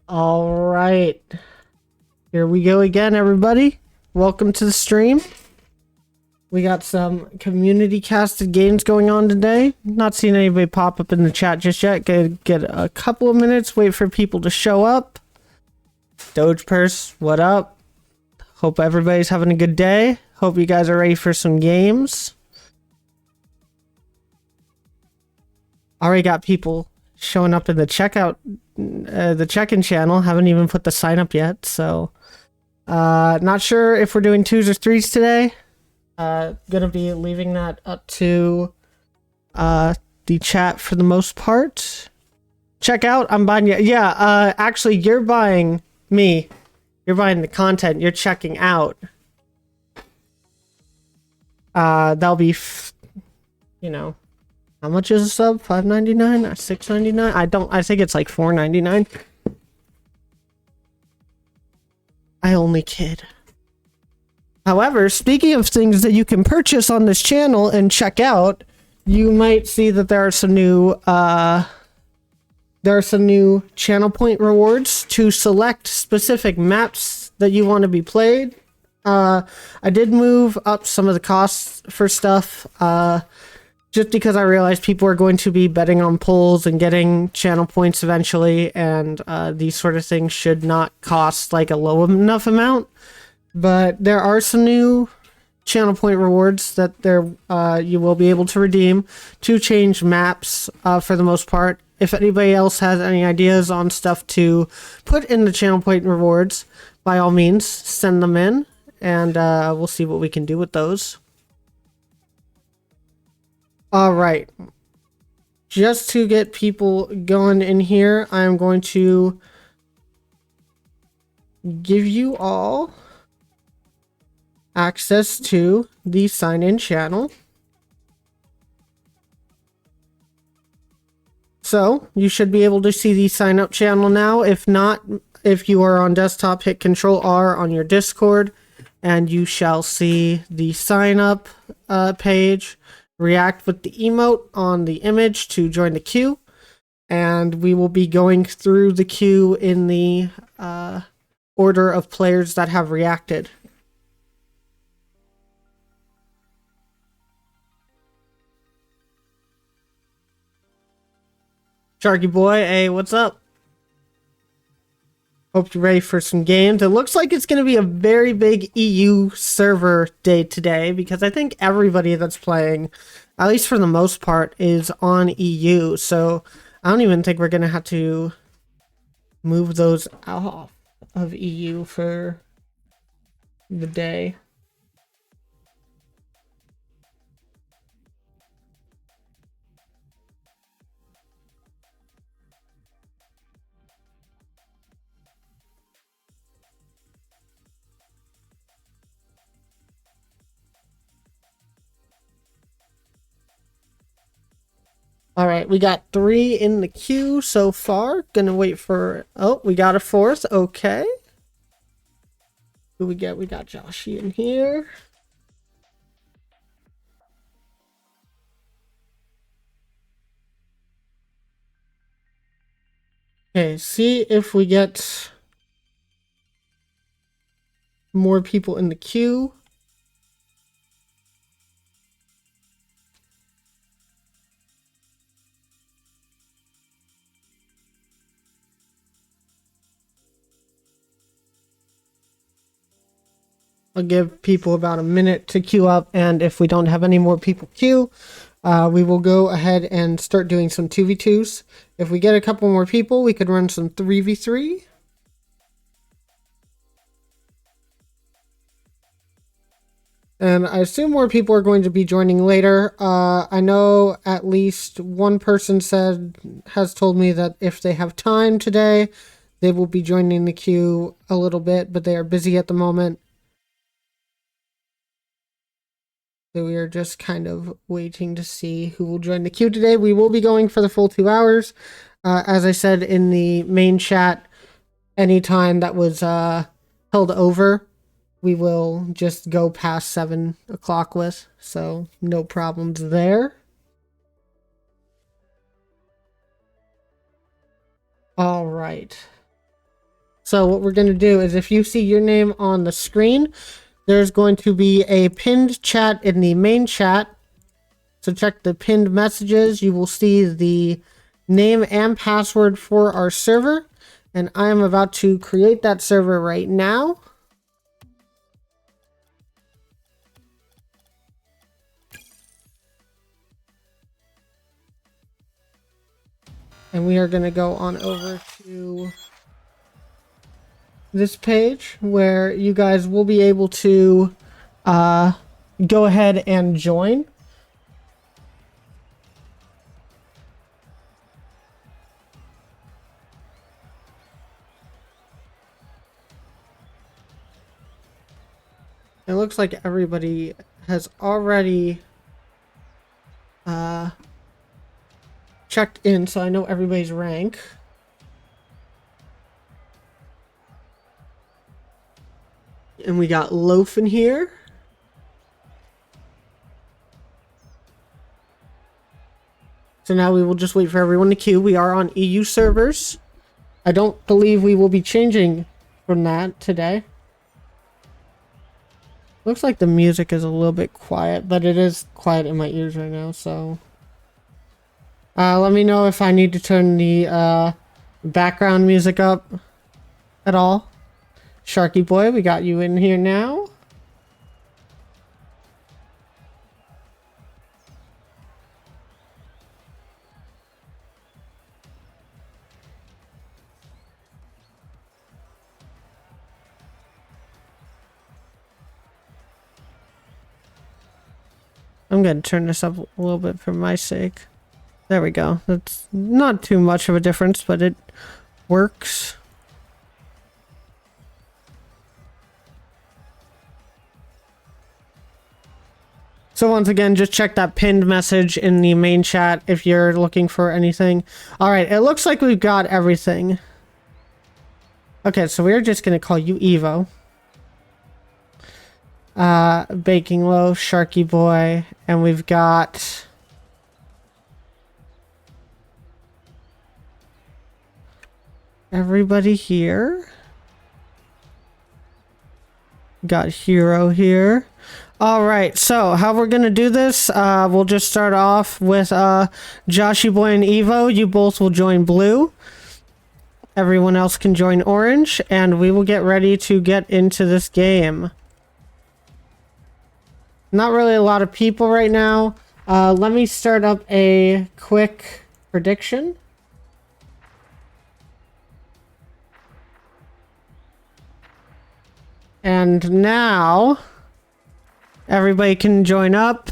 All right, here we go again, everybody. Welcome to the stream. We got some community casted games going on today. Not seeing anybody pop up in the chat just yet. Get a couple of minutes, wait for people to show up. Doge Purse, what up? Hope everybody's having a good day. Hope you guys are ready for some games. Already got people showing up in the the check-in channel. Haven't even put the sign up yet, so not sure if we're doing 2s or 3s today. Gonna be leaving that up to the chat for the most part. Check out, I'm buying you. Yeah, actually, you're buying me. You're buying the content. You're checking out. That'll be, you know, how much is a sub? $5.99 or $6.99? I think it's like $4.99. I only kid. However, speaking of things that you can purchase on this channel and check out, you might see that there are some new channel point rewards to select specific maps that you want to be played. I did move up some of the costs for stuff, just because I realized people are going to be betting on polls and getting channel points eventually, and these sort of things should not cost like a low enough amount. But there are some new channel point rewards that you will be able to redeem to change maps for the most part. If anybody else has any ideas on stuff to put in the channel point rewards, by all means, send them in, and we'll see what we can do with those. All right. Just to get people going in here, I'm going to give you all access to the sign-in channel. So you should be able to see the sign up channel now. If not, if you are on desktop, hit Control R on your Discord and you shall see the sign up page. React with the emote on the image to join the queue, and we will be going through the queue in the order of players that have reacted. Sharky boy, hey, what's up? Hope you're ready for some games. It looks like it's going to be a very big EU server day today, because I think everybody that's playing, at least for the most part, is on EU. So I don't even think we're going to have to move those out of EU for the day. All right, we got 3 in the queue so far. Gonna wait for... Oh, we got a 4th. Okay. Who we get? We got Joshy in here. Okay, see if we get more people in the queue. I'll give people about a minute to queue up, and if we don't have any more people queue, we will go ahead and start doing some 2v2s. If we get a couple more people, we could run some 3v3. And I assume more people are going to be joining later. I know at least one person has told me that if they have time today, they will be joining the queue a little bit, but they are busy at the moment. So we are just kind of waiting to see who will join the queue today. We will be going for the full 2 hours. As I said in the main chat, any time that was held over, we will just go past 7 o'clock with. So no problems there. All right. So what we're going to do is if you see your name on the screen, there's going to be a pinned chat in the main chat. So check the pinned messages. You will see the name and password for our server. And I am about to create that server right now. And we are going to go on over to this page where you guys will be able to go ahead and join. It looks like everybody has already checked in, so I know everybody's rank. And we got Loaf in here. So now we will just wait for everyone to queue. We are on EU servers. I don't believe we will be changing from that today. Looks like the music is a little bit quiet, but it is quiet in my ears right now, so... let me know if I need to turn the background music up at all. Sharky boy, we got you in here now. I'm going to turn this up a little bit for my sake. There we go. That's not too much of a difference, but it works. So once again, just check that pinned message in the main chat if you're looking for anything. Alright, it looks like we've got everything. Okay, so we're just going to call you Evo. Baking Loaf, Sharky Boy, and we've got... everybody here. Got Hero here. Alright, so how we're gonna do this, we'll just start off with Joshy Boy and Evo. You both will join blue. Everyone else can join orange, and we will get ready to get into this game. Not really a lot of people right now. Let me start up a quick prediction. And now, everybody can join up.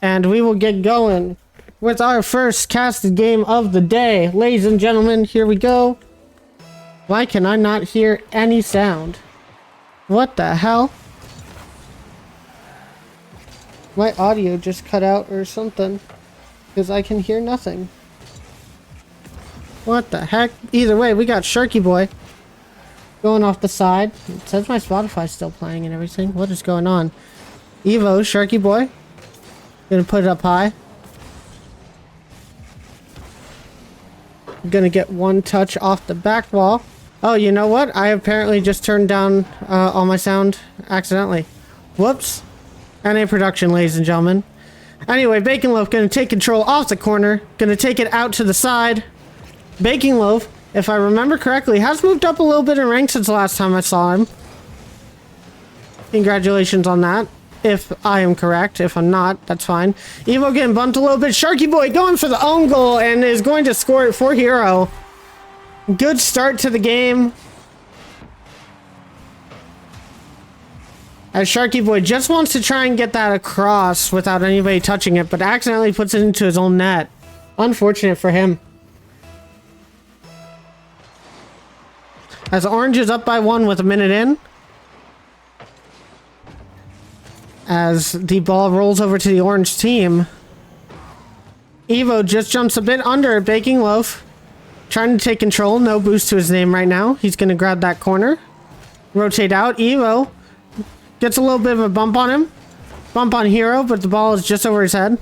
And we will get going with our first casted game of the day. Ladies and gentlemen, here we go. Why can I not hear any sound? What the hell? My audio just cut out or something. Because I can hear nothing. What the heck? Either way, we got Sharky Boy going off the side. It says my Spotify's still playing and everything. What is going on? Evo, Sharky Boy. Gonna put it up high. Gonna get one touch off the back wall. Oh, you know what? I apparently just turned down all my sound accidentally. Whoops. NA production, ladies and gentlemen. Anyway, Baking Loaf gonna take control off the corner. Gonna take it out to the side. Baking Loaf, if I remember correctly, has moved up a little bit in rank since the last time I saw him. Congratulations on that. If I am correct. If I'm not, that's fine. Evo getting bumped a little bit. Sharky Boy going for the own goal and is going to score it for Hero. Good start to the game. As Sharky Boy just wants to try and get that across without anybody touching it, but accidentally puts it into his own net. Unfortunate for him. As Orange is up by 1 with a minute in. As the ball rolls over to the Orange team. Evo just jumps a bit under Baking Loaf. Trying to take control. No boost to his name right now. He's going to grab that corner. Rotate out. Evo gets a little bit of a bump on him. Bump on Hero, but the ball is just over his head.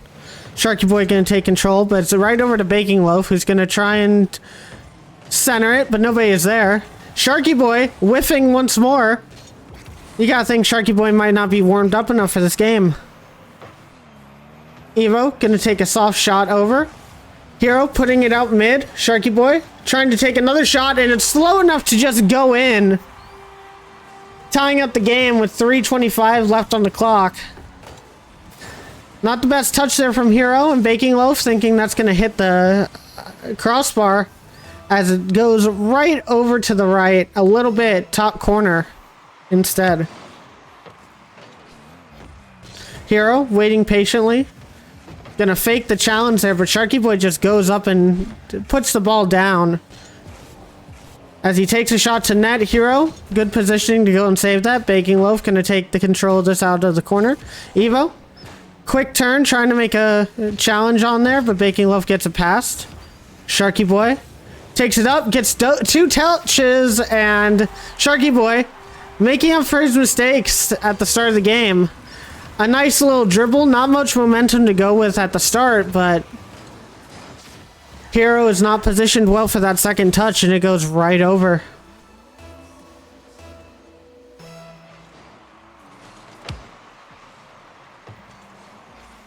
Sharky Boy gonna take control, but it's right over to Baking Loaf, who's gonna try and center it, but nobody is there. Sharky Boy whiffing once more. You gotta think Sharky Boy might not be warmed up enough for this game. Evo gonna take a soft shot over. Hero putting it out mid. Sharky Boy trying to take another shot, and it's slow enough to just go in. Tying up the game with 3:25 left on the clock. Not the best touch there from Hero, and Baking Loaf thinking that's gonna hit the crossbar as it goes right over to the right, a little bit top corner instead. Hero waiting patiently. Gonna fake the challenge there, but Sharky Boy just goes up and puts the ball down. As he takes a shot to net, Hero, good positioning to go and save that. Baking Loaf gonna take the control of this out of the corner. Evo, quick turn, trying to make a challenge on there, but Baking Loaf gets it past. Sharky Boy takes it up, gets 2 touches, and Sharky Boy making up for his mistakes at the start of the game. A nice little dribble, not much momentum to go with at the start, but Hero is not positioned well for that second touch, and it goes right over.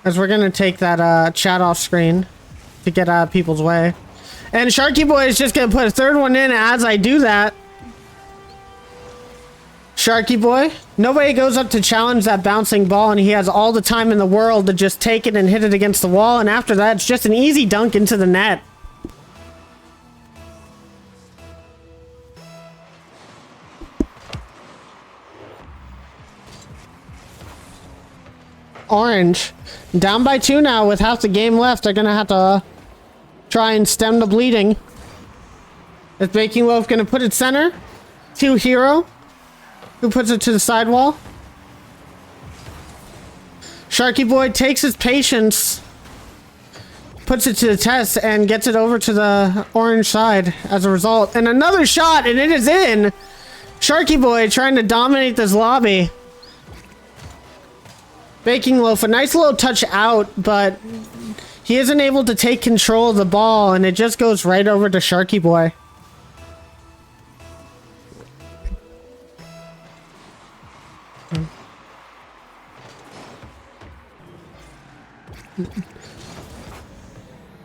As we're gonna take that chat off screen to get out of people's way. And Sharky Boy is just gonna put a third one in as I do that. Sharky Boy, nobody goes up to challenge that bouncing ball, and he has all the time in the world to just take it and hit it against the wall, and after that it's just an easy dunk into the net. Orange down by 2 now with half the game left. They're gonna have to try and stem the bleeding. Is Baking Loaf gonna put it center to Hero, who puts it to the sidewall? Sharky Boy takes his patience, puts it to the test, and gets it over to the orange side as a result. And another shot, and it is in! Sharky Boy trying to dominate this lobby. Baking Loaf, a nice little touch out, but he isn't able to take control of the ball, and it just goes right over to Sharky Boy.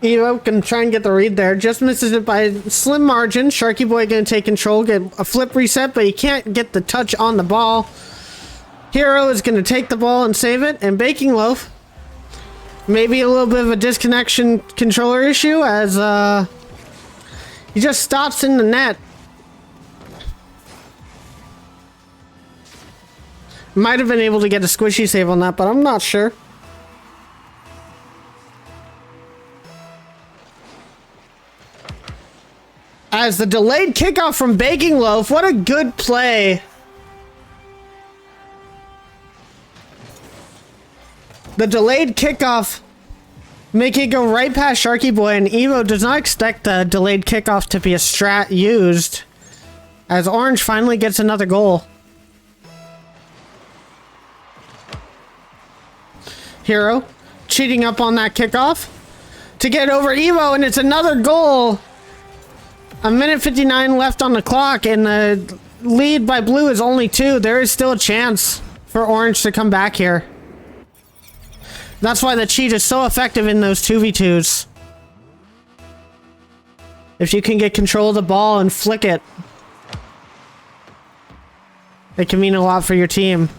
Evo can try and get the read there. Just misses it by a slim margin. Sharky Boy gonna take control, get a flip reset, but he can't get the touch on the ball. Hero is gonna take the ball and save it, and Baking Loaf, maybe a little bit of a disconnection controller issue as he just stops in the net. Might have been able to get a squishy save on that, but I'm not sure. As the delayed kickoff from Baking Loaf, what a good play. The delayed kickoff making it go right past Sharky Boy, and Evo does not expect the delayed kickoff to be a strat used as Orange finally gets another goal. Hero cheating up on that kickoff to get over Evo, and it's another goal. A minute 59 left on the clock, and the lead by Blue is only 2. There is still a chance for Orange to come back here. That's why the cheat is so effective in those 2v2s. If you can get control of the ball and flick it, it can mean a lot for your team.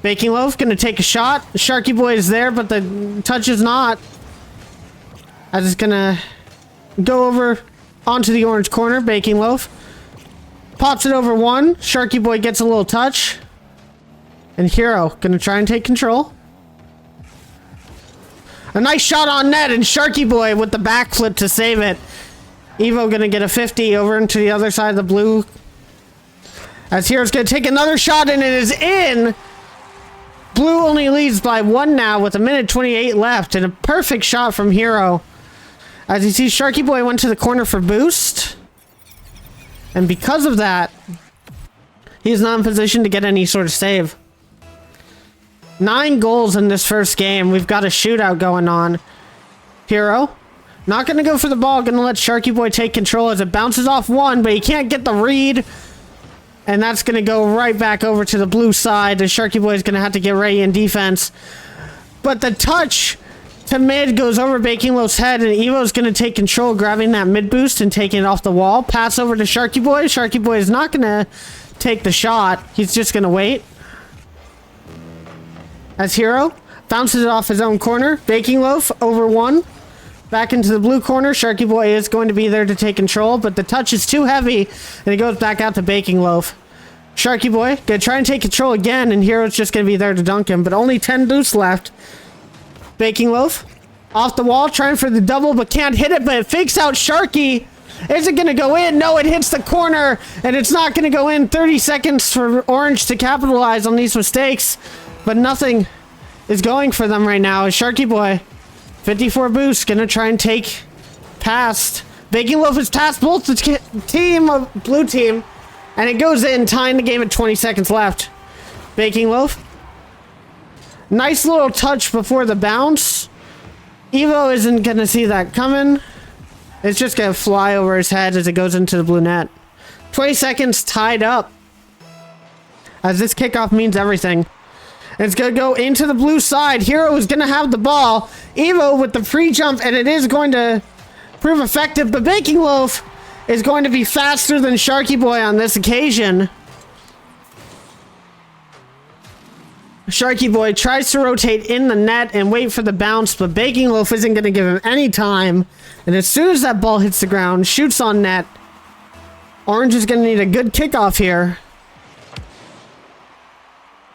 Baking Loaf gonna take a shot. Sharky Boy is there, but the touch is not. As it's gonna go over onto the orange corner. Baking Loaf pops it over one. Sharky Boy gets a little touch. And Hero gonna try and take control. A nice shot on net, and Sharky Boy with the backflip to save it. Evo gonna get a 50 over into the other side of the blue. As Hero's gonna take another shot, and it is in! Blue only leads by 1 now with a minute 28 left, and a perfect shot from Hero. As you see, Sharky Boy went to the corner for boost. And because of that, he's not in position to get any sort of save. 9 goals in this first game. We've got a shootout going on. Hero. Not going to go for the ball. Going to let Sharky Boy take control as it bounces off one, but he can't get the read. And that's going to go right back over to the blue side. The Sharky Boy is going to have to get ready in defense. But the touch to mid goes over Baking Loaf's head, and Evo's going to take control, grabbing that mid boost and taking it off the wall. Pass over to Sharky Boy. Sharky Boy is not going to take the shot. He's just going to wait. As Hero bounces it off his own corner. Baking Loaf over one. Back into the blue corner. Sharky Boy is going to be there to take control, but the touch is too heavy, and it goes back out to Baking Loaf. Sharky Boy gonna try and take control again, and Hero's just gonna be there to dunk him, but only 10 boosts left. Baking Loaf off the wall, trying for the double, but can't hit it, but it fakes out Sharky. Is it gonna go in? No, it hits the corner, and it's not gonna go in. 30 seconds for Orange to capitalize on these mistakes, but nothing is going for them right now. Sharky Boy, 54 boosts, gonna try and take past. Baking Loaf has passed both the team of blue team, and it goes in, tying the game at 20 seconds left. Baking Loaf. Nice little touch before the bounce. Evo isn't gonna see that coming. It's just gonna fly over his head as it goes into the blue net. 20 seconds tied up. As this kickoff means everything. It's going to go into the blue side. Hero is going to have the ball. Evo with the free jump, and it is going to prove effective. But Baking Loaf is going to be faster than Sharky Boy on this occasion. Sharky Boy tries to rotate in the net and wait for the bounce, but Baking Loaf isn't going to give him any time. And as soon as that ball hits the ground, shoots on net. Orange is going to need a good kickoff here.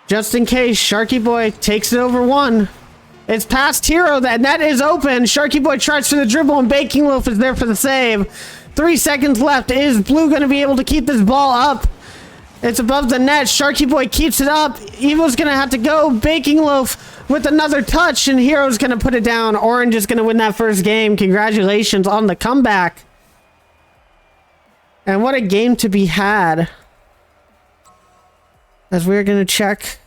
Just in case, Sharky Boy takes it over one. It's past Hero. That net is open. Sharky Boy tries for the dribble, and Baking Loaf is there for the save. 3 seconds left. Is Blue going to be able to keep this ball up? It's above the net. Sharky Boy keeps it up. Evo's going to have to go. Baking Loaf with another touch, and Hero's going to put it down. Orange is going to win that first game. Congratulations on the comeback. And what a game to be had. As we're going to check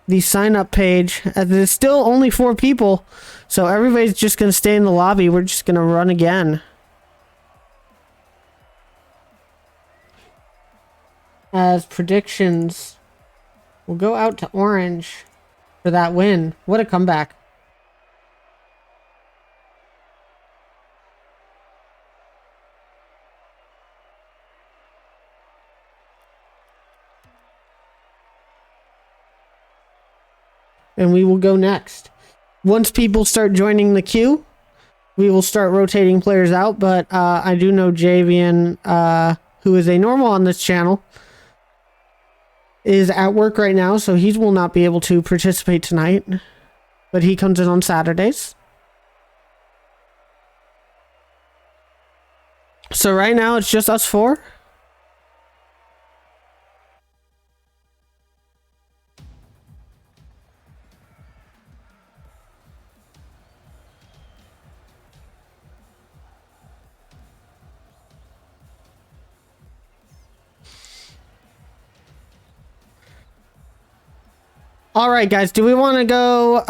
the sign-up page, as there's still only 4 people, so everybody's just going to stay in the lobby. We're just going to run again. As predictions will go out to Orange for that win. What a comeback. And we will go next. Once people start joining the queue, we will start rotating players out. But I do know Javian, who is a normal on this channel, is at work right now, so he will not be able to participate tonight. But he comes in on Saturdays. So right now it's just us 4. All right, guys, do we want to go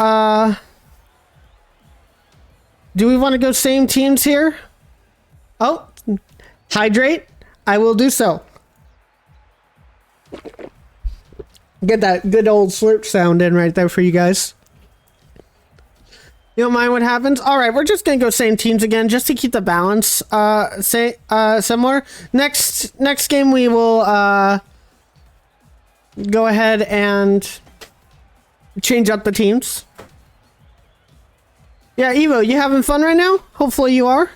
same teams here? Oh, hydrate. I will do so. Get that good old slurp sound in right there for you guys. You don't mind what happens? All right, we're just going to go same teams again just to keep the balance similar. Next game we will go ahead and change up the teams. Yeah, Evo, you having fun right now? Hopefully you are.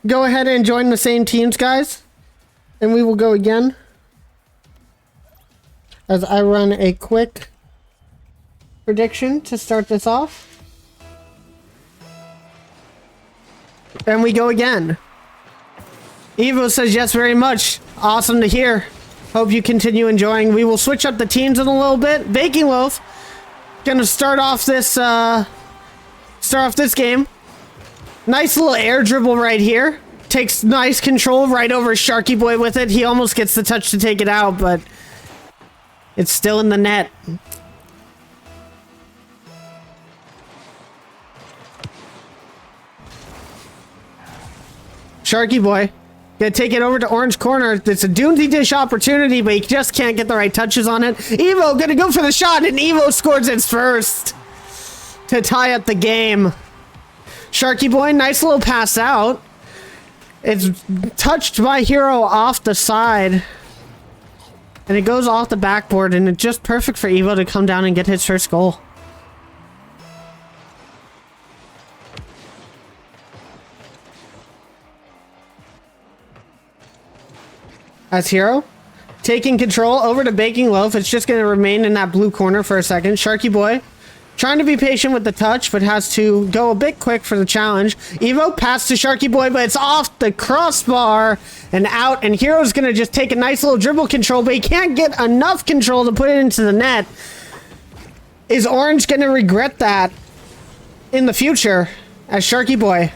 Go ahead and join the same teams, guys. And we will go again. As I run a quick prediction to start this off. And we go again. Evo says yes very much. Awesome to hear. Hope you continue enjoying. We will switch up the teams in a little bit. Baking Loaf gonna start off this game. Nice little air dribble right here. Takes nice control right over Sharky Boy with it. He almost gets the touch to take it out, but it's still in the net. Sharky Boy gonna take it over to orange corner. It's a Doomsday Dish opportunity, but he just can't get the right touches on it. Evo gonna go for the shot, and Evo scores its first to tie up the game. Sharky Boy, nice little pass out. It's touched by Hero off the side. And it goes off the backboard, and it's just perfect for Evo to come down and get his first goal. As Hero taking control over to Baking Loaf. It's just going to remain in that blue corner for a second. Sharky Boy trying to be patient with the touch, but has to go a bit quick for the challenge. Evo pass to Sharky Boy, but it's off the crossbar and out. And Hero's going to just take a nice little dribble control, but he can't get enough control to put it into the net. Is Orange going to regret that in the future? As Sharky Boy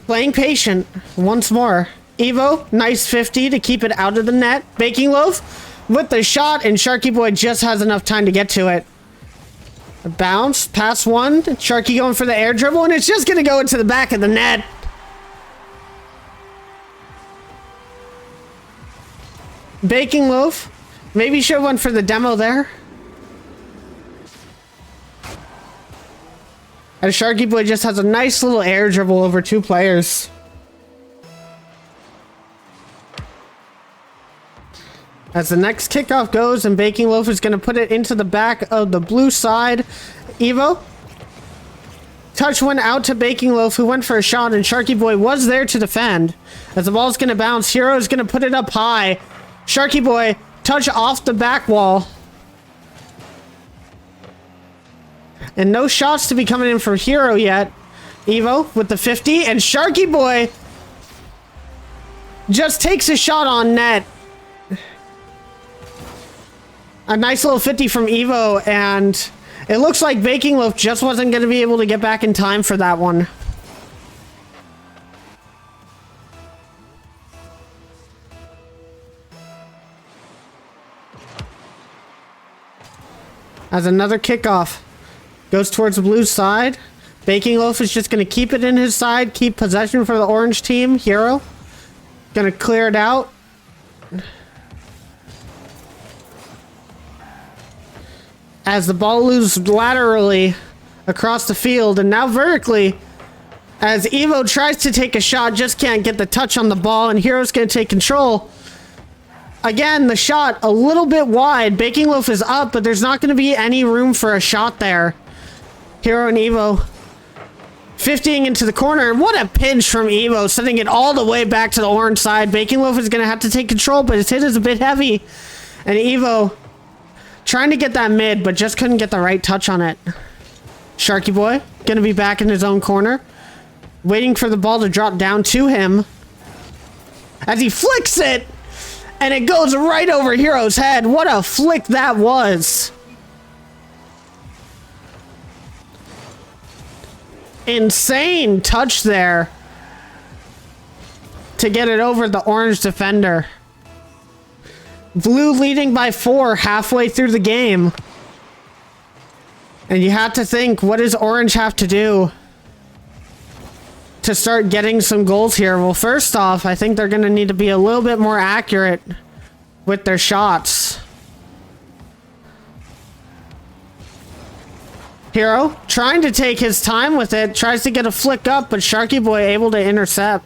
playing patient once more. Evo, nice 50 to keep it out of the net. Baking Loaf with the shot, and Sharky Boy just has enough time to get to it. A bounce, pass one. Sharky going for the air dribble, and it's just going to go into the back of the net. Baking Loaf, maybe should have went for the demo there. And Sharky Boy just has a nice little air dribble over two players. As the next kickoff goes, and Baking Loaf is going to put it into the back of the blue side. Evo. Touch went out to Baking Loaf, who went for a shot, and Sharky Boy was there to defend. As the ball's going to bounce, Hero is going to put it up high. Sharky Boy, touch off the back wall. And no shots to be coming in for Hero yet. Evo with the 50, and Sharky Boy just takes a shot on net. A nice little 50 from Evo, and it looks like Baking Loaf just wasn't going to be able to get back in time for that one. As another kickoff goes towards the blue side, Baking Loaf is just going to keep it in his side, keep possession for the orange team. Hero going to clear it out. As the ball moves laterally across the field, and now vertically, as Evo tries to take a shot, just can't get the touch on the ball, and Hero's going to take control. Again, the shot a little bit wide. Baking Loaf is up, but there's not going to be any room for a shot there. Hero and Evo 50ing into the corner, and what a pinch from Evo, sending it all the way back to the orange side. Baking Loaf is going to have to take control, but his hit is a bit heavy, and Evo trying to get that mid, but just couldn't get the right touch on it. Sharky Boy gonna be back in his own corner, waiting for the ball to drop down to him. As he flicks it, and it goes right over Hero's head. What a flick that was. Insane touch there to get it over the orange defender. Blue leading by 4 halfway through the game. And you have to think, what does Orange have to do to start getting some goals here? Well, first off, I think they're going to need to be a little bit more accurate with their shots. Hero trying to take his time with it, tries to get a flick up, but Sharky Boy able to intercept.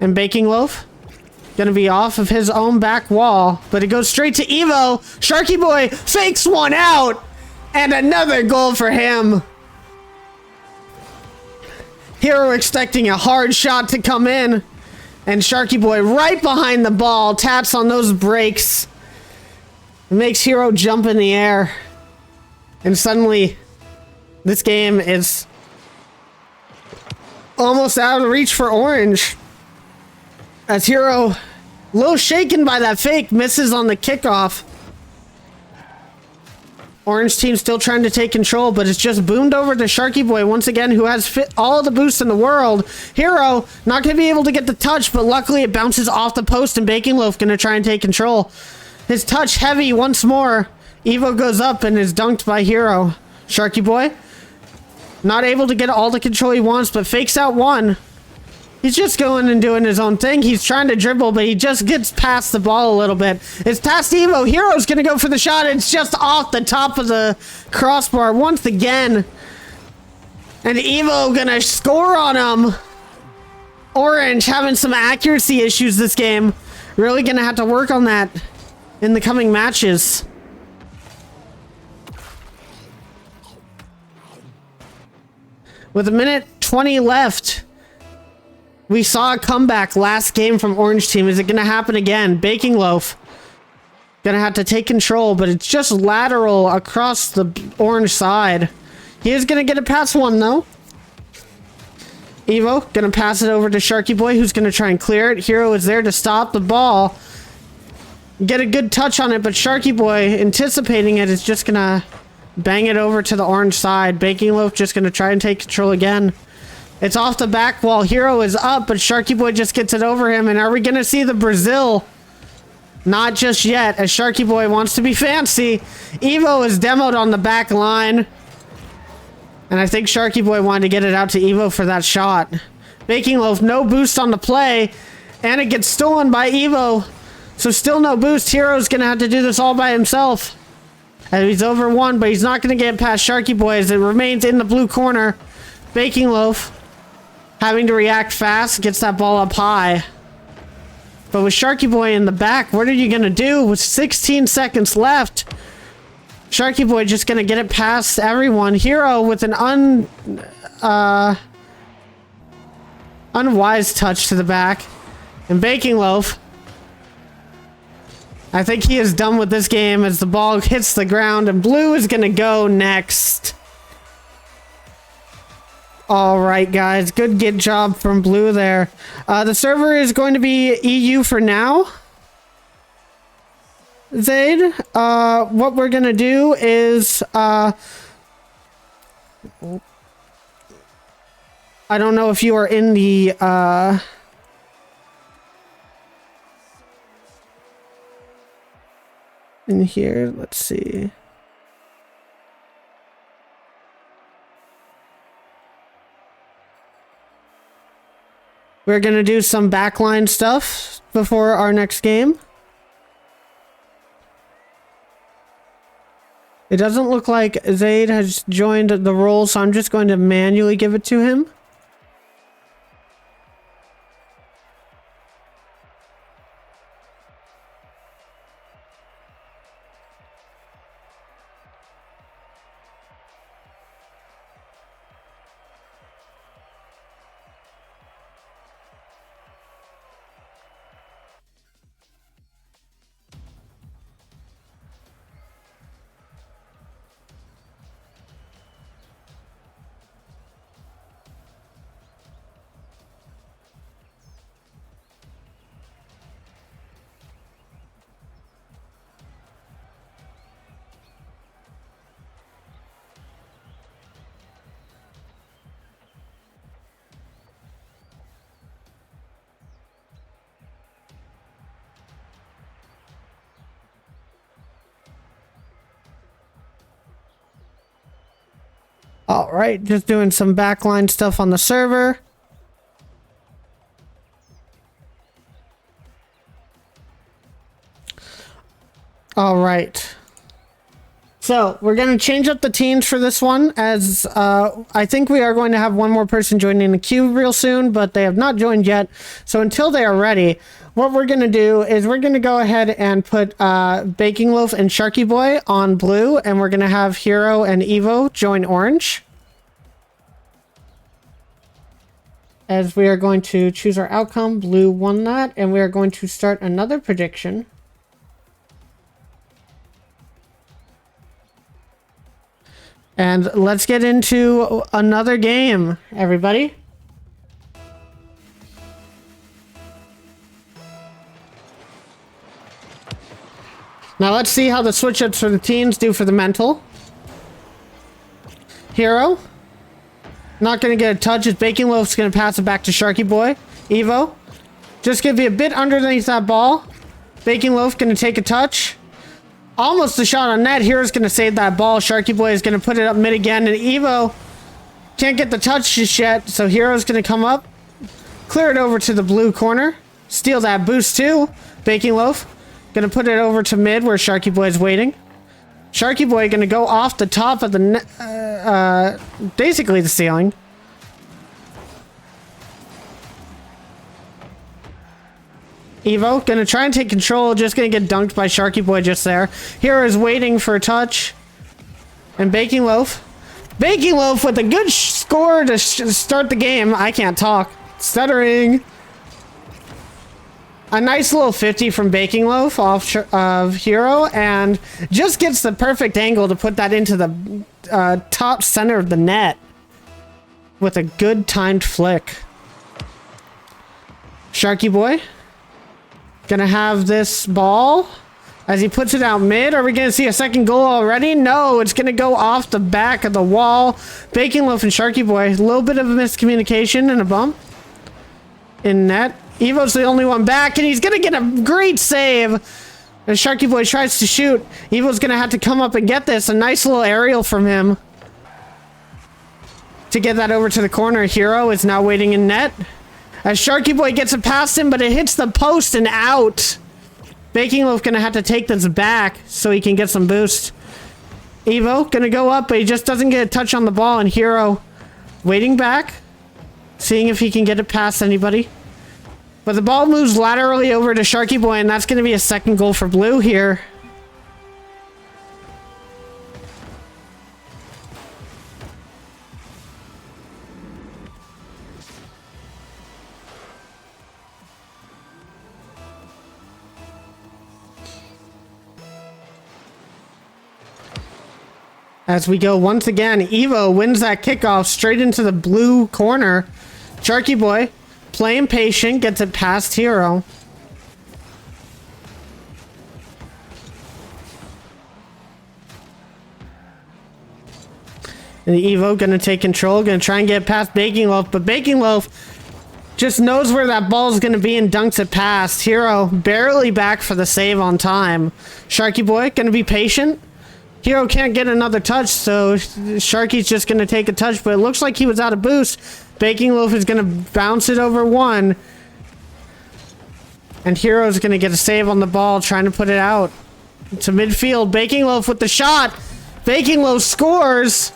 And Baking Loaf gonna be off of his own back wall, but it goes straight to Evo. Sharky Boy fakes one out, and another goal for him. Hero expecting a hard shot to come in, and Sharky Boy right behind the ball, taps on those brakes. It makes Hero jump in the air, and suddenly this game is almost out of reach for Orange. As Hero, a little shaken by that fake, misses on the kickoff. Orange team still trying to take control, but it's just boomed over to Sharky Boy once again, who has all the boosts in the world. Hero not going to be able to get the touch, but luckily it bounces off the post, and Baking Loaf going to try and take control. His touch heavy once more. Evo goes up and is dunked by Hero. Sharky Boy not able to get all the control he wants, but fakes out one. He's just going and doing his own thing. He's trying to dribble, but he just gets past the ball a little bit. It's past Evo. Hero's going to go for the shot. It's just off the top of the crossbar once again. And Evo going to score on him. Orange having some accuracy issues this game. Really going to have to work on that in the coming matches. With a minute 20 left. We saw a comeback last game from Orange Team. Is it going to happen again? Baking Loaf. Gonna have to take control, but it's just lateral across the orange side. He is going to get a pass one, though. Evo going to pass it over to Sharky Boy, who's going to try and clear it. Hero is there to stop the ball. Get a good touch on it, but Sharky Boy, anticipating it, is just going to bang it over to the orange side. Baking Loaf just going to try and take control again. It's off the back wall. Hero is up, but Sharky Boy just gets it over him. And are we going to see the Brazil? Not just yet, as Sharky Boy wants to be fancy. Evo is demoed on the back line. And I think Sharky Boy wanted to get it out to Evo for that shot. Baking Loaf, no boost on the play. And it gets stolen by Evo. So still no boost. Hero's going to have to do this all by himself. And he's over one, but he's not going to get past Sharky Boy as it remains in the blue corner. Baking Loaf having to react fast, gets that ball up high. But with Sharky Boy in the back, what are you going to do? With 16 seconds left, Sharky Boy just going to get it past everyone. Hero with an unwise touch to the back. And Baking Loaf, I think he is done with this game as the ball hits the ground, and blue is going to go next. All right, guys. Good job from blue there. The server is going to be EU for now. Zaid, what we're going to do is... I don't know if you are in the... in here, let's see. We're gonna do some backline stuff before our next game. It doesn't look like Zaid has joined the role, so I'm just going to manually give it to him. All right, just doing some backline stuff on the server. All right. So we're going to change up the teams for this one, as I think we are going to have one more person joining the queue real soon, but they have not joined yet. So until they are ready, what we're going to do is we're going to go ahead and put Baking Loaf and Sharky Boy on blue, and we're going to have Hero and Evo join orange. As we are going to choose our outcome, blue won that, and we are going to start another prediction. And let's get into another game, everybody. Now let's see how the switch-ups for the teams do for the mental. Hero. Not going to get a touch as Baking Loaf's going to pass it back to Sharky Boy. Evo. Just going to be a bit underneath that ball. Baking Loaf going to take a touch. Almost a shot on net. Hero's going to save that ball. Sharky Boy is going to put it up mid again. And Evo can't get the touch just yet. So Hero's going to come up. Clear it over to the blue corner. Steal that boost too. Baking Loaf. Gonna put it over to mid where Sharky Boy is waiting. Sharky Boy gonna go off the top of the basically the ceiling. Evo gonna try and take control, just gonna get dunked by Sharky Boy just there. Hero is waiting for a touch. And Baking Loaf. Baking Loaf with a good score to start the game. I can't talk. Stuttering. A nice little 50 from Baking Loaf off of Hero, and just gets the perfect angle to put that into the top center of the net with a good timed flick. Sharky Boy gonna have this ball as he puts it out mid. Are we gonna see a second goal already? No, it's gonna go off the back of the wall. Baking Loaf and Sharky Boy, a little bit of a miscommunication and a bump in net. Evo's the only one back, and he's gonna get a great save as Sharky Boy tries to shoot. Evo's gonna have to come up and get this. A nice little aerial from him to get that over to the corner. Hero is now waiting in net as Sharky Boy gets it past him, but it hits the post and out. Baking Loaf gonna have to take this back so he can get some boost. Evo gonna go up, but he just doesn't get a touch on the ball, and Hero waiting back, seeing if he can get it past anybody. But the ball moves laterally over to Sharky Boy, and that's going to be a second goal for blue here. As we go once again, Evo wins that kickoff straight into the blue corner. Sharky Boy playing patient, gets it past Hero. And Evo gonna take control, gonna try and get past Baking Loaf, but Baking Loaf just knows where that ball is gonna be and dunks it past. Hero barely back for the save on time. Sharky Boy gonna be patient. Hero can't get another touch, so Sharky's just gonna take a touch, but it looks like he was out of boost. Baking Loaf is gonna bounce it over one. And Hero's gonna get a save on the ball, trying to put it out to midfield. Baking Loaf with the shot. Baking Loaf scores.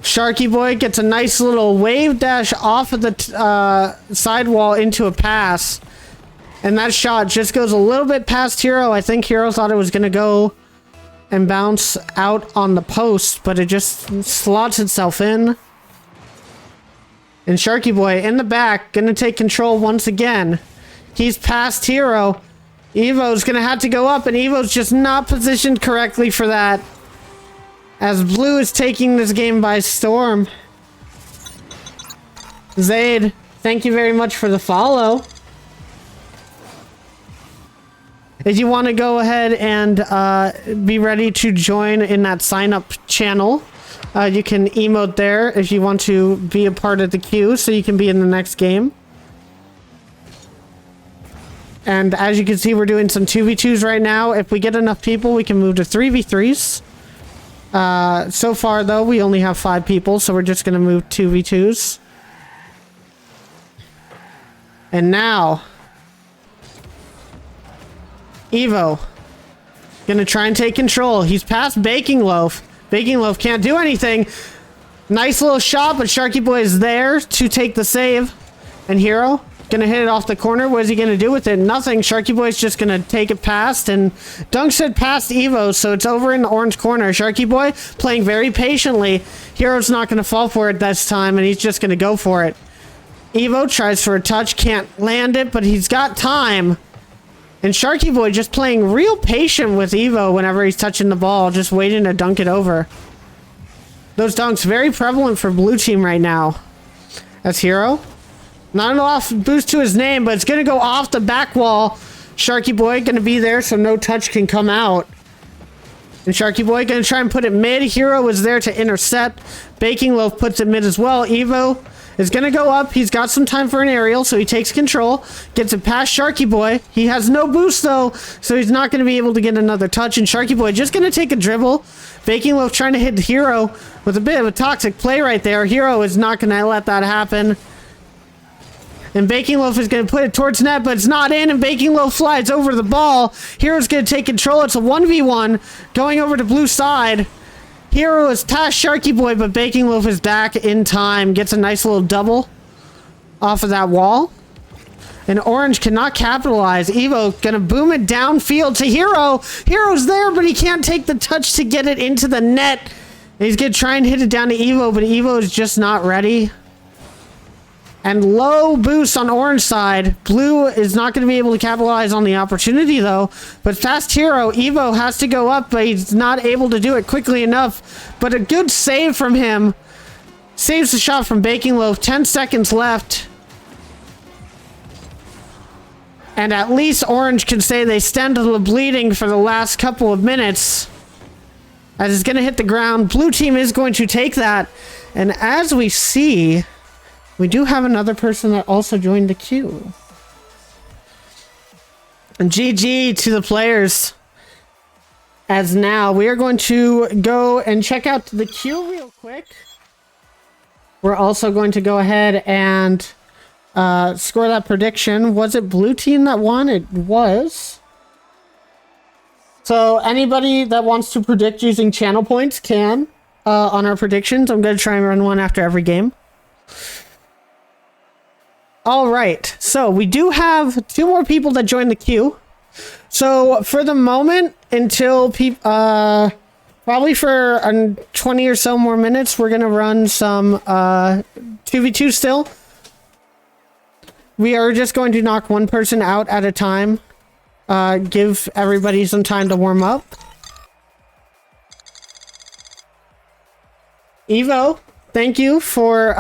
Sharky Boy gets a nice little wave dash off of the sidewall into a pass. And that shot just goes a little bit past Hero. I think Hero thought it was gonna go and bounce out on the post, but it just slots itself in. And Sharky Boy in the back, gonna take control once again. He's past Hero. Evo's gonna have to go up, and Evo's just not positioned correctly for that, as blue is taking this game by storm. Zaid, thank you very much for the follow. If you want to go ahead and be ready to join in that sign up channel, you can emote there if you want to be a part of the queue so you can be in the next game. And as you can see, we're doing some 2v2s right now. If we get enough people, we can move to 3v3s. So far, though, we only have 5 people, so we're just going to move 2v2s. And now Evo gonna try and take control. He's past Baking Loaf. Baking Loaf can't do anything. Nice little shot, but Sharky Boy is there to take the save. And Hero gonna hit it off the corner. What is he gonna do with it? Nothing. Sharky Boy's just gonna take it past and dunks it past Evo, so it's over in the orange corner. Sharky Boy playing very patiently. Hero's not gonna fall for it this time, and he's just gonna go for it. Evo tries for a touch, can't land it, but he's got time. And Sharky Boy just playing real patient with Evo whenever he's touching the ball, just waiting to dunk it over. Those dunks very prevalent for blue team right now. That's Hero. Not enough boost to his name, but it's going to go off the back wall. Sharky Boy going to be there so no touch can come out. And Sharky Boy going to try and put it mid. Hero is there to intercept. Baking Loaf puts it mid as well. Evo is going to go up. He's got some time for an aerial, so he takes control. Gets it past Sharky Boy. He has no boost, though, so he's not going to be able to get another touch. And Sharky Boy just going to take a dribble. Baking Loaf trying to hit Hero with a bit of a toxic play right there. Hero is not going to let that happen. And Baking Loaf is going to put it towards net, but it's not in, and Baking Loaf slides over the ball. Hero's going to take control. It's a 1v1 going over to blue side. Hero is past Sharky Boy, but Baking Loaf is back in time. Gets a nice little double off of that wall. And Orange cannot capitalize. Evo going to boom it downfield to Hero. Hero's there, but he can't take the touch to get it into the net. He's going to try and hit it down to Evo, but Evo is just not ready. And low boost on Orange side. Blue is not going to be able to capitalize on the opportunity, though. But fast Hero, Evo has to go up, but he's not able to do it quickly enough. But a good save from him. Saves the shot from Baking Loaf. 10 seconds left. And at least Orange can say they stemmed the bleeding for the last couple of minutes. As it's going to hit the ground. Blue team is going to take that. And as we see... we do have another person that also joined the queue. And GG to the players. As now, we are going to go and check out the queue real quick. We're also going to go ahead and score that prediction. Was it blue team that won? It was. So anybody that wants to predict using channel points can on our predictions. I'm going to try and run one after every game. All right, so we do have 2 more people that joined the queue. So for the moment, until probably for 20 or so more minutes, we're gonna run some 2v2 still. We are just going to knock one person out at a time. Give everybody some time to warm up. Evo, thank you for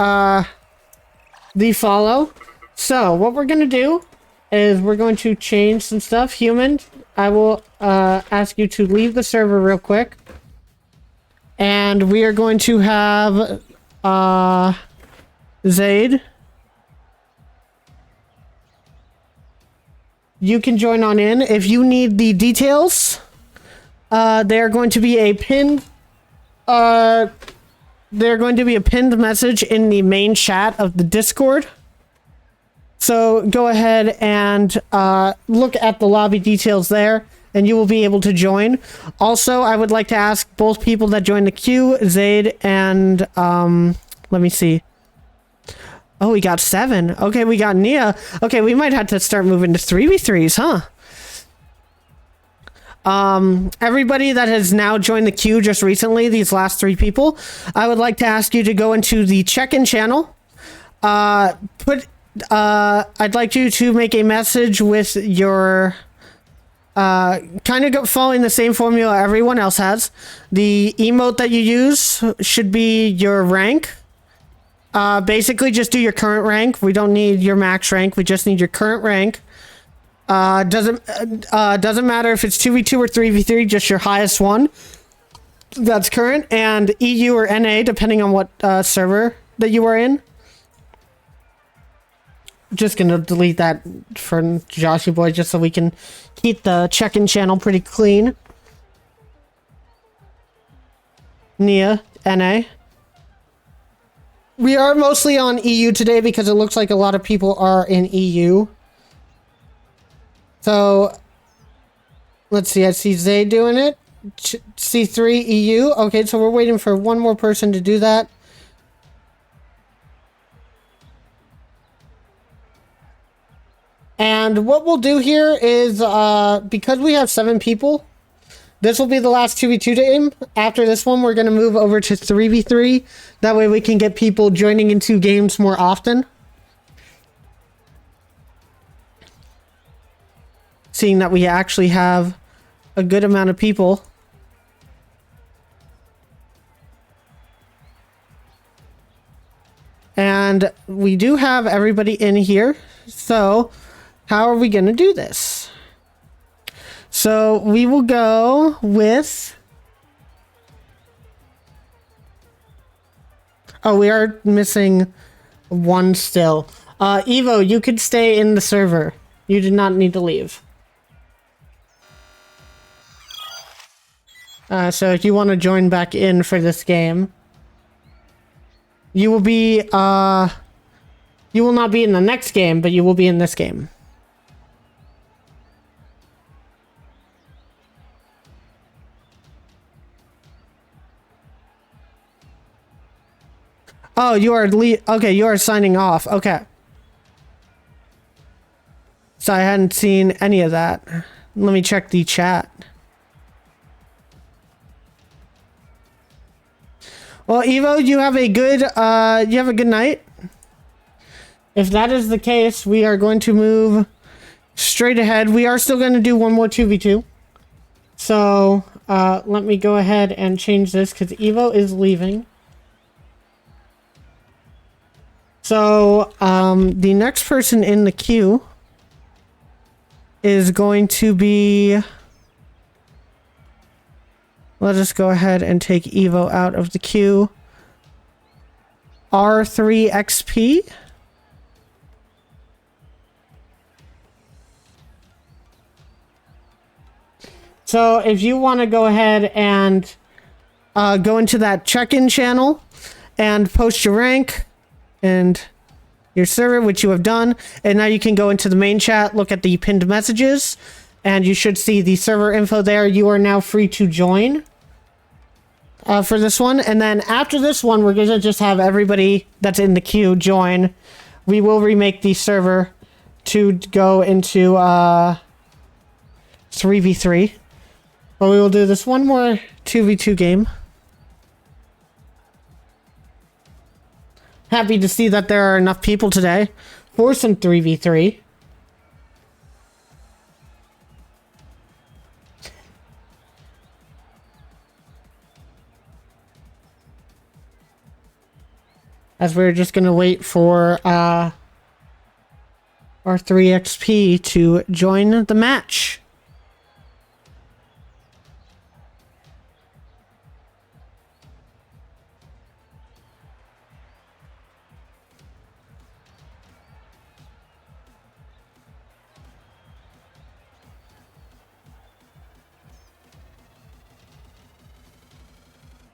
the follow. So, what we're going to do is we're going to change some stuff. Human, I will ask you to leave the server real quick. And we are going to have Zaid. You can join on in. If you need the details, they're going to be a pinned... they're going to be a pinned message in the main chat of the Discord. So go ahead and look at the lobby details there, and you will be able to join. Also, I would like to ask both people that joined the queue, Zaid and, let me see. Oh, we got 7. Okay, we got Nia. Okay, we might have to start moving to 3v3s, huh? Everybody that has now joined the queue just recently, these last 3 people, I would like to ask you to go into the check-in channel. I'd like you to make a message with your, kind of following the same formula everyone else has. The emote that you use should be your rank. Basically just do your current rank. We don't need your max rank. We just need your current rank. Doesn't matter if it's 2v2 or 3v3, just your highest one. That's current, and EU or NA, depending on what server that you are in. Just gonna delete that for Joshy Boy, just so we can keep the check-in channel pretty clean. Nia, NA. We are mostly on EU today because it looks like a lot of people are in EU. So, let's see, I see Zay doing it. C3 EU. Okay, so we're waiting for one more person to do that. And what we'll do here is, because we have 7 people, this will be the last 2v2 game. After this one, we're going to move over to 3v3. That way we can get people joining into games more often. Seeing that we actually have a good amount of people. And we do have everybody in here. So, how are we going to do this? So, we will go with... Oh, we are missing One still. Evo, you could stay in the server. You did not need to leave. So if you want to join back in for this game, you will be, you will not be in the next game, but you will be in this game. Oh, you are okay, you are signing off. Okay. So I hadn't seen any of that. Let me check the chat. Well, Evo, you have a good night. If that is the case, we are going to move straight ahead. We are still going to do one more 2v2. So, let me go ahead and change this because Evo is leaving. So, the next person in the queue is going to be... Let us go ahead and take Evo out of the queue. R3XP. So if you want to go ahead and go into that check-in channel and post your rank and your server, which you have done, and now you can go into the main chat, look at the pinned messages, and you should see the server info there. You are now free to join for this one. And then after this one, we're going to just have everybody that's in the queue join. We will remake the server to go into 3v3. But we will do this one more 2v2 game. Happy to see that there are enough people today for some 3v3. As we're just going to wait for R3XP to join the match.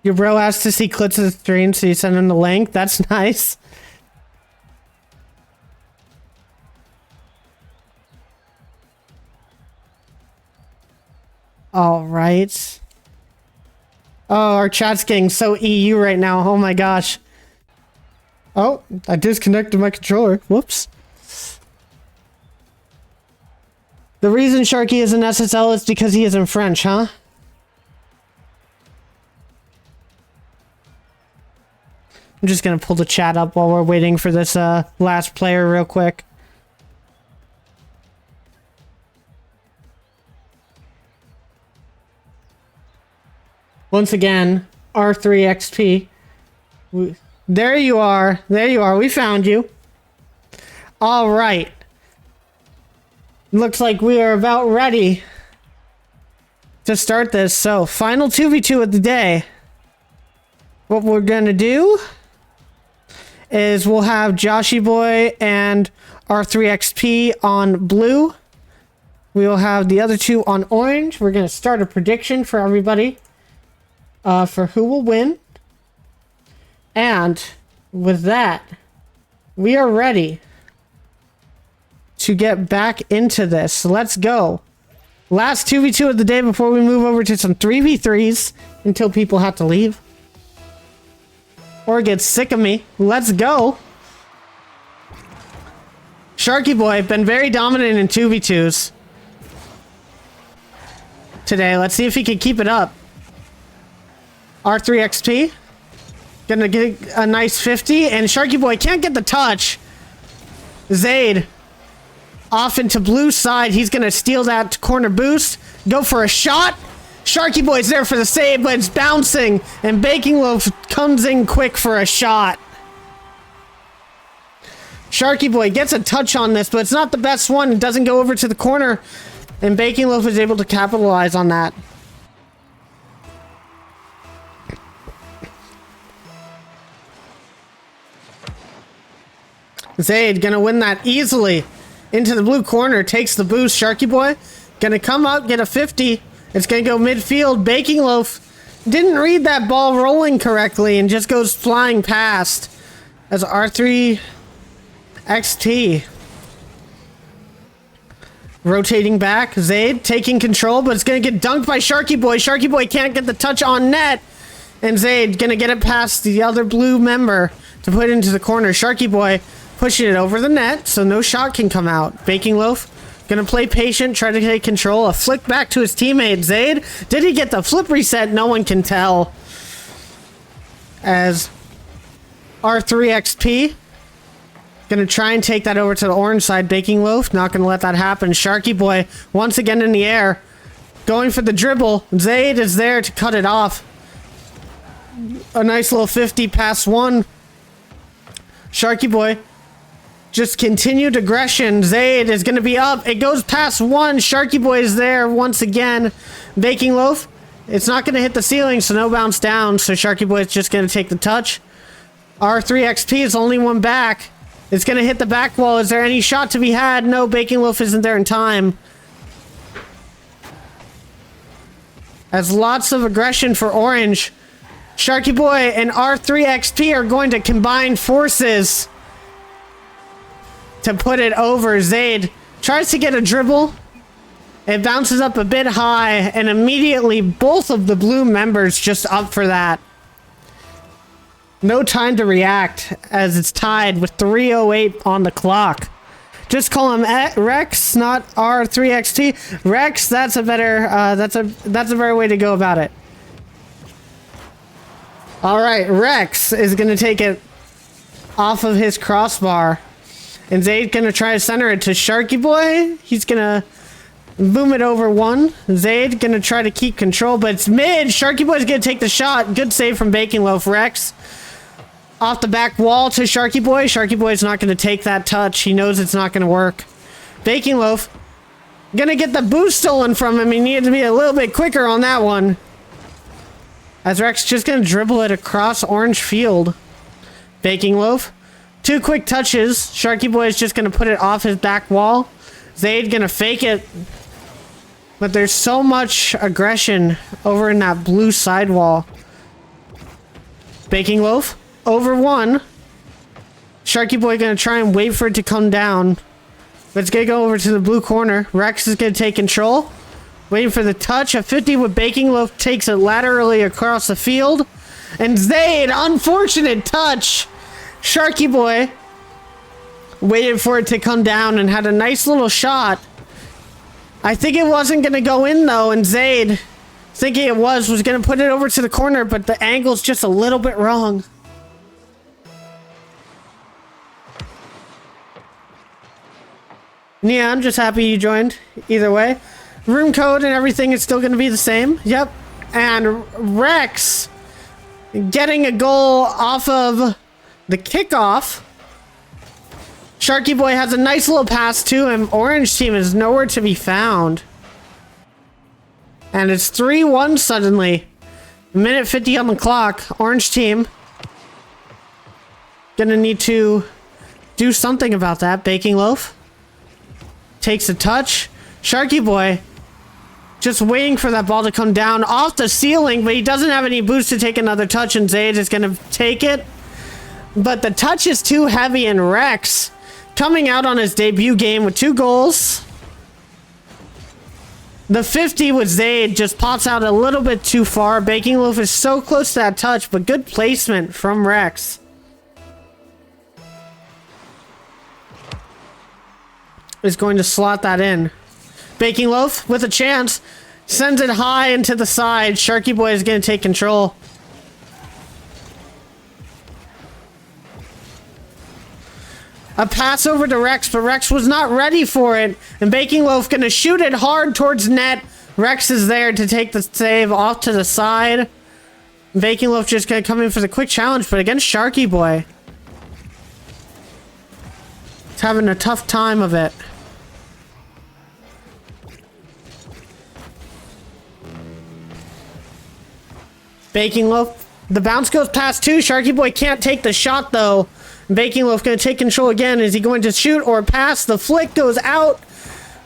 Your bro asked to see clips of the stream, so you send him the link. That's nice. All right. Oh, our chat's getting so EU right now. Oh my gosh. Oh, I disconnected my controller. Whoops. The reason Sharky is in SSL is because he is in French, huh? I'm just gonna pull the chat up while we're waiting for this last player real quick. Once again, R3XP. There you are. There you are. We found you. All right. Looks like we are about ready to start this. So, final 2v2 of the day. What we're gonna do is we'll have Joshy Boy and R3XP on blue. We will have the other two on orange. We're going to start a prediction for everybody for who will win. And with that, we are ready to get back into this. So let's go. Last 2v2 of the day before we move over to some 3v3s until people have to leave. Or get sick of me. Let's go. Sharky Boy, been very dominant in 2v2s today. Let's see if he can keep it up. R3XP. Gonna get a nice 50. And Sharky Boy can't get the touch. Zaid. Off into blue side. He's gonna steal that corner boost. Go for a shot. Sharky Boy's there for the save, but it's bouncing, and Baking Loaf comes in quick for a shot. Sharky Boy gets a touch on this, but it's not the best one. It doesn't go over to the corner, and Baking Loaf is able to capitalize on that. Zayd gonna win that easily. Into the blue corner, takes the boost. Sharky Boy gonna come up, get a 50. It's gonna go midfield. Baking Loaf didn't read that ball rolling correctly and just goes flying past as R3 XT. Rotating back, Zayd taking control, but it's gonna get dunked by Sharky Boy. Sharky Boy can't get the touch on net, and Zayd gonna get it past the other blue member to put it into the corner. Sharky Boy pushing it over the net, so no shot can come out. Baking Loaf gonna play patient, try to take control. A flick back to his teammate. Zayd, did he get the flip reset? No one can tell. As R3XP gonna try and take that over to the orange side. Baking Loaf, not gonna let that happen. Sharky Boy, once again in the air. Going for the dribble. Zayd is there to cut it off. A nice little 50 past one. Sharky Boy, just continued aggression. Zayd is gonna be up. It goes past one. Sharky Boy is there once again. Baking Loaf, it's not gonna hit the ceiling, so no bounce down. So Sharky Boy is just gonna take the touch. R3XP is only one back. It's gonna hit the back wall. Is there any shot to be had? No, Baking Loaf isn't there in time. As lots of aggression for orange. Sharky Boy and R3XP are going to combine forces to put it over. Zayd tries to get a dribble. It bounces up a bit high, and immediately both of the blue members just up for that. No time to react as it's tied with 3:08 on the clock. Just call him Rex, not R3XT. Rex, that's a better that's a better way to go about it. All right, Rex is going to take it off of his crossbar. And Zayd going to try to center it to Sharky Boy. He's going to boom it over one. Zayd going to try to keep control, but it's mid. Sharky Boy's going to take the shot. Good save from Baking Loaf. Rex off the back wall to Sharky Boy. Sharky Boy's not going to take that touch. He knows it's not going to work. Baking Loaf going to get the boost stolen from him. He needed to be a little bit quicker on that one. As Rex just going to dribble it across orange field. Baking Loaf. 2 quick touches. Sharky Boy is just going to put it off his back wall. Zayd going to fake it. But there's so much aggression over in that blue sidewall. Baking Loaf. Over one. Sharky Boy going to try and wait for it to come down. But it's going to go over to the blue corner. Rex is going to take control. Waiting for the touch. A 50 with Baking Loaf takes it laterally across the field. And Zayd, unfortunate touch. Sharky Boy waited for it to come down and had a nice little shot. I think it wasn't going to go in though, and Zayd, thinking it was going to put it over to the corner, but the angle's just a little bit wrong. Yeah, I'm just happy you joined. Either way. Room code and everything is still going to be the same. Yep. And Rex getting a goal off of the kickoff. Sharky Boy has a nice little pass to him. Orange team is nowhere to be found. And it's 3-1 suddenly. Minute 50 on the clock. Orange team gonna need to do something about that. Baking Loaf takes a touch. Sharky Boy just waiting for that ball to come down off the ceiling, but he doesn't have any boost to take another touch, and Zayd is gonna take it. But the touch is too heavy, and Rex coming out on his debut game with 2 goals. The 50 with Zayd just pops out a little bit too far. Baking Loaf is so close to that touch, but good placement from Rex. Is going to slot that in. Baking Loaf with a chance. Sends it high into the side. Sharky Boy is going to take control. A pass over to Rex, but Rex was not ready for it. And Baking Loaf going to shoot it hard towards net. Rex is there to take the save off to the side. Baking Loaf just going to come in for the quick challenge, but against Sharky Boy. He's having a tough time of it. Baking Loaf. The bounce goes past 2. Sharky Boy can't take the shot, though. Baking Loaf going to take control again. Is he going to shoot or pass? The flick goes out.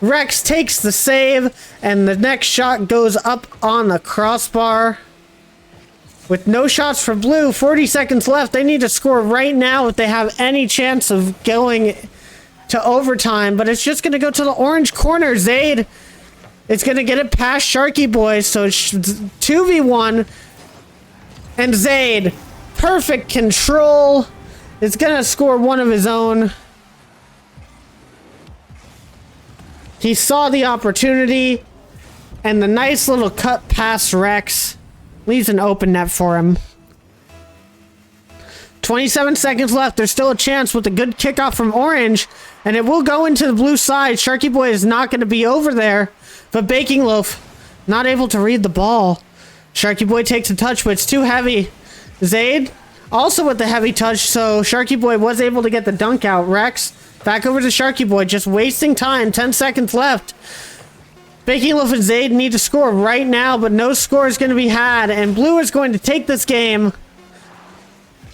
Rex takes the save, and the next shot goes up on the crossbar. With no shots for blue, 40 seconds left. They need to score right now if they have any chance of going to overtime, but it's just going to go to the orange corner. Zaid is going to get it past Sharky Boy, so it's 2v1, and Zaid, perfect control, is going to score one of his own. He saw the opportunity, and the nice little cut past Rex leaves an open net for him. 27 seconds left. There's still a chance with a good kickoff from Orange, and it will go into the blue side. Sharky Boy is not going to be over there, but Baking Loaf not able to read the ball. Sharky Boy takes a touch, but it's too heavy. Zaid also with the heavy touch, so Sharky Boy was able to get the dunk out. Rex back over to Sharky Boy, just wasting time. 10 seconds left. Baking Loaf and Zaid need to score right now, but no score is going to be had, and blue is going to take this game.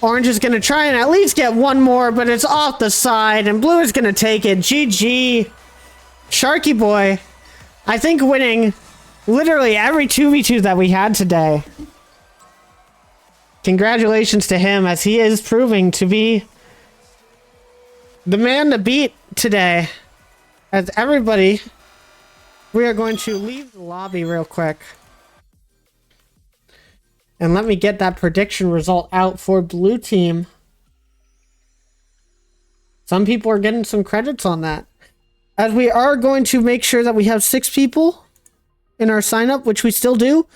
Orange is going to try and at least get one more, but it's off the side, and blue is going to take it. GG. Sharky Boy, I think, winning literally every 2v2 that we had today. Congratulations to him, as he is proving to be the man to beat today. As everybody, we are going to leave the lobby real quick. And let me get that prediction result out for blue team. Some people are getting some credits on that. As we are going to make sure that we have 6 people in our sign up, which we still do.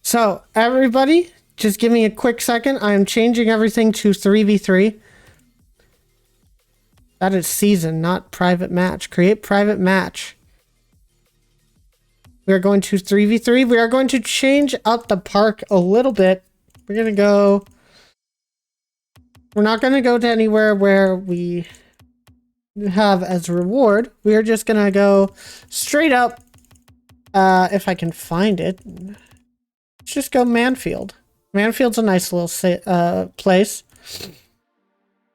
So, everybody, just give me a quick second. I am changing everything to 3v3. That is season, not private match. Create private match. We are going to 3v3. We are going to change up the park a little bit. We're going to go... We're not going to go to anywhere where we have as reward. We are just going to go straight up. If I can find it... Let's just go Manfield. Manfield's a nice little place.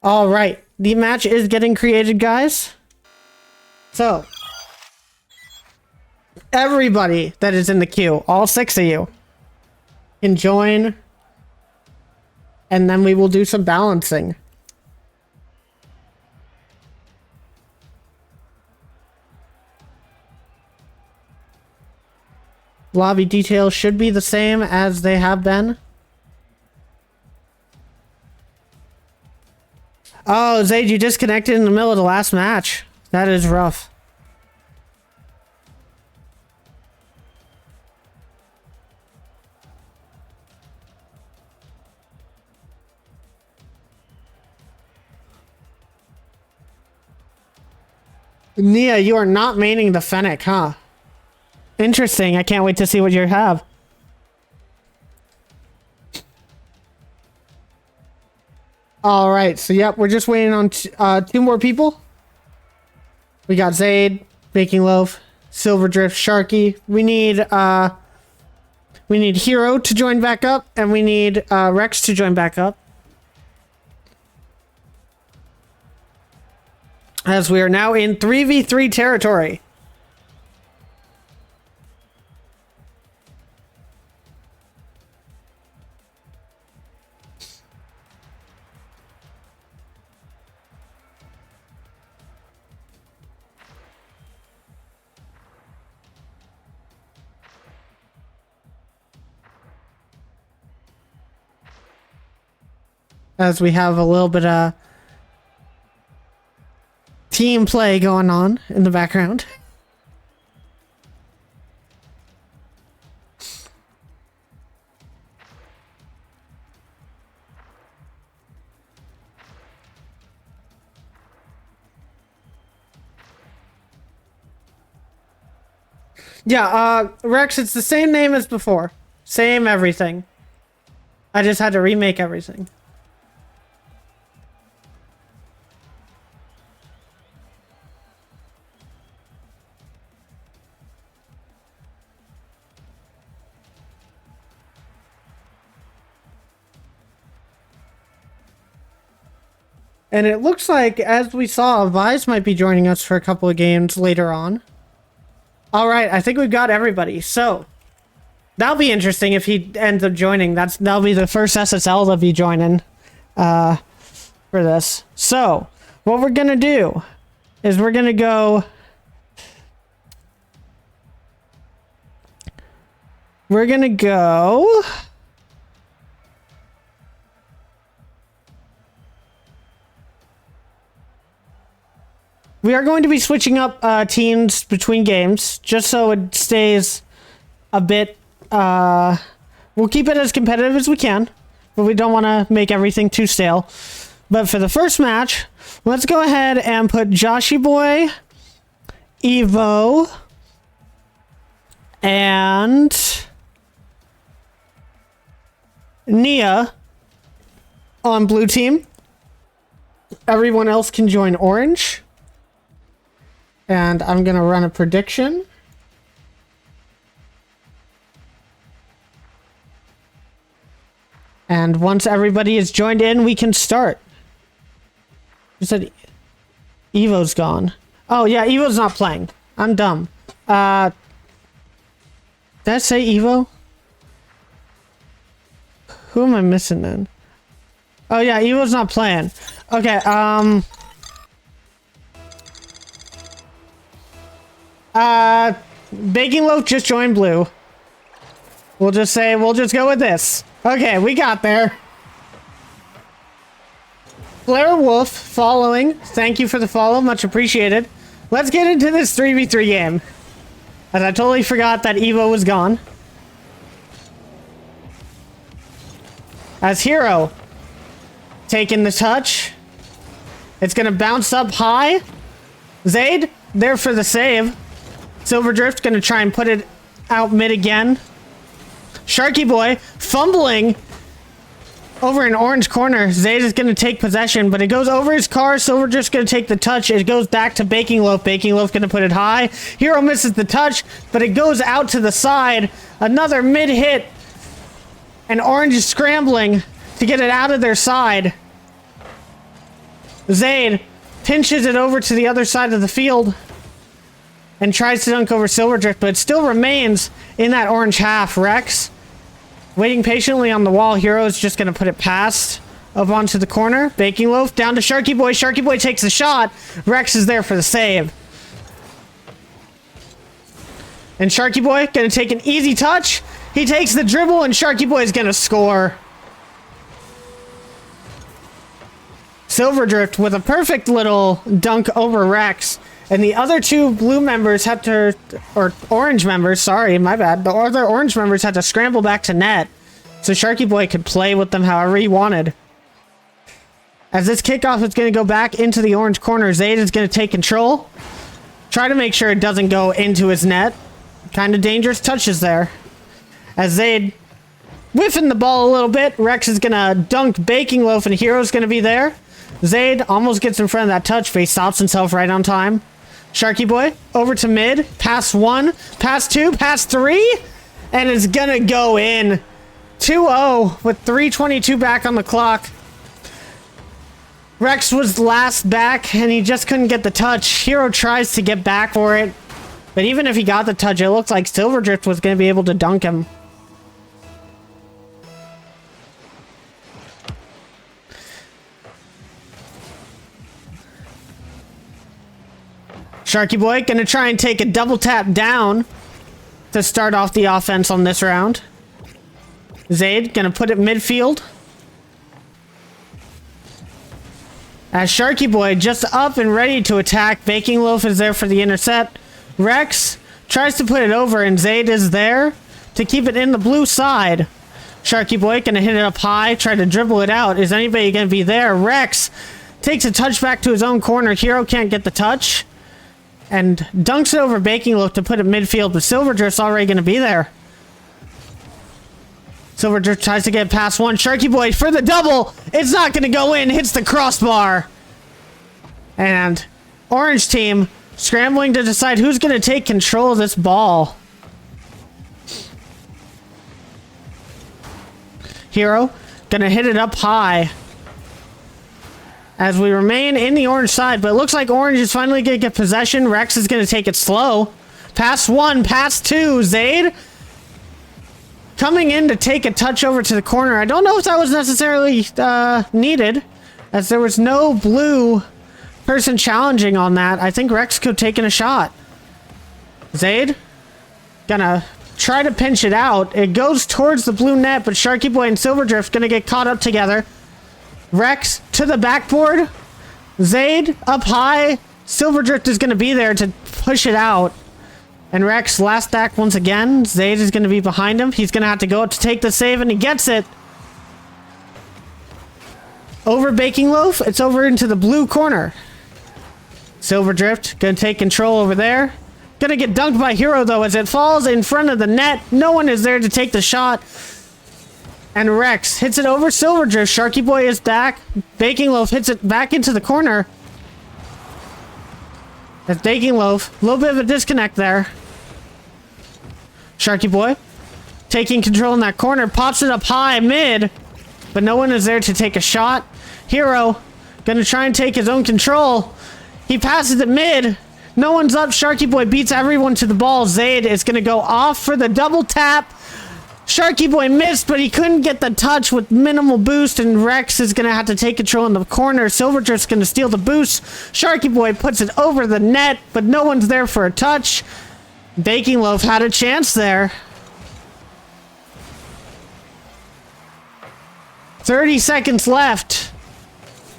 All right. The match is getting created, guys. So, everybody that is in the queue, all 6 of you, can join. And then we will do some balancing. Lobby details should be the same as they have been. Oh, Zaid, you disconnected in the middle of the last match. That is rough. Nia, you are not maining the Fennec, huh? Interesting. I can't wait to see what you have. All right. So, yep, we're just waiting on 2 more people. We got Zaid, Baking Loaf, Silver Drift, Sharky. We need Hero to join back up, and we need Rex to join back up. As we are now in 3v3 territory. As we have a little bit of team play going on in the background. Yeah, Rex, it's the same name as before. Same everything. I just had to remake everything. And it looks like, as we saw, Vise might be joining us for a couple of games later on. Alright, I think we've got everybody. So, that'll be interesting if he ends up joining. That'll be the first SSL to be joining for this. So, what we're going to do is we're going to go... We're going to go... We are going to be switching up teams between games, just so it stays a bit... we'll keep it as competitive as we can, but we don't want to make everything too stale. But for the first match, let's go ahead and put Joshy Boy, Evo, and Nia on blue team. Everyone else can join orange. And I'm going to run a prediction. And once everybody is joined in, we can start. You said Evo's gone. Oh, yeah, Evo's not playing. I'm dumb. Did I say Evo? Who am I missing then? Oh, yeah, Evo's not playing. Okay, Baking Loaf just joined blue. We'll just go with this. Okay, we got there. Blair Wolf following. Thank you for the follow, much appreciated. Let's get into this 3v3 game. As I totally forgot that Evo was gone. As Hero taking the touch. It's gonna bounce up high. Zayd there for the save. Silverdrift gonna try and put it out mid again. Sharky Boy fumbling over in orange corner. Zayd is gonna take possession, but it goes over his car. Silverdrift's gonna take the touch. It goes back to Baking Loaf. Baking Loaf gonna put it high. Hero misses the touch, but it goes out to the side. Another mid hit. And orange is scrambling to get it out of their side. Zayd pinches it over to the other side of the field and tries to dunk over Silverdrift, but it still remains in that orange half. Rex waiting patiently on the wall. Hero is just going to put it past up onto the corner. Baking Loaf down to Sharky Boy. Sharky Boy takes the shot. Rex is there for the save. And Sharky Boy going to take an easy touch. He takes the dribble and Sharky Boy is going to score. Silverdrift with a perfect little dunk over Rex. And the other two blue members had to, or orange members, sorry, my bad. The other orange members had to scramble back to net. So Sharky Boy could play with them however he wanted. As this kickoff is going to go back into the orange corner, Zayd is going to take control. Try to make sure it doesn't go into his net. Kind of dangerous touches there. As Zayd whiffing the ball a little bit, Rex is going to dunk Baking Loaf and Hero's going to be there. Zayd almost gets in front of that touch, but he stops himself right on time. Sharky Boy over to mid. Pass 1, pass 2, pass 3. And it's going to go in. 2-0 with 3:22 back on the clock. Rex was last back and he just couldn't get the touch. Hero tries to get back for it. But even if he got the touch, it looks like Silverdrift was going to be able to dunk him. Sharky Boy gonna try and take a double tap down to start off the offense on this round. Zayd gonna put it midfield. As Sharky Boy just up and ready to attack. Baking Loaf is there for the intercept. Rex tries to put it over and Zayd is there to keep it in the blue side. Sharky Boy gonna hit it up high, try to dribble it out. Is anybody gonna be there? Rex takes a touch back to his own corner. Hero can't get the touch. and dunks it over Baking Loaf to put it midfield, but Silverdrift's already going to be there. Silverdrift tries to get past one. Sharky Boy for the double. It's not going to go in. Hits the crossbar. And Orange team scrambling to decide who's going to take control of this ball. Hero going to hit it up high. As we remain in the orange side, but it looks like Orange is finally going to get possession. Rex is going to take it slow. Pass one, pass two. Zaid coming in to take a touch over to the corner. I don't know if that was necessarily needed, as there was no blue person challenging on that. I think Rex could have taken a shot. Zaid gonna try to pinch it out. It goes towards the blue net, but Sharky Boy and Silverdrift gonna get caught up together. Rex to the backboard. Zaid up high. Silverdrift is gonna be there to push it out. And Rex last stack once again. Zaid is going to be behind him. He's going to have to go up to take the save, and he gets it. Over Baking Loaf. It's over into the blue corner. Silverdrift going to take control over there. Going to get dunked by Hero, though, as it falls in front of the net. No one is there to take the shot. And Rex hits it over Silverdrift. Sharky Boy is back. Baking Loaf hits it back into the corner. That's Baking Loaf. A little bit of a disconnect there. Sharky Boy taking control in that corner, pops it up high mid, but no one is there to take a shot. Hero gonna try and take his own control. He passes it mid. No one's up. Sharky Boy beats everyone to the ball. Zaid is gonna go off for the double tap. Sharky Boy missed, but he couldn't get the touch with minimal boost, and Rex is gonna have to take control in the corner. Silverdrift's gonna steal the boost. Sharky Boy puts it over the net, but no one's there for a touch. Baking Loaf had a chance there. 30 seconds left.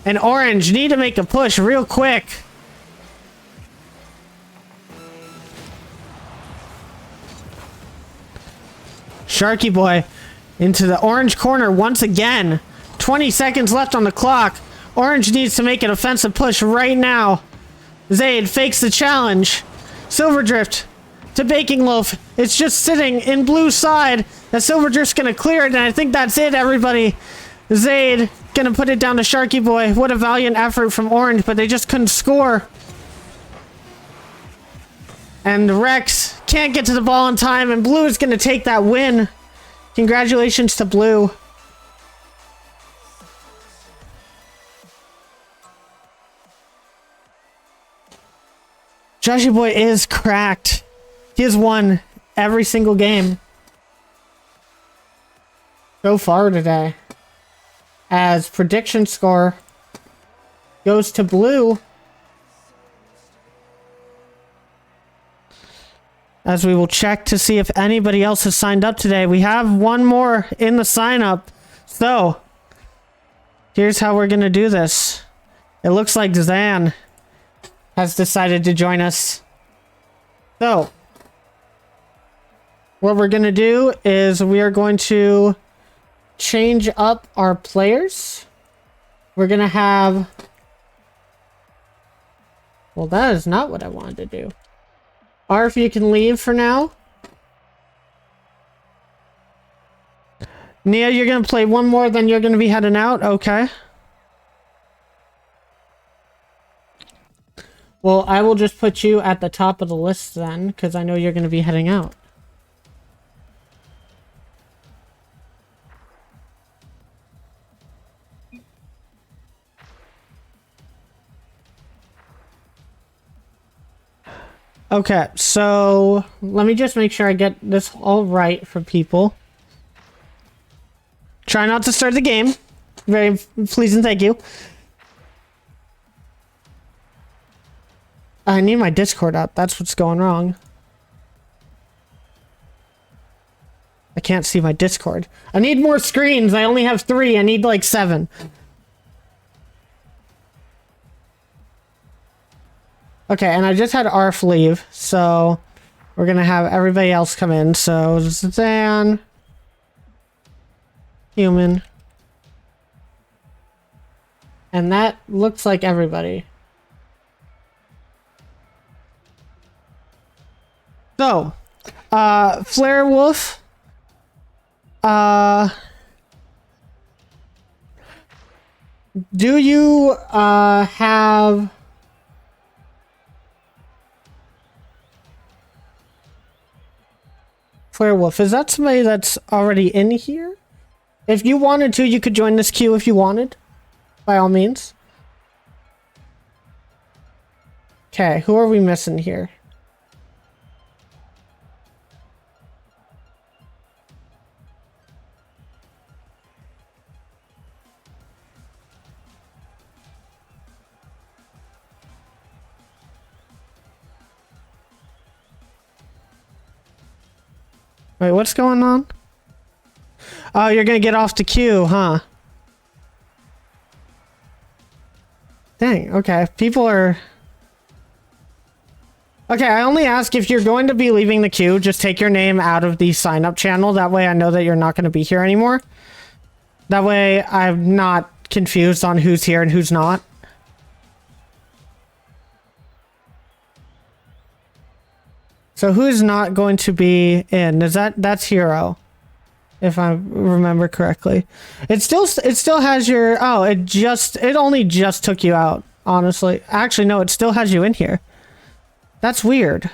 And Orange need to make a push real quick. Sharky Boy into the orange corner once again. 20 seconds left on the clock. Orange needs to make an offensive push right now. Zaid fakes the challenge. Silverdrift to Baking Loaf. It's just sitting in blue side. The Silverdrift's gonna clear it, and I think that's it, everybody. Zaid gonna put it down to Sharky Boy. What a valiant effort from Orange, but they just couldn't score. And Rex can't get to the ball in time, and Blue is gonna take that win. Congratulations to Blue. Joshy Boy is cracked. He has won every single game so far today. As prediction score goes to Blue. As we will check to see if anybody else has signed up today. We have one more in the sign up. So, here's how we're going to do this. It looks like Zan has decided to join us. So, what we're going to do is we are going to change up our players. We're going to have... Well, that is not what I wanted to do. Arf, you can leave for now. Nia, you're going to play one more, then you're going to be heading out? Okay. Well, I will just put you at the top of the list then, because I know you're going to be heading out. Okay, so let me just make sure I get this all right for people. Try not to start the game. Very please and thank you. I need my Discord up. That's what's going wrong. I can't see my Discord. I need more screens. I only have 3. I need like 7. Okay, and I just had Arf leave, so we're gonna have everybody else come in. So Zan, Human, and that looks like everybody. So, Flare Wolf. Do you have Flare Wolf? Is that somebody that's already in here? If you wanted to, you could join this queue if you wanted. By all means. Okay, who are we missing here? Wait, what's going on? Oh, you're gonna get off the queue, huh? Dang, okay. People are... Okay, I only ask if you're going to be leaving the queue, just take your name out of the sign-up channel. That way I know that you're not going to be here anymore. That way I'm not confused on who's here and who's not. So who's not going to be in? That's Hero, if I remember correctly. It still has your... Oh, it only just took you out, honestly. Actually, no, it still has you in here. That's weird.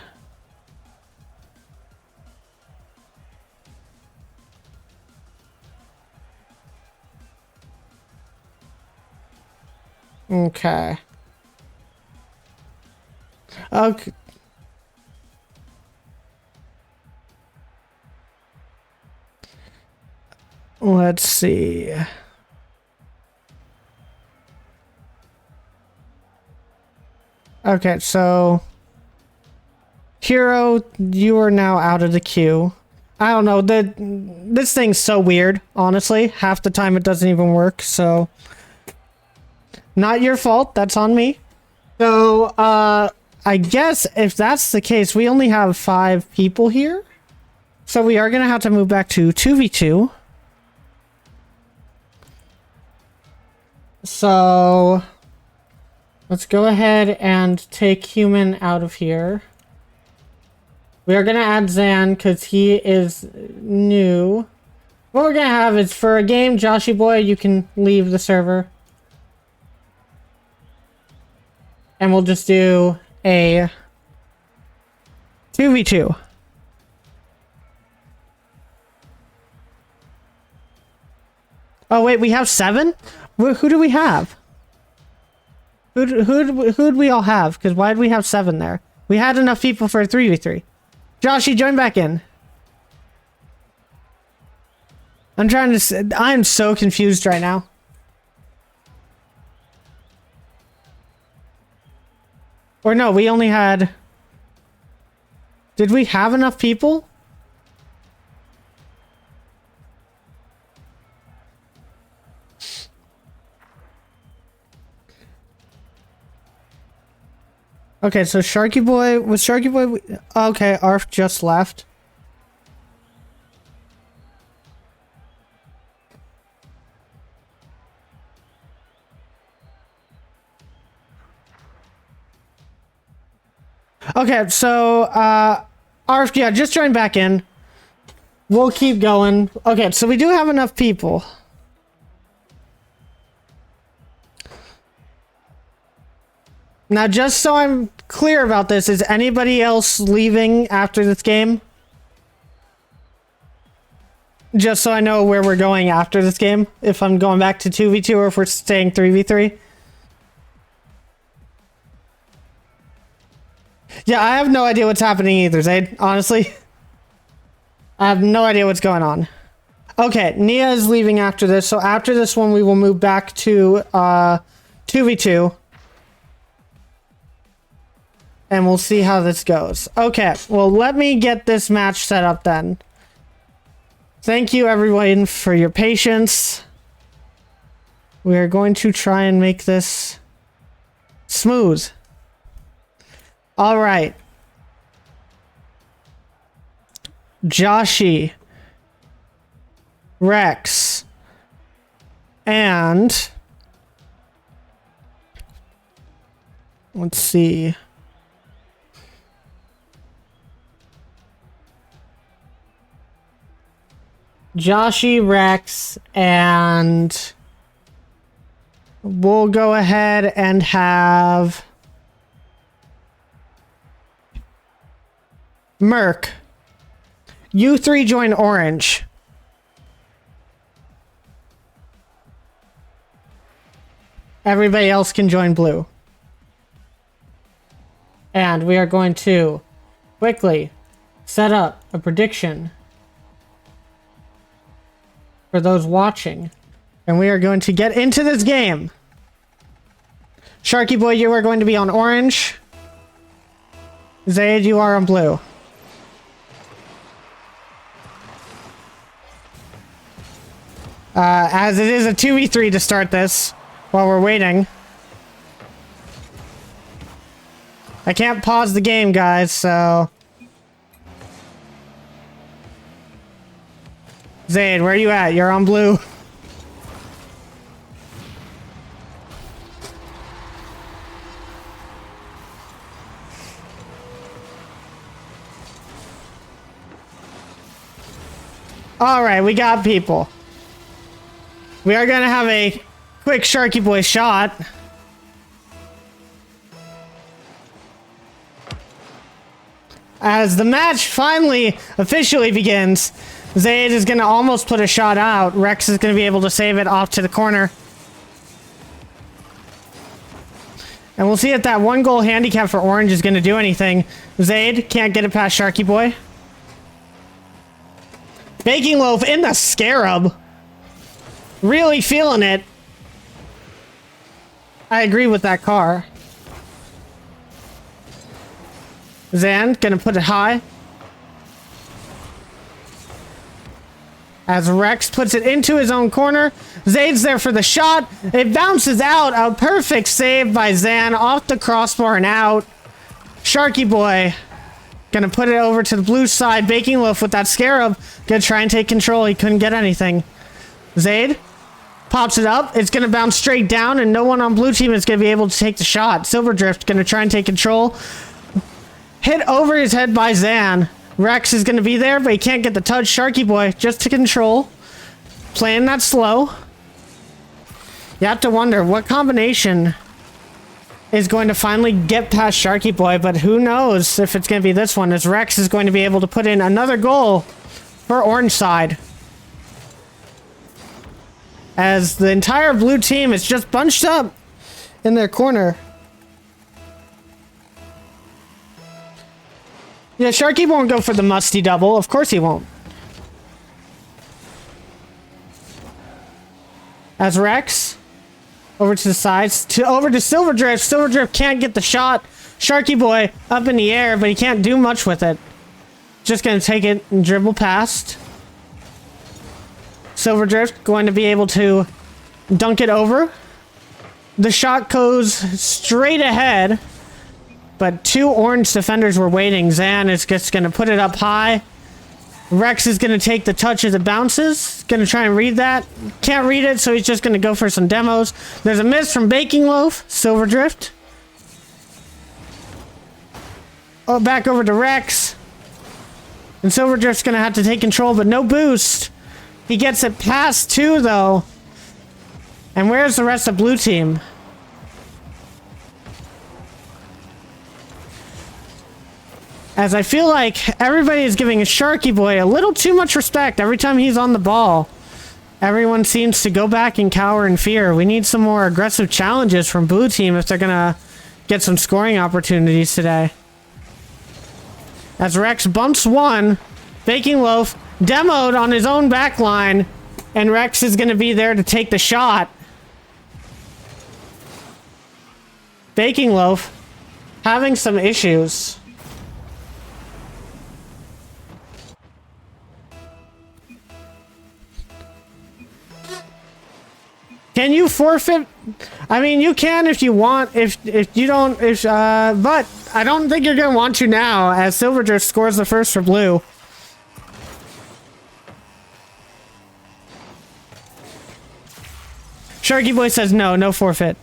Okay. Okay. Let's see. Okay, so... Hero, you are now out of the queue. I don't know, this thing's so weird, honestly. Half the time it doesn't even work, so... Not your fault, that's on me. So, I guess if that's the case, we only have 5 people here. So we are gonna have to move back to 2v2. So... Let's go ahead and take Human out of here. We are going to add Zan because he is new. What we're going to have is for a game, Joshy Boy, you can leave the server. And we'll just do a 2v2. Oh, wait, we have 7? Who do we have? Who'd we all have? Because why did we have 7 there? We had enough people for a 3v3. Joshy, join back in. I'm so confused right now. Or no, we only had... Did we have enough people? Okay, so Sharky Boy... Was Sharky Boy... Okay, Arf just left. Okay, so, Arf, yeah, just join back in. We'll keep going. Okay, so we do have enough people. Now, just so I'm clear about this, is anybody else leaving after this game? Just so I know where we're going after this game. If I'm going back to 2v2 or if we're staying 3v3. Yeah, I have no idea what's happening either, Zaid. Honestly. I have no idea what's going on. Okay, Nia is leaving after this. So after this one, we will move back to 2v2. And we'll see how this goes. Okay, well, let me get this match set up then. Thank you, everyone, for your patience. We are going to try and make this smooth. All right. Joshy, Rex, and let's see. Joshy, Rex, and we'll go ahead and have Merc. You three join orange. Everybody else can join blue. And we are going to quickly set up a prediction for those watching. And we are going to get into this game. Sharky Boy, you are going to be on orange. Zaid, you are on blue. As it is a 2v3 to start this while we're waiting. I can't pause the game, guys, so... Zaid, where are you at? You're on blue. Alright, we got people. We are gonna have a quick Sharky Boy shot. As the match finally officially begins, Zaid is gonna almost put a shot out. Rex is gonna be able to save it off to the corner. And we'll see if that 1-goal handicap for orange is gonna do anything. Zaid can't get it past Sharky Boy. Baking Loaf in the Scarab. Really feeling it. I agree with that car. Zan gonna put it high. As Rex puts it into his own corner. Zaid's there for the shot. It bounces out. A perfect save by Zan off the crossbar and out. Sharky Boy gonna put it over to the blue side. Baking Loaf with that Scarab. Gonna try and take control. He couldn't get anything. Zaid pops it up. It's gonna bounce straight down and no one on blue team is gonna be able to take the shot. Silverdrift gonna try and take control. Hit over his head by Zan. Rex is gonna be there, but he can't get the touch. Sharky Boy just to control. Playing that slow. You have to wonder what combination is going to finally get past Sharky Boy, but who knows if it's gonna be this one, as Rex is going to be able to put in another goal for orange side. As the entire blue team is just bunched up in their corner. Yeah, Sharky won't go for the musty double. Of course he won't. As Rex, over to the sides, over to Silverdrift. Silverdrift can't get the shot. Sharky Boy up in the air, but he can't do much with it. Just gonna take it and dribble past. Silverdrift going to be able to dunk it over. The shot goes straight ahead, but two orange defenders were waiting. Zan is just going to put it up high. Rex is going to take the touch as it bounces. Going to try and read that. Can't read it, so he's just going to go for some demos. There's a miss from Baking Loaf. Silverdrift. Oh, back over to Rex. And Silverdrift's going to have to take control, but no boost. He gets it past two, though. And where's the rest of blue team? As I feel like everybody is giving Sharky Boy a little too much respect every time he's on the ball. Everyone seems to go back and cower in fear. We need some more aggressive challenges from blue team if they're gonna get some scoring opportunities today. As Rex bumps one, Baking Loaf demoed on his own back line, and Rex is gonna be there to take the shot. Baking Loaf having some issues. Can you forfeit? I mean, you can if you want. If you don't, but I don't think you're gonna want to now, as Silverdrift scores the first for blue. Sharky Boy says no, no forfeit.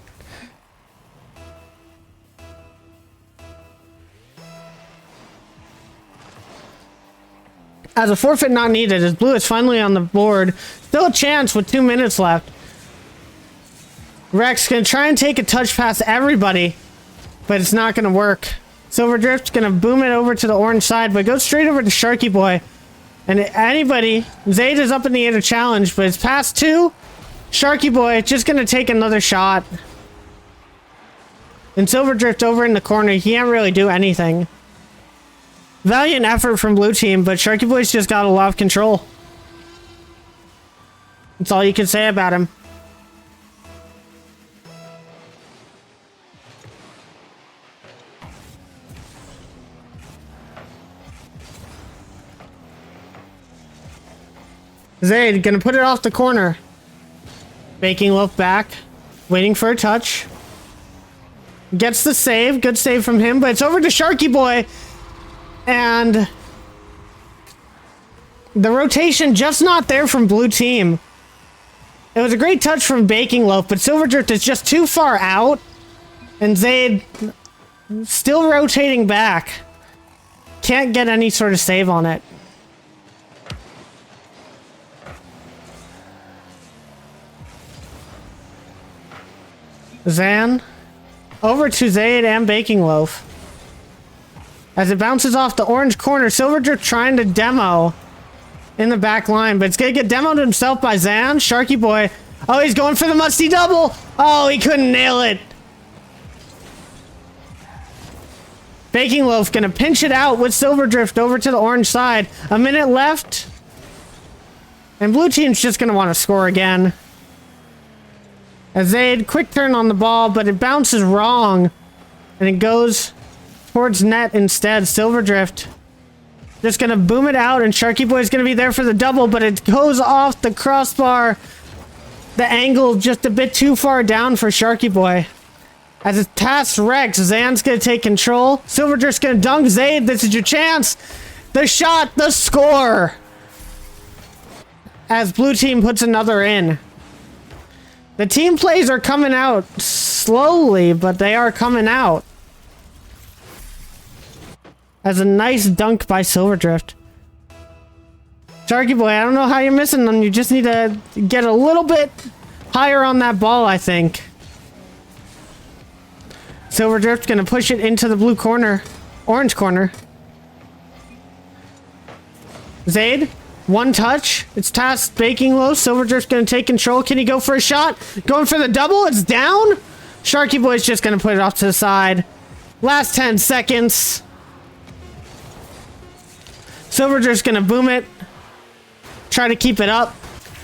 As a forfeit not needed, as blue is finally on the board. Still a chance with 2 minutes left. Rex gonna try and take a touch past everybody, but it's not gonna work. Silver Drift's gonna boom it over to the orange side, but goes straight over to Sharky Boy. And anybody, Zayd is up in the air to challenge, but it's past 2. Sharky Boy just gonna take another shot. And Silver Drift over in the corner, he can't really do anything. Valiant effort from blue team, but Sharky Boy's just got a lot of control. That's all you can say about him. Zayd gonna put it off the corner. Baking loaf back, waiting for a touch. Gets the save, good save from him, but it's over to Sharky Boy. And the rotation just not there from blue team. It was a great touch from Baking Loaf, but Silver Drift is just too far out. And Zayd still rotating back. Can't get any sort of save on it. Zan over to Zayd and Baking Loaf. As it bounces off the orange corner, Silver Drift trying to demo in the back line, but it's gonna get demoed himself by Zan. Sharky Boy. Oh, he's going for the musty double. Oh, he couldn't nail it. Baking Loaf gonna pinch it out with Silver Drift over to the orange side. A minute left. And blue team's just gonna want to score again. As Zayd, quick turn on the ball, but it bounces wrong. And it goes towards net instead. Silver Drift just gonna boom it out, and Sharky Boy's gonna be there for the double, but it goes off the crossbar. The angle just a bit too far down for Sharky Boy. As it's past Rex, Zan's gonna take control. Silver Drift's gonna dunk Zayd. This is your chance. The shot, the score. As blue team puts another in. The team plays are coming out slowly, but they are coming out. As a nice dunk by Silver Drift. Sharky Boy, I don't know how you're missing them. You just need to get a little bit higher on that ball, I think. Silver Drift's gonna push it into the blue corner. Orange corner. Zayd, one touch. It's past Baking Loaf. Silver Drift's gonna take control. Can he go for a shot? Going for the double. It's down. Sharky Boy's just gonna put it off to the side. Last 10 seconds. Silver Drift's gonna boom it. Try to keep it up.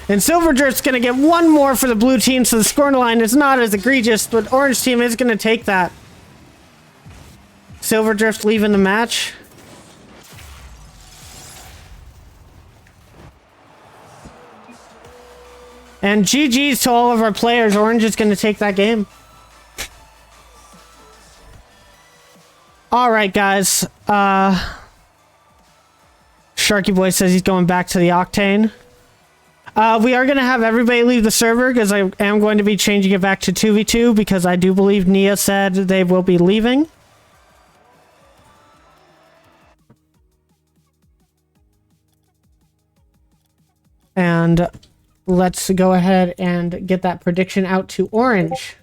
And Silver Drift's gonna get one more for the blue team, so the scoring line is not as egregious, but orange team is gonna take that. Silver Drift leaving the match. And GG's to all of our players. Orange is gonna take that game. Alright, guys. Sharky Boy says he's going back to the Octane. We are going to have everybody leave the server because I am going to be changing it back to 2v2 because I do believe Nia said they will be leaving. And let's go ahead and get that prediction out to Orange.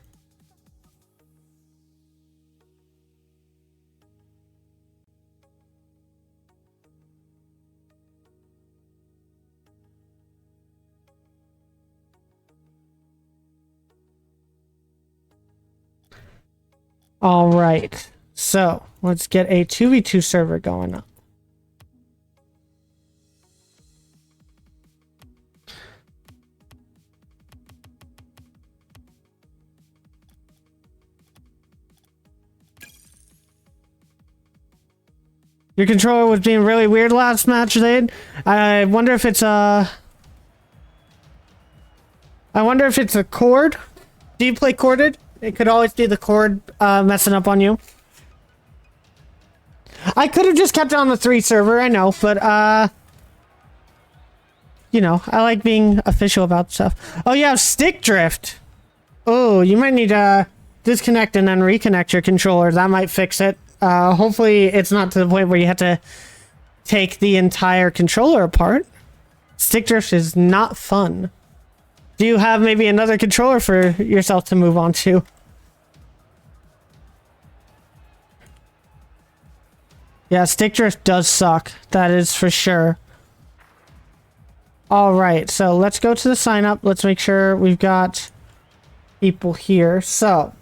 All right, so let's get a 2v2 server going up. Your controller was being really weird last match, Zayd. I wonder if it's a cord. Do you play corded? It could always be the cord messing up on you. I could have just kept it on the 3 server, I know, but you know, I like being official about stuff. Oh yeah, stick drift. Oh, you might need to disconnect and then reconnect your controller. That might fix it. Hopefully it's not to the point where you have to take the entire controller apart. Stick drift is not fun. Do you have maybe another controller for yourself to move on to? Yeah, stick drift does suck. That is for sure. Alright, so let's go to the sign up. Let's make sure we've got people here. So,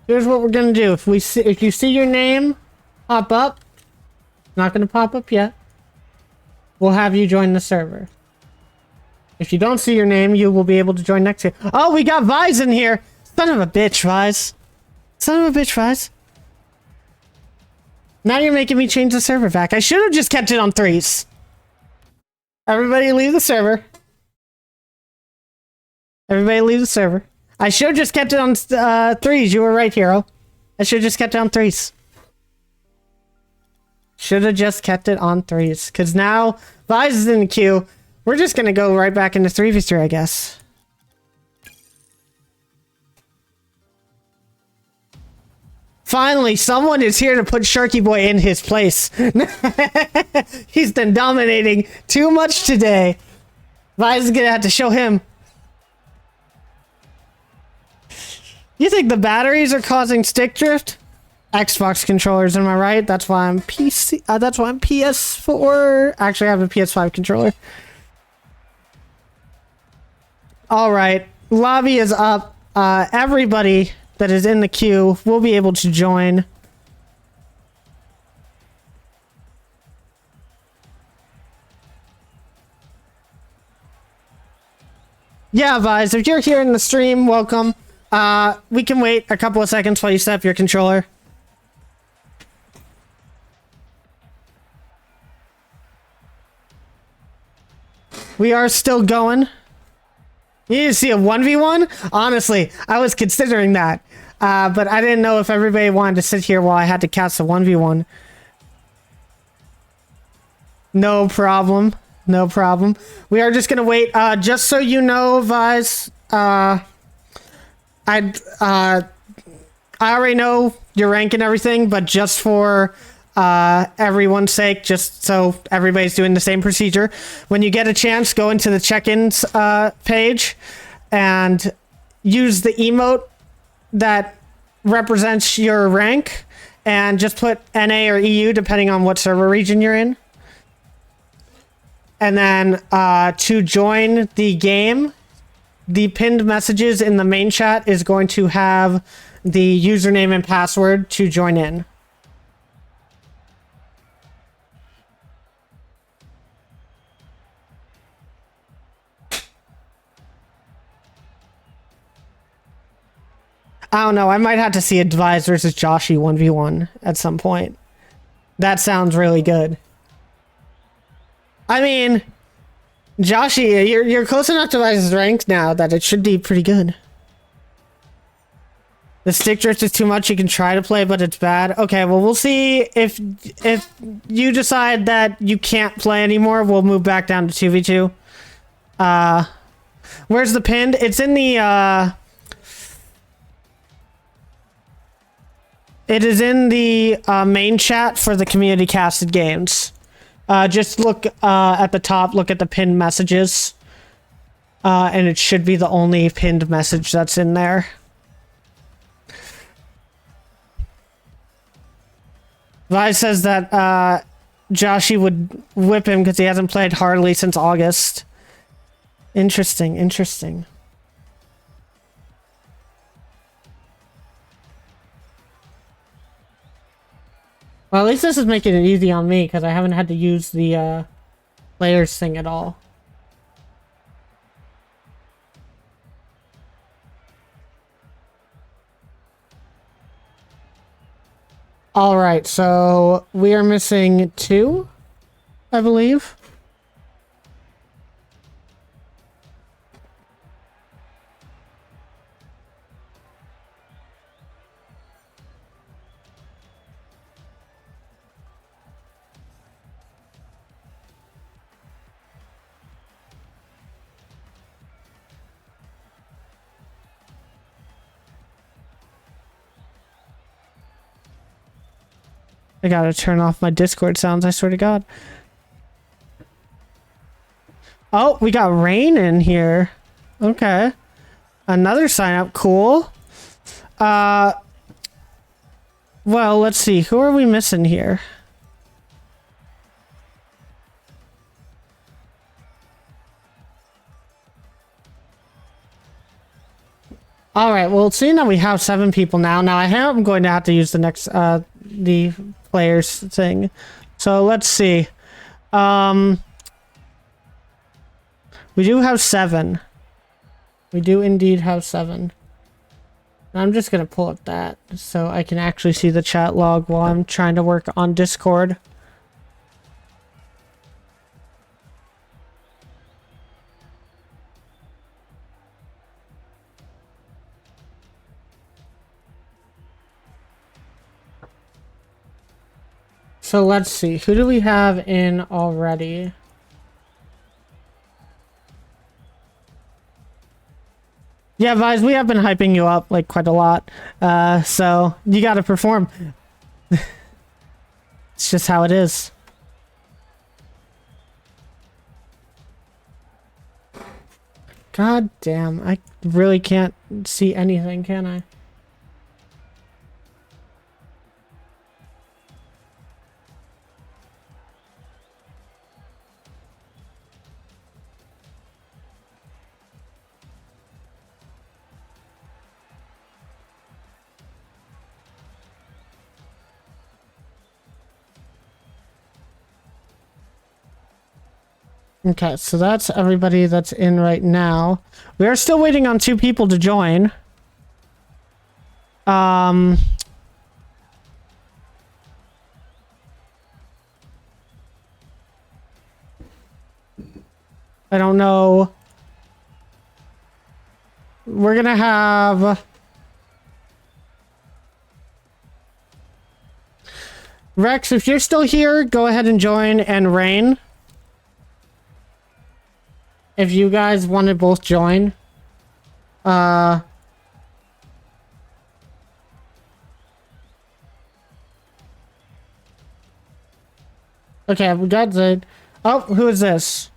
here's what we're gonna do. If you see your name pop up, not gonna pop up yet, we'll have you join the server. If you don't see your name, you will be able to join next year. Oh, we got Vise in here! Son of a bitch, Vise. Son of a bitch, Vise. Now you're making me change the server back. I should have just kept it on 3s. Everybody leave the server. Everybody leave the server. I should have just kept it on 3s. You were right, Hero. I should have just kept it on 3s. Should have just kept it on 3s. Because now Vise is in the queue. We're just going to go right back into 3v3, I guess. Finally, someone is here to put Sharky Boy in his place. He's been dominating too much today. Vise is gonna have to show him. You think the batteries are causing stick drift? Xbox controllers, am I right? That's why I'm PC. That's why I'm PS4. Actually, I have a PS5 controller. All right, lobby is up. Everybody that is in the queue will be able to join. Yeah, Vise, if you're here in the stream, welcome. We can wait a couple of seconds while you set up your controller. We are still going. You need to see a 1v1? Honestly, I was considering that. But I didn't know if everybody wanted to sit here while I had to cast a 1v1. No problem. No problem. We are just gonna wait. Just so you know, Vise, I already know your rank and everything, but just for everyone's sake, just so everybody's doing the same procedure, when you get a chance, go into the check-ins page and use the emote that represents your rank and just put NA or EU depending on what server region you're in. And then to join the game, the pinned messages in the main chat is going to have the username and password to join in. I don't know. I might have to see Advise versus Joshy 1v1 at some point. That sounds really good. I mean, Joshy, you're close enough to Advise's rank now that it should be pretty good. The stick drift is too much. You can try to play, but it's bad. Okay, well, we'll see if you decide that you can't play anymore. We'll move back down to 2v2. Where's the pinned? It's in the it is in the main chat for the community casted games. Just look at the top, look at the pinned messages. And it should be the only pinned message that's in there. Vi says that Joshy would whip him because he hasn't played hardly since August. Interesting, interesting. Well, at least this is making it easy on me because I haven't had to use the players thing at all. All right, so we are missing 2, I believe. I gotta turn off my Discord sounds, I swear to God. Oh, we got Rain in here. Okay. Another sign up. Cool. Well, let's see. Who are we missing here? Alright, well, seeing that we have 7 people now, I am going to have to use the next, the players thing. So, let's see. We do have 7. We do indeed have 7. I'm just gonna pull up that so I can actually see the chat log while I'm trying to work on Discord. So let's see, who do we have in already? Yeah, Vise, we have been hyping you up like quite a lot. So you gotta perform. It's just how it is. God damn, I really can't see anything, can I? Okay, so that's everybody that's in right now. We are still waiting on 2 people to join. I don't know. We're gonna have... Rex, if you're still here, go ahead and join, and Rain. If you guys want to both join. Okay, we got Zed. Oh, who is this?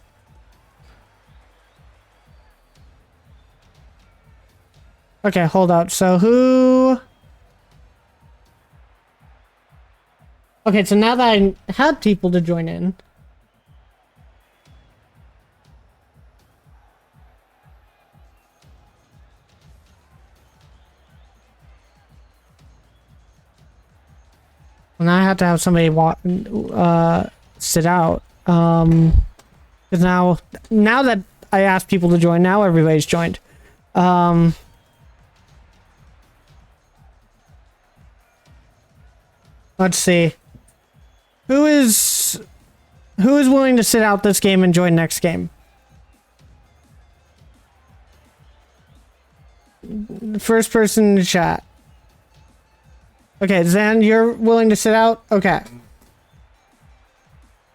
Okay, hold up. So who... Okay, so now that I had people to join in... Well, now I have to have somebody sit out. Because now that I asked people to join, now everybody's joined. Let's see. Who is willing to sit out this game and join next game? The first person in the chat. Okay, Zan, you're willing to sit out? Okay.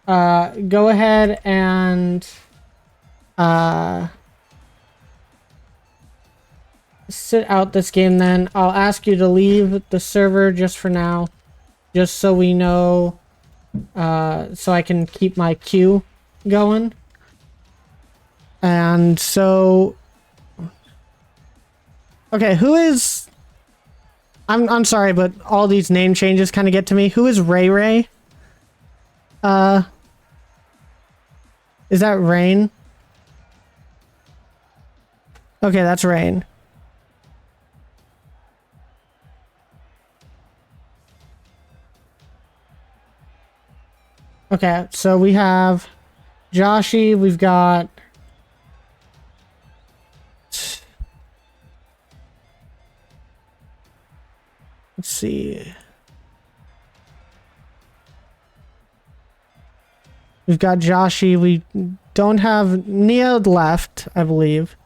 Go ahead and sit out this game then. I'll ask you to leave the server just for now. Just so we know, so I can keep my queue going. And so... Okay, who is... I'm sorry, but all these name changes kind of get to me. Who is Ray Ray? Is that Rain? Okay, that's Rain. Okay, so we have Joshy, we've got... Let's see. We've got Joshy. We don't have Nia left, I believe.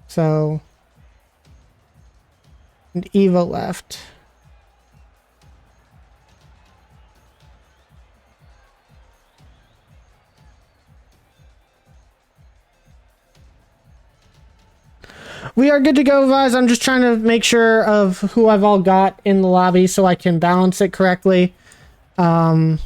So... And Eva left. we are good to go, guys. I'm just trying to make sure of who I've all got in the lobby so I can balance it correctly. I'm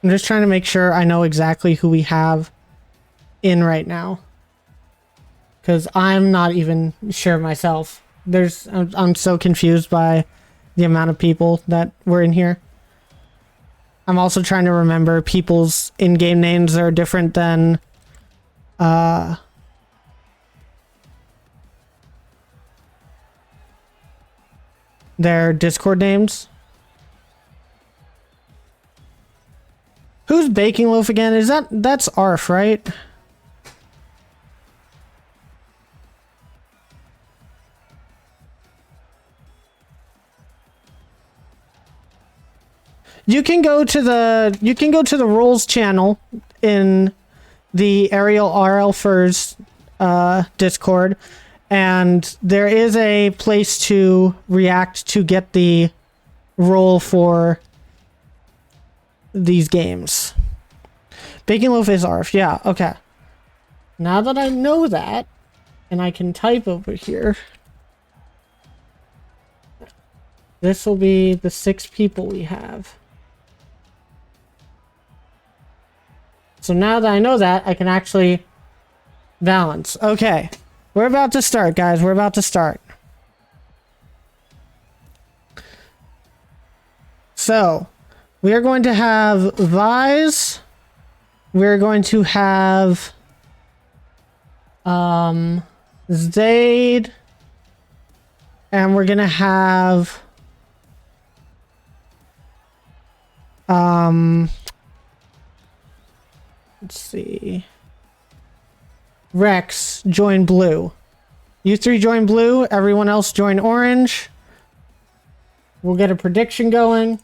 just trying to make sure I know exactly who we have in right now. Because I'm not even sure myself. I'm so confused by the amount of people that were in here. I'm also trying to remember people's in-game names that are different than their Discord names. Who's Baking Loaf again? That's Arf, right? You can go to the roles channel in the Ariel RL Furs Discord, and there is a place to react to get the role for these games. Baking Loaf is ARF. Yeah, okay. Now that I know that, and I can type over here, this will be the 6 people we have. So now that I know that, I can actually balance. Okay. We're about to start, guys. We're about to start. So, we are going to have Vise. We're going to have Zaid. And we're going to have let's see. Rex join blue. You 3 join blue, everyone else join orange. We'll get a prediction going.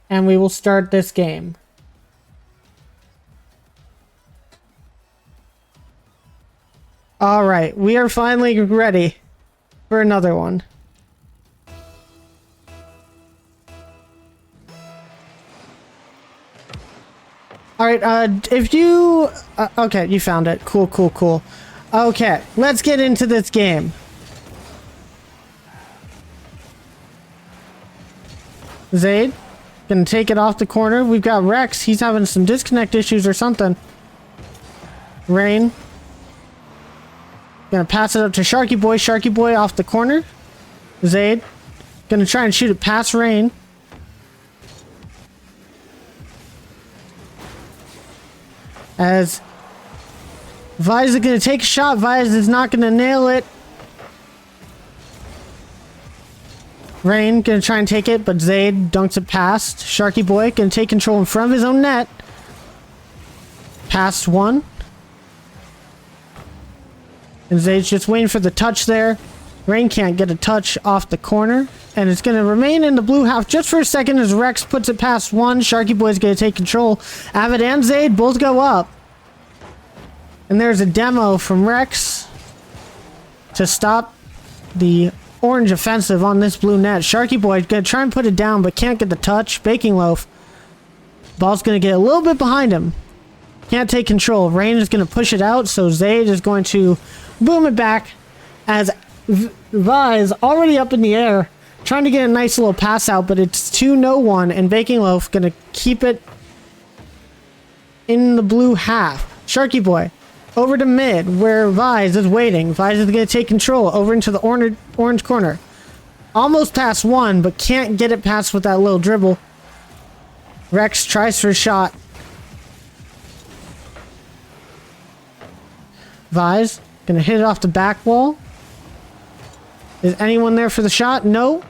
And we will start this game. Alright, we are finally ready for another one. Alright, if you... okay, you found it. Cool, cool, cool. Okay, let's get into this game. Zaid, gonna take it off the corner. We've got Rex. He's having some disconnect issues or something. Rain. Gonna pass it up to Sharky Boy. Sharky Boy off the corner. Zaid. Gonna try and shoot it past Rain. As Vise is going to take a shot. Vise is not going to nail it. Rain going to try and take it, but Zaid dunks it past. Sharky Boy going to take control in front of his own net. Past one. And Zaid's just waiting for the touch there. Rain can't get a touch off the corner. And it's going to remain in the blue half just for a second as Rex puts it past one. Sharky Boy's going to take control. Avid and Zaid both go up. And there's a demo from Rex to stop the orange offensive on this blue net. Sharky Boy going to try and put it down, but can't get the touch. Baking Loaf. Ball's going to get a little bit behind him. Can't take control. Rain is going to push it out, so Zaid is going to boom it back as Vise already up in the air. Trying to get a nice little pass out, but it's 2-0-1, and Baking Loaf going to keep it in the blue half. Sharky Boy over to mid, where Vise is waiting. Vise is going to take control over into the orange corner. Almost past one, but can't get it past with that little dribble. Rex tries for a shot. Vise going to hit it off the back wall. Is anyone there for the shot? No.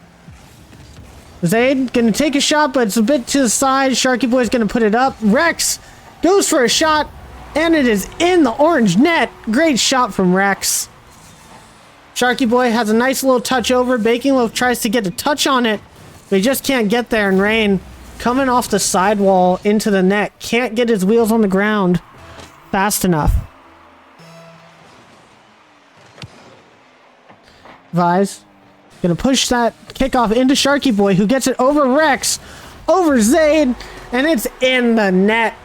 Zaid going to take a shot, but it's a bit to the side. Sharky Boy's going to put it up. Rex goes for a shot, and it is in the orange net. Great shot from Rex. Sharky Boy has a nice little touch over. Baking Loaf tries to get a touch on it, but he just can't get there. And Rain, coming off the sidewall into the net, can't get his wheels on the ground fast enough. Vise Gonna push that kickoff into Sharky Boy, who gets it over Rex, over Zayd, and it's in the net.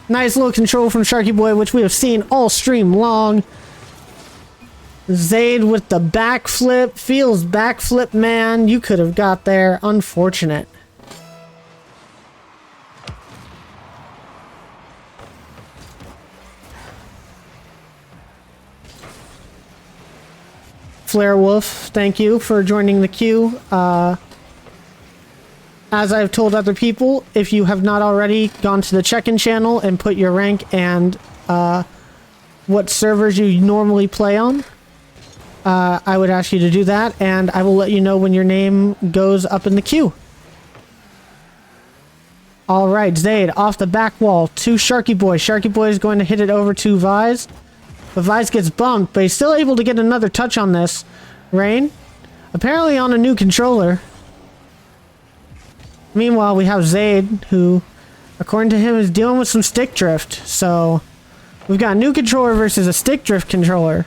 Nice little control from Sharky Boy, which we have seen all stream long. Zayd with the backflip. Feels backflip, man. You could have got there. Unfortunate. Flare Wolf, thank you for joining the queue. As I've told other people, if you have not already gone to the check-in channel and put your rank and what servers you normally play on, I would ask you to do that, and I will let you know when your name goes up in the queue. Alright, Zayd off the back wall to Sharky Boy. Sharky Boy is going to hit it over to Vise. But Vise gets bumped, but he's still able to get another touch on this. Rain, apparently on a new controller. Meanwhile, we have Zayd, who, according to him, is dealing with some stick drift. So, we've got a new controller versus a stick drift controller.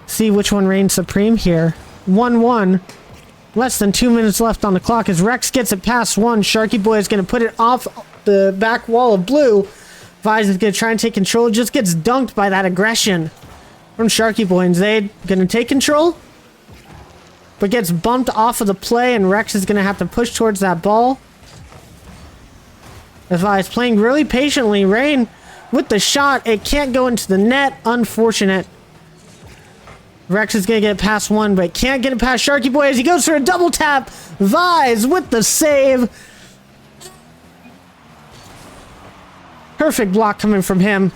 See which one reigns supreme here. 1-1. Less than 2 minutes left on the clock as Rex gets it past one. Sharky Boy is going to put it off the back wall of blue. Vise is going to try and take control. Just gets dunked by that aggression from Sharky Boy. And Zayd going to take control, but gets bumped off of the play, and Rex is going to have to push towards that ball. As Vise playing really patiently. Rain with the shot. It can't go into the net. Unfortunate. Rex is going to get it past one, but can't get it past Sharky Boy as he goes for a double tap. Vise with the save. Perfect block coming from him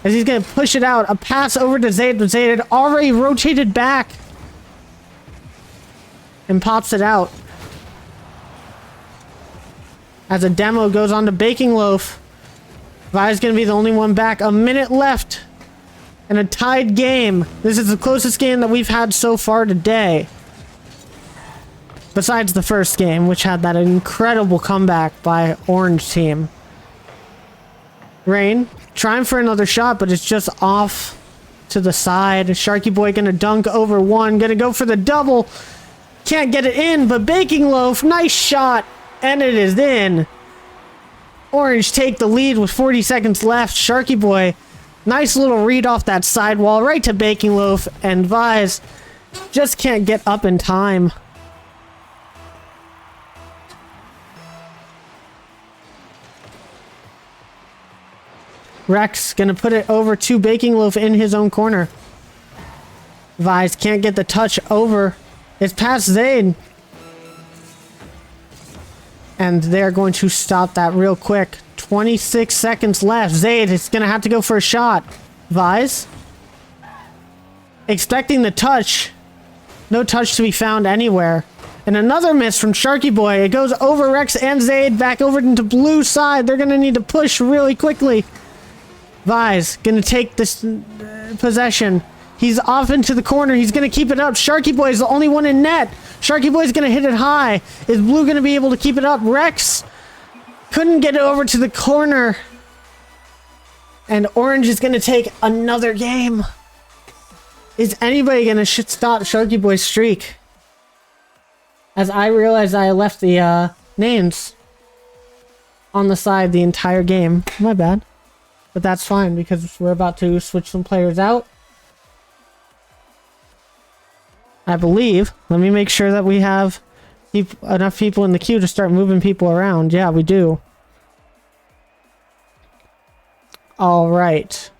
as he's going to push it out. A pass over to Zayd, but Zayd had already rotated back and pops it out. As a demo goes on to Baking Loaf. Vi's going to be the only one back. A minute left and a tied game. This is the closest game that we've had so far today. Besides the first game, which had that incredible comeback by Orange team. Rain, trying for another shot, but it's just off to the side. Sharky Boy gonna dunk over one, gonna go for the double. Can't get it in, but Baking Loaf, nice shot, and it is in. Orange take the lead with 40 seconds left. Sharky Boy, nice little read off that sidewall right to Baking Loaf, and Vise just can't get up in time. Rex gonna put it over to Baking Loaf in his own corner. Vise can't get the touch over. It's past Zayd. And they're going to stop that real quick. 26 seconds left. Zayd is gonna have to go for a shot. Vise expecting the touch. No touch to be found anywhere. And another miss from Sharky Boy. It goes over Rex and Zayd back over into blue side. They're gonna need to push really quickly. Vise gonna take this possession. He's off into the corner. He's gonna keep it up. Sharky Boy is the only one in net. Sharky Boy's gonna hit it high. Is blue gonna be able to keep it up? Rex couldn't get it over to the corner. And orange is gonna take another game. Is anybody gonna stop Sharky Boy's streak? As I realized I left the names on the side the entire game. My bad. But that's fine because we're about to switch some players out. I believe. Let me make sure that we have enough people in the queue to start moving people around. Yeah, we do. All right.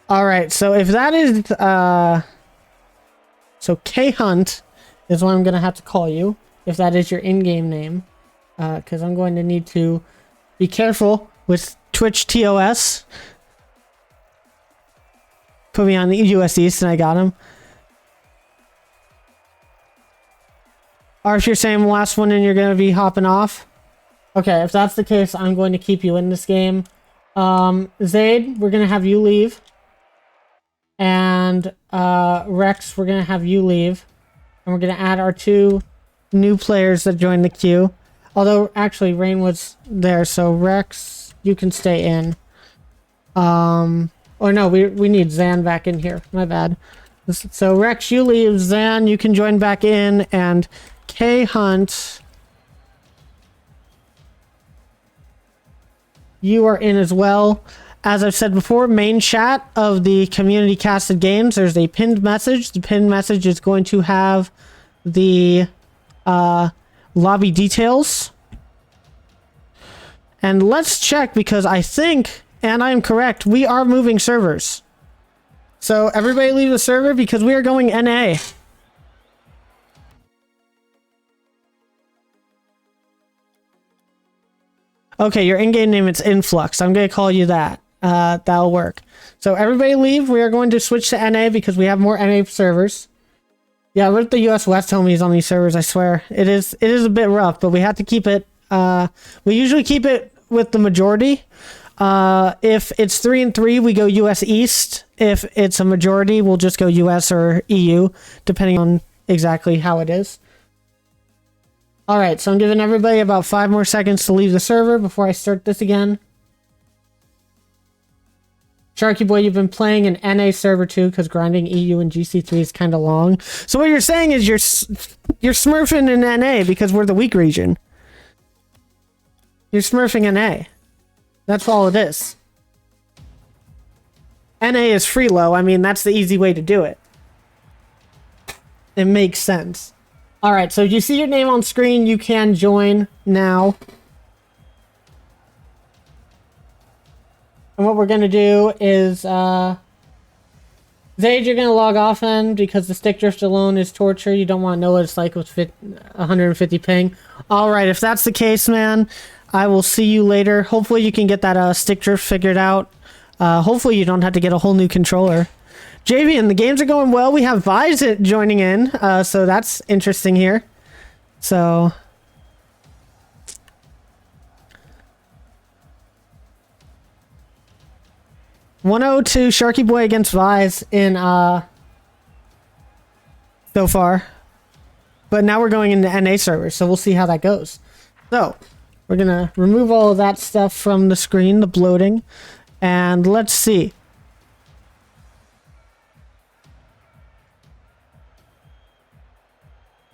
All right, so if that is so K Hunt is what I'm going to have to call you. If that is your in-game name, because I'm going to need to be careful with Twitch TOS. Put me on the US East and I got him. Or if you're saying last one and you're going to be hopping off. Okay, if that's the case, I'm going to keep you in this game. Zayd, we're going to have you leave. And Rex, we're going to have you leave. And we're going to add our two new players that joined the queue. Although, actually, Rain was there. So, Rex, you can stay in. Or no, we need Zan back in here. My bad. So Rex, you leave. Zan, you can join back in, and K Hunt, you are in as well. As I've said before, main chat of the community casted games, there's a pinned message. The pinned message is going to have the lobby details. And let's check, because I think, and I am correct, we are moving servers. So everybody leave the server because we are going NA. Okay, your in-game name is Influx. I'm going to call you that. That'll work. So everybody leave. We are going to switch to NA because we have more NA servers. Yeah, we're the US West homies on these servers, I swear. It is a bit rough, but we have to keep it. We usually keep it with the majority. If it's 3 and 3, we go US East. If it's a majority, we'll just go US or EU, depending on exactly how it is. Alright, so I'm giving everybody about 5 more seconds to leave the server before I start this again. Sharky Boy, you've been playing an NA server too, because grinding EU and GC3 is kind of long. So what you're saying is you're smurfing in NA because we're the weak region. You're smurfing NA. That's all it is. NA is free low. I mean, that's the easy way to do it. It makes sense. Alright, so if you see your name on screen, you can join now. And what we're going to do is, Zaid, you're going to log off in because the stick drift alone is torture. You don't want to know what it's like with 150 ping. Alright, if that's the case, man, I will see you later. Hopefully you can get that stick drift figured out. Hopefully you don't have to get a whole new controller. Javian, the games are going well. We have Vize joining in, so that's interesting here. So... 102 Sharky Boy against Vize in so far. But now we're going into NA servers, so we'll see how that goes. So, we're gonna remove all of that stuff from the screen, the bloating, and let's see.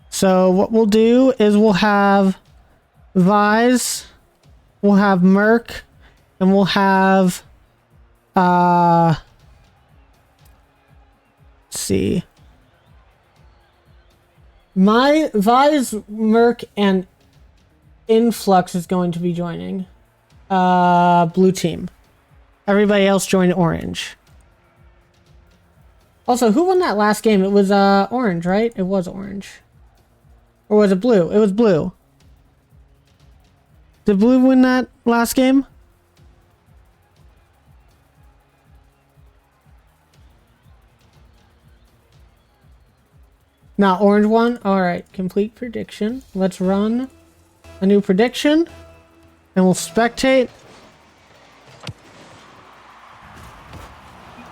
So what we'll do is we'll have Vize, we'll have Merc, and we'll have let's see. My Vize, Merc, and Influx is going to be joining. Blue team. Everybody else joined orange. Also, who won that last game? It was orange, right? It was orange. Or was it blue? It was blue. Did blue win that last game? Not orange one? Alright, complete prediction. Let's run a new prediction. And we'll spectate.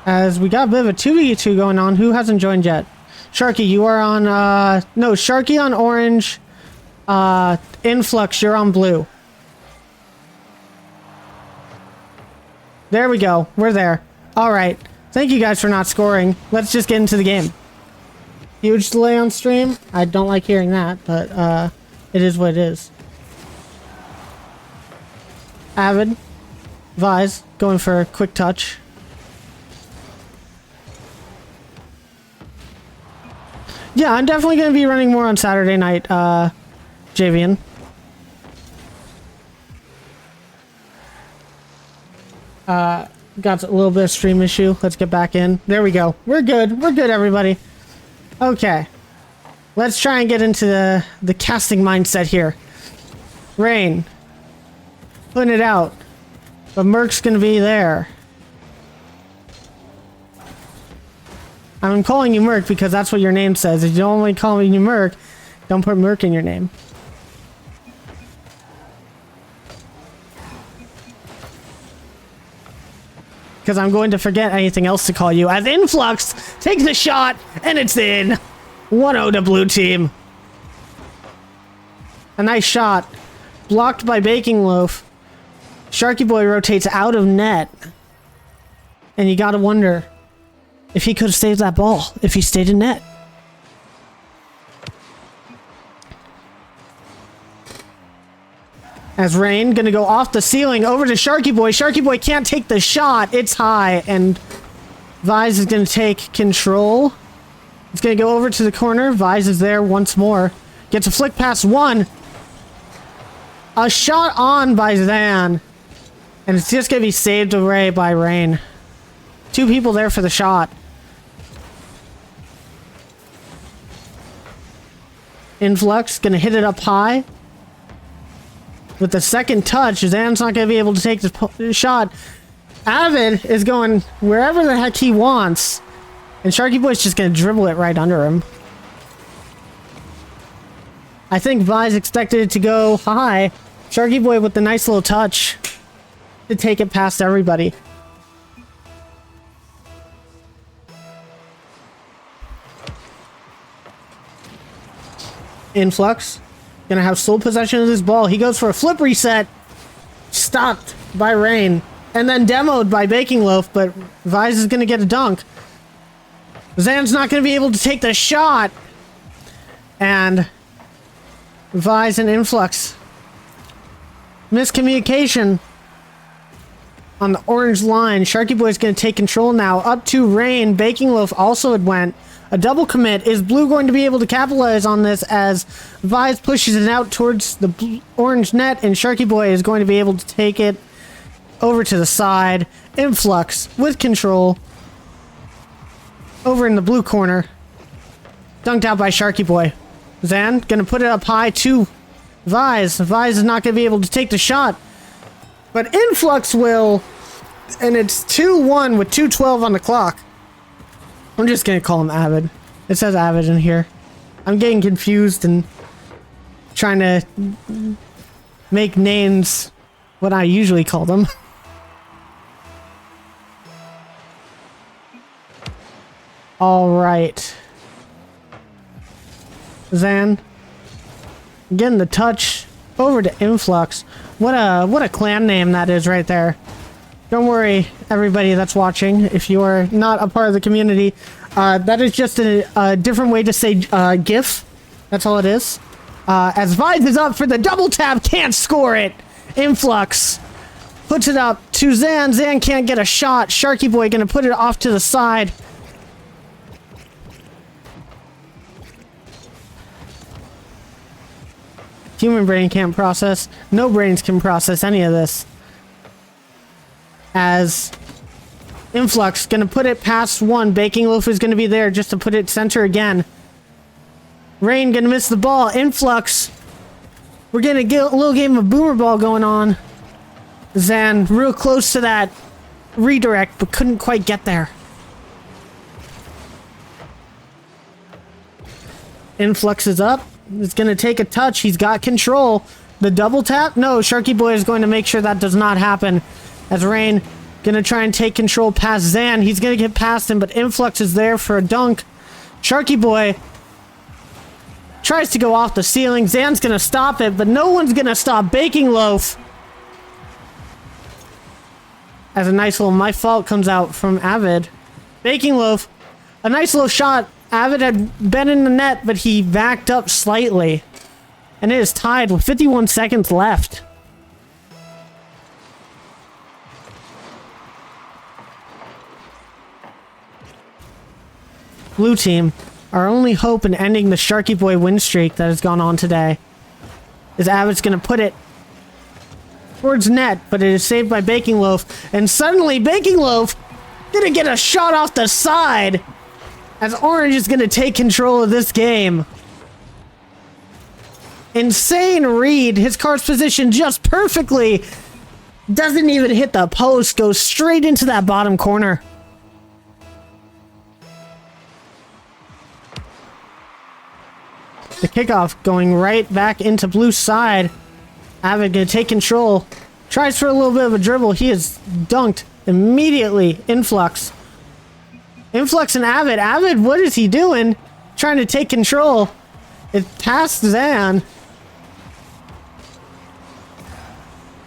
As we got a bit of a 2v2 going on. Who hasn't joined yet? Sharky, you are on, no, Sharky on orange. Influx, you're on blue. There we go. We're there. Alright. Thank you guys for not scoring. Let's just get into the game. Huge delay on stream. I don't like hearing that, but, it is what it is. Avid. Vize, going for a quick touch. Yeah, I'm definitely going to be running more on Saturday night, Javian. Got a little bit of stream issue. Let's get back in. There we go. We're good. We're good, everybody. Okay. Let's try and get into the casting mindset here. Rain. Putting it out. But Merc's going to be there. I'm calling you Merc because that's what your name says. If you don't want me calling you Merc, don't put Merc in your name. Because I'm going to forget anything else to call you. As Influx takes the shot, and it's in. 1-0 to blue team. A nice shot. Blocked by Baking Loaf. Sharky Boy rotates out of net. And you gotta wonder if he could have saved that ball if he stayed in net. As Rain gonna go off the ceiling over to Sharky Boy. Sharky Boy can't take the shot. It's high, and Vise is gonna take control. It's gonna go over to the corner. Vise is there once more. Gets a flick past one. A shot on by Zan. And it's just gonna be saved away by Rain. Two people there for the shot. Influx gonna hit it up high. With the second touch, Zan's not going to be able to take the shot. Avid is going wherever the heck he wants. And Sharky Boy's just going to dribble it right under him. I think Vi's expected it to go high. Sharky Boy with the nice little touch to take it past everybody. Influx. Gonna have sole possession of this ball. He goes for a flip reset. Stopped by Rain. And then demoed by Baking Loaf, but Vise is gonna get a dunk. Zan's not gonna be able to take the shot. And Vise and Influx. Miscommunication on the orange line. Sharky Boy's gonna take control now. Up to Rain. Baking Loaf also had went. A double commit. Is Blue going to be able to capitalize on this as Vise pushes it out towards the orange net, and Sharky Boy is going to be able to take it over to the side. Influx with control. Over in the blue corner. Dunked out by Sharky Boy. Zan gonna put it up high to Vise. Vise is not gonna be able to take the shot. But Influx will. And it's 2-1 with 2:12 on the clock. I'm just gonna call him Avid. It says Avid in here. I'm getting confused and trying to make names what I usually call them. Alright. Zan. Getting the touch over to Influx. What a clan name that is right there. Don't worry, everybody that's watching, if you are not a part of the community. That is just a different way to say GIF. That's all it is. As Vise is up for the double tap, can't score it. Influx puts it up to Zan. Zan can't get a shot. Sharky Boy gonna put it off to the side. Human brain can't process. No brains can process any of this. As Influx gonna put it past one. Baking Loaf is gonna be there just to put it center again. Rain gonna miss the ball. Influx. We're gonna get a little game of boomer ball going on. Zan real close to that redirect, but couldn't quite get there. Influx is up. He's gonna take a touch. He's got control. The double tap? No, Sharky Boy is going to make sure that does not happen. As Rain gonna try and take control past Zan. He's gonna get past him, but Influx is there for a dunk. Sharky Boy tries to go off the ceiling. Zan's gonna stop it, but no one's gonna stop Baking Loaf. As a nice little my fault comes out from Avid. Baking Loaf, a nice little shot. Avid had been in the net, but he backed up slightly. And it is tied with 51 seconds left. Blue team, our only hope in ending the Sharky Boy win streak that has gone on today is Avid's gonna put it towards net, but it is saved by Baking Loaf. And suddenly Baking Loaf gonna get a shot off the side as Orange is gonna take control of this game. Insane read. His card's positioned just perfectly. Doesn't even hit the post. Goes straight into that bottom corner. The kickoff going right back into blue side. Avid gonna take control. Tries for a little bit of a dribble. He is dunked immediately. Influx. Influx and Avid. Avid, what is he doing? Trying to take control. It passed Zan.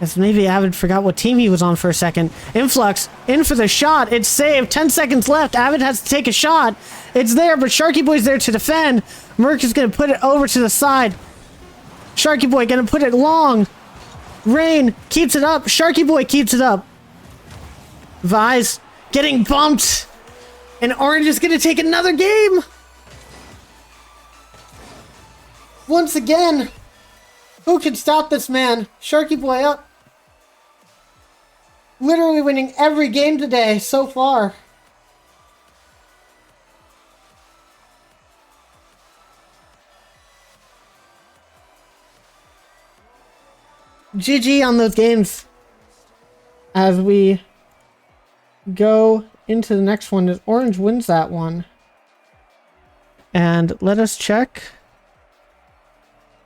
Guess maybe Avid forgot what team he was on for a second. Influx, in for the shot. It's saved. 10 seconds left. Avid has to take a shot. It's there, but Sharky Boy's there to defend. Merc is going to put it over to the side. Sharky Boy going to put it long. Rain keeps it up. Sharky Boy keeps it up. Vise getting bumped. And Orange is going to take another game. Once again. Who can stop this man? Sharky Boy up. Literally winning every game today so far. GG on those games. As we go into the next one, as Orange wins that one. And let us check.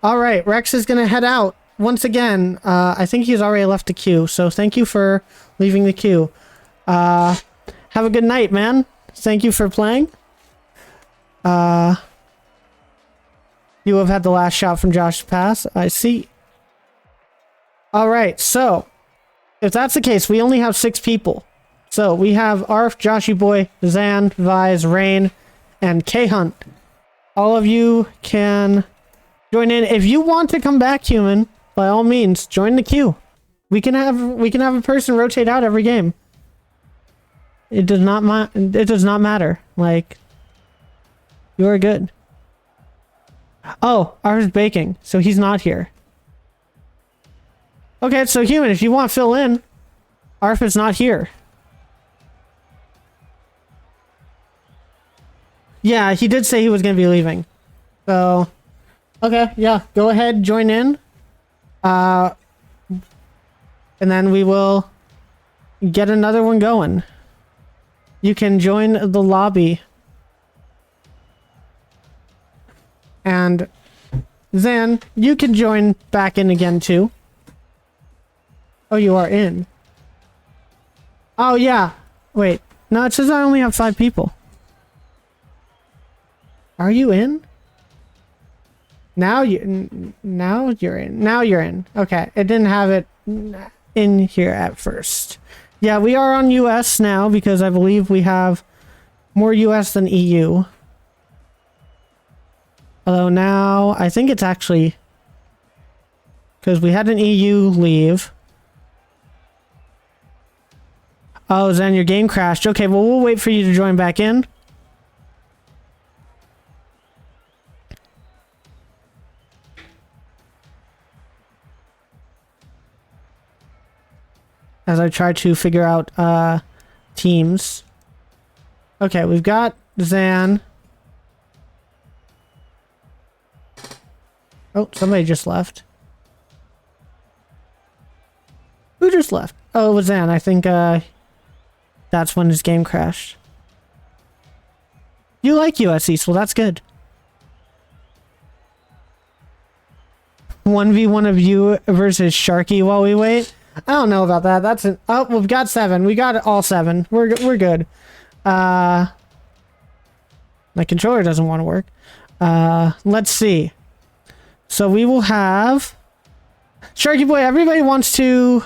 Alright, Rex is going to head out. Once again, I think he's already left the queue, so thank you for leaving the queue. Have a good night, man. Thank you for playing. You have had the last shot from Josh's pass. I see. Alright, so, if that's the case, we only have 6 people. So, we have Arf, Joshy Boy, Zan, Vise, Rain, and K-Hunt. All of you can join in. If you want to come back, human, by all means, join the queue. We can have a person rotate out every game. It does not matter. Like, you're good. Oh, Arf's baking, so he's not here. Okay, so human, if you want to fill in, Arf is not here. Yeah, he did say he was going to be leaving. So, okay, yeah, go ahead, join in. And then we will get another one going. You can join the lobby. And Zan, you can join back in again too. Oh, you are in. Oh, yeah. Wait. No, it says I only have 5 people. Are you in? Now you're in. Now you're in. Okay. It didn't have it in here at first. Yeah, we are on US now because I believe we have more US than EU. Although now, I think it's actually because we had an EU leave. Oh, Zen, your game crashed. Okay, well, we'll wait for you to join back in. As I try to figure out teams. Okay, we've got Zan. Oh, somebody just left. Who just left? Oh, it was Zan. I think that's when his game crashed. You like US East, well that's good. 1v1 of you versus Sharky while we wait. I don't know about that. That's an... Oh, we've got 7. We got all 7. We're good. My controller doesn't want to work. Let's see. So we will have... Sharky Boy, everybody wants to...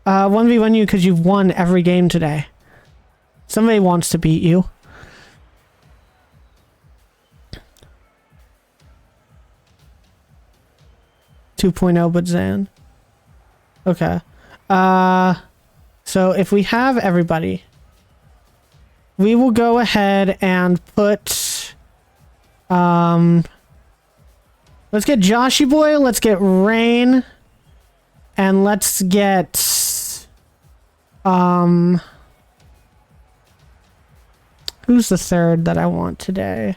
1v1 you because you've won every game today. Somebody wants to beat you. .0, but Zan. Okay. So if we have everybody, we will go ahead and put... let's get Joshy Boy, let's get Rain, and let's get... who's the third that I want today?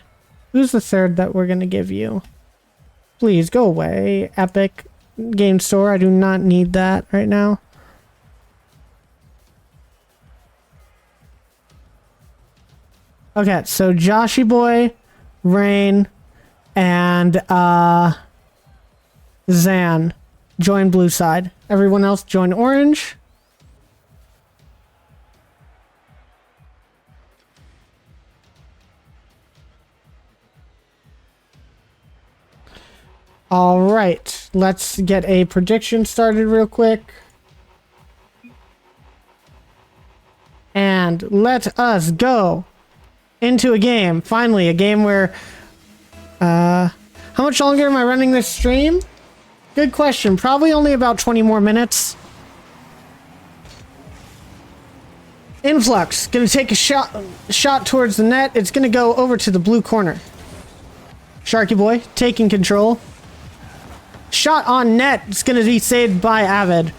Who's the third that we're gonna give you? Please, go away, Epic Game Store. I do not need that right now. Okay, so Joshy Boy, Rain, and Zan join blue side. Everyone else join orange. All right, let's get a prediction started real quick. And let us go into a game. Finally, a game where... how much longer am I running this stream? Good question. Probably only about 20 more minutes. Influx. Gonna take a shot towards the net. It's gonna go over to the blue corner. Sharky Boy taking control. Shot on net. It's gonna be saved by Avid.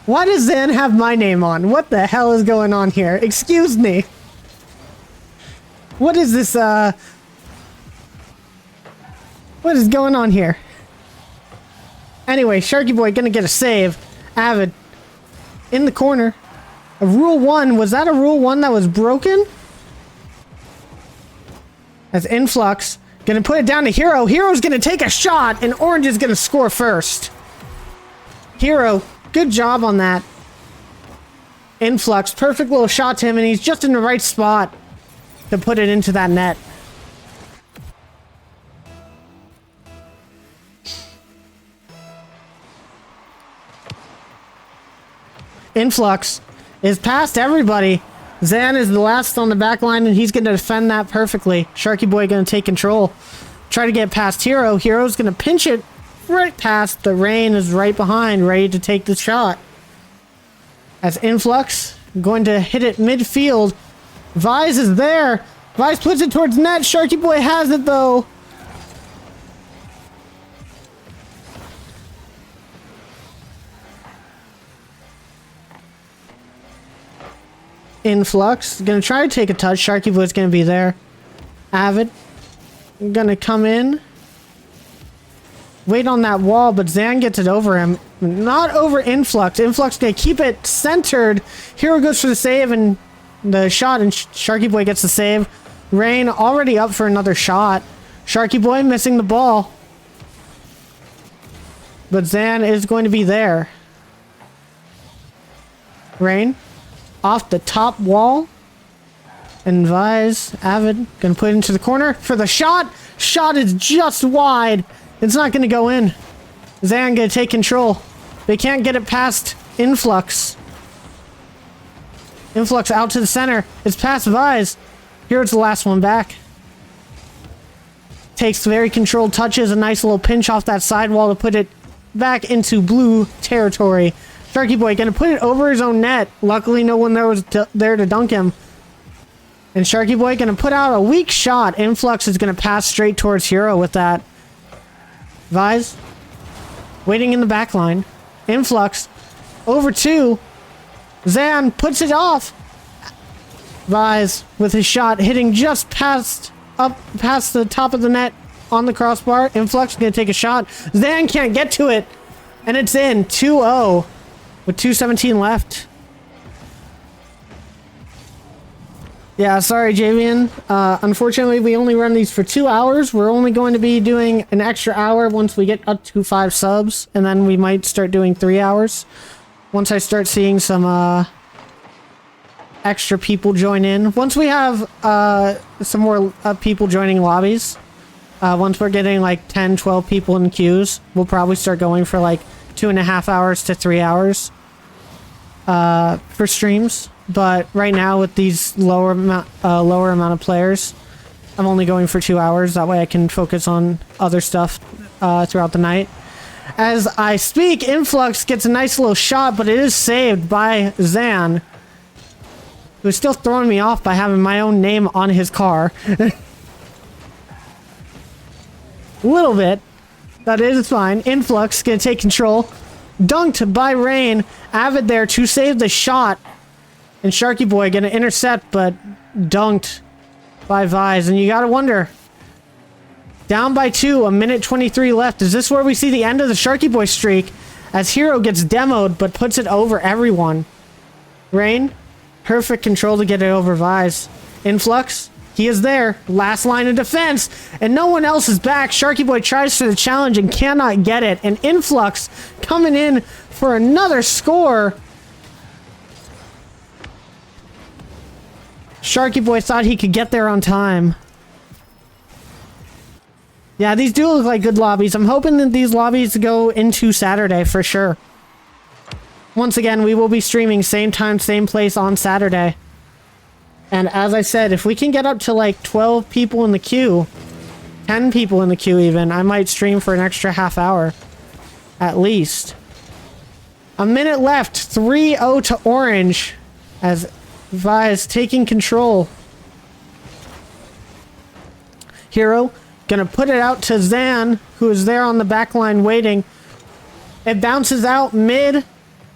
Why does Zan have my name on? What the hell is going on here? Excuse me. What is this, what is going on here? Anyway, Sharky Boy gonna get a save. Avid. In the corner. A Rule 1. Was that a Rule 1 that was broken? As Influx. Gonna put it down to Hero. Hero's gonna take a shot, and Orange is gonna score first. Hero. Good job on that. Influx. Perfect little shot to him, and he's just in the right spot to put it into that net. Influx is past everybody. Zan is the last on the back line, and he's going to defend that perfectly. Sharky Boy going to take control. Try to get past Hero. Hero's going to pinch it right past. The Rain is right behind, ready to take the shot. As Influx going to hit it midfield. Vise is there. Vise puts it towards net. Sharky Boy has it, though. Influx. Gonna try to take a touch. Sharky Boy's gonna be there. Avid. Gonna come in. Wait on that wall, but Zan gets it over him. Not over Influx. Influx gonna keep it centered. Hero goes for the save and the shot, and Sharky Boy gets the save. Rain already up for another shot. Sharky Boy missing the ball. But Zan is going to be there. Rain. Off the top wall. And Vise, Avid, gonna put it into the corner for the shot. Shot is just wide. It's not gonna go in. Zan gonna take control. They can't get it past Influx. Influx out to the center. It's past Vise. Here's the last one back. Takes very controlled touches. A nice little pinch off that sidewall to put it back into blue territory. Sharky Boy gonna put it over his own net. Luckily, no one there was there to dunk him. And Sharky Boy gonna put out a weak shot. Influx is gonna pass straight towards Hero with that. Vise. Waiting in the back line. Influx. Over 2. Zan puts it off. Vise with his shot hitting just past the top of the net on the crossbar. Influx is gonna take a shot. Zan can't get to it. And it's in. 2-0. With 2:17 left. Yeah, sorry, Javian. Unfortunately, we only run these for 2 hours. We're only going to be doing an extra hour once we get up to 5 subs. And then we might start doing 3 hours. Once I start seeing some extra people join in. Once we have some more people joining lobbies. Once we're getting like 10, 12 people in queues. We'll probably start going for like 2.5 hours to 3 hours for streams. But right now with these lower amount of players, I'm only going for 2 hours. That way I can focus on other stuff throughout the night. As I speak, Influx gets a nice little shot, but it is saved by Zan, who's still throwing me off by having my own name on his car. A little bit. That is fine. Influx gonna take control. Dunked by Rain. Avid there to save the shot. And Sharky Boy gonna intercept, but dunked by Vise. And you gotta wonder. Down by 2, a minute 23 left. Is this where we see the end of the Sharky Boy streak? As Hero gets demoed, but puts it over everyone. Rain. Perfect control to get it over Vise. Influx. He is there. Last line of defense. And no one else is back. Sharky Boy tries for the challenge and cannot get it. And Influx coming in for another score. Sharky Boy thought he could get there on time. Yeah, these do look like good lobbies. I'm hoping that these lobbies go into Saturday for sure. Once again, we will be streaming same time, same place on Saturday. And as I said, if we can get up to like 12 people in the queue, 10 people in the queue even, I might stream for an extra half hour. At least. A minute left. 3-0 to Orange. As Vi is taking control. Hero gonna put it out to Zan, who is there on the back line waiting. It bounces out mid.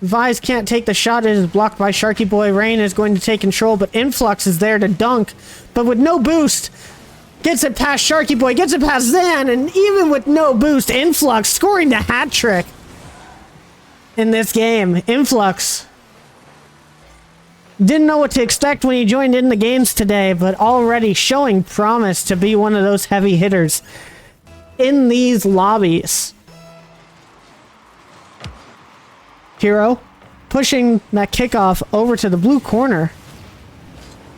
Vise can't take the shot. It is blocked by Sharky Boy. Rain is going to take control, but Influx is there to dunk. But with no boost, gets it past Sharky Boy, gets it past Zan, and even with no boost, Influx scoring the hat trick in this game. Influx didn't know what to expect when he joined in the games today, but already showing promise to be one of those heavy hitters in these lobbies. Hero pushing that kickoff over to the blue corner.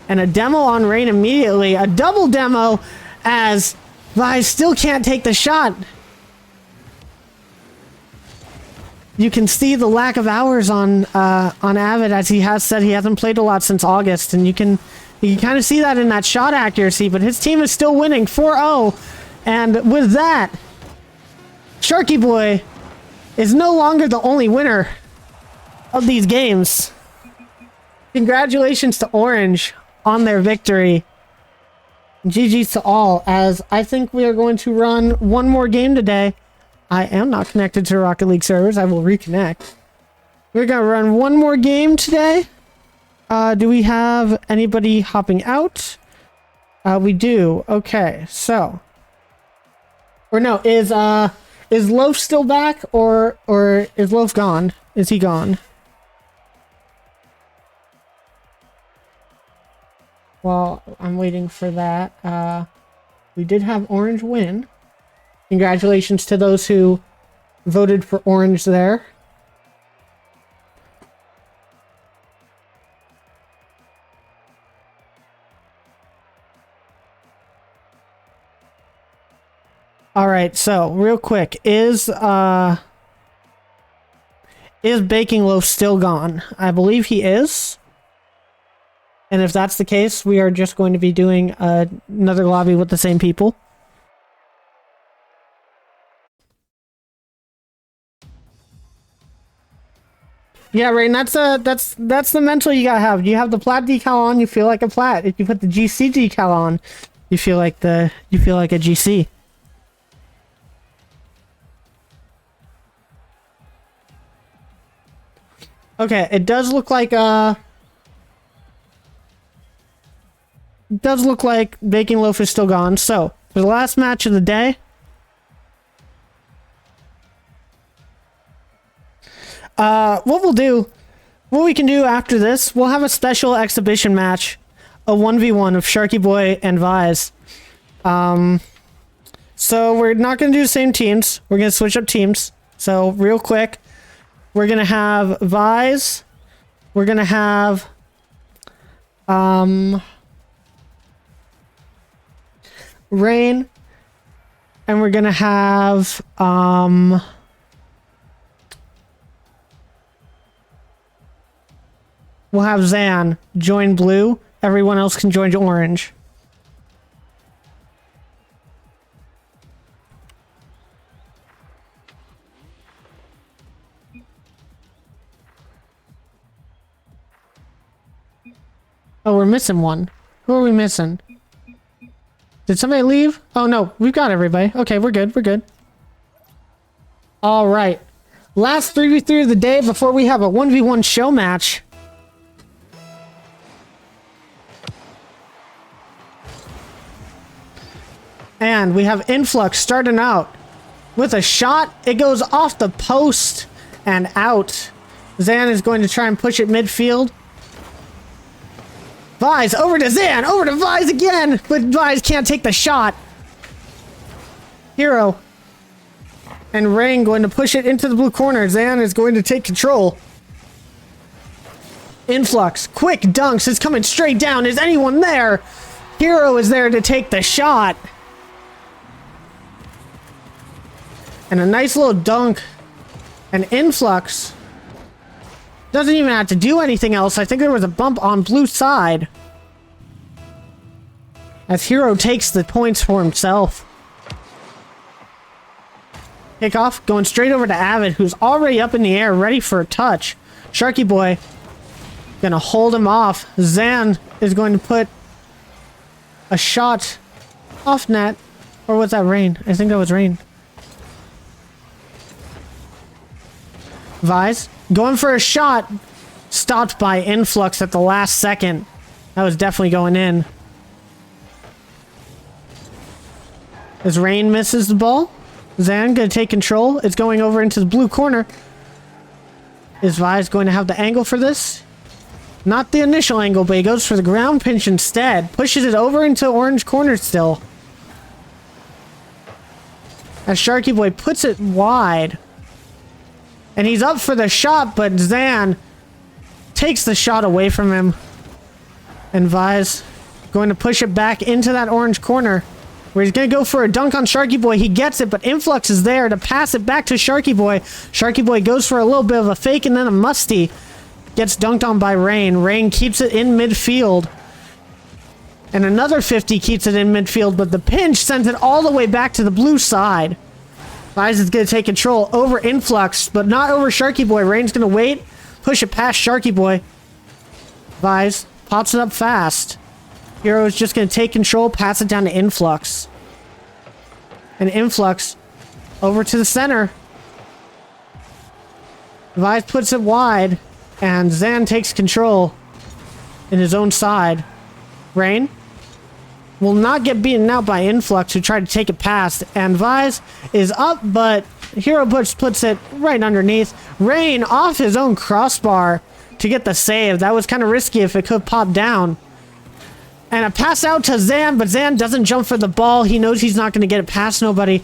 And a demo on Rain immediately. A double demo as Vi still can't take the shot. You can see the lack of hours on Avid, as he has said he hasn't played a lot since August, and you can kind of see that in that shot accuracy, but his team is still winning 4-0. And with that, Sharky Boy is no longer the only winner of these games. Congratulations to Orange on their victory. GG's to all, as I think we are going to run one more game today. I am not connected to Rocket League servers. I will reconnect. We're going to run one more game today. Do we have anybody hopping out? We do. Okay, so. Or no, is Loaf still back, or is Loaf gone? Is he gone? Well, I'm waiting for that. We did have Orange win. Congratulations to those who voted for Orange there. All right, so real quick, is Baking Loaf still gone? I believe he is. And if that's the case, we are just going to be doing another lobby with the same people. Yeah, Rain, that's the mental you gotta have. You have the plat decal on, you feel like a plat. If you put the GC decal on, you feel like a GC. Okay, it does look like Baking Loaf is still gone. So, for the last match of the day, what we can do after this, we'll have a special exhibition match, a 1v1 of Sharky Boy and Vise. So we're not going to do the same teams. We're going to switch up teams. So real quick, we're going to have Vise. We're going to have Rain. And we're going to have we'll have Zan join blue. Everyone else can join orange. Oh, we're missing one. Who are we missing? Did somebody leave? Oh no, we've got everybody. Okay, we're good. We're good. All right. Last 3v3 of the day before we have a 1v1 show match. And we have Influx starting out with a shot. It goes off the post and out. Zan is going to try and push it midfield. Vise over to Zan, over to Vise again, but Vise can't take the shot. Hero and Rain going to push it into the blue corner. Zan is going to take control. Influx, quick dunks, is coming straight down. Is anyone there? Hero is there to take the shot. And a nice little dunk. And Influx doesn't even have to do anything else. I think there was a bump on blue side. As Hero takes the points for himself. Kickoff, going straight over to Avid, who's already up in the air, ready for a touch. Sharky Boy gonna hold him off. Zan is going to put a shot off net. Or was that Rain? I think that was Rain. Vise going for a shot. Stopped by Influx at the last second. That was definitely going in. As Rain misses the ball. Zan gonna take control. It's going over into the blue corner. Is Vise going to have the angle for this? Not the initial angle, but he goes for the ground pinch instead. Pushes it over into orange corner still. As Sharky Boy puts it wide. And he's up for the shot, but Zan takes the shot away from him. And Vise going to push it back into that orange corner. Where he's going to go for a dunk on Sharky Boy. He gets it, but Influx is there to pass it back to Sharky Boy. Sharky Boy goes for a little bit of a fake and then a musty. Gets dunked on by Rain. Rain keeps it in midfield. And another 50 keeps it in midfield, but the pinch sends it all the way back to the blue side. Vise is going to take control over Influx, but not over Sharky Boy. Rain's going to wait, push it past Sharky Boy. Vise pops it up fast. Hero is just going to take control, pass it down to Influx. And Influx over to the center. Vise puts it wide, and Zan takes control in his own side. Rain will not get beaten out by Influx, who tried to take it past, and Vise is up, but Hero puts it right underneath. Rain off his own crossbar to get the save. That was kind of risky if it could pop down. And a pass out to Zan, but Zan doesn't jump for the ball. He knows he's not going to get it past nobody.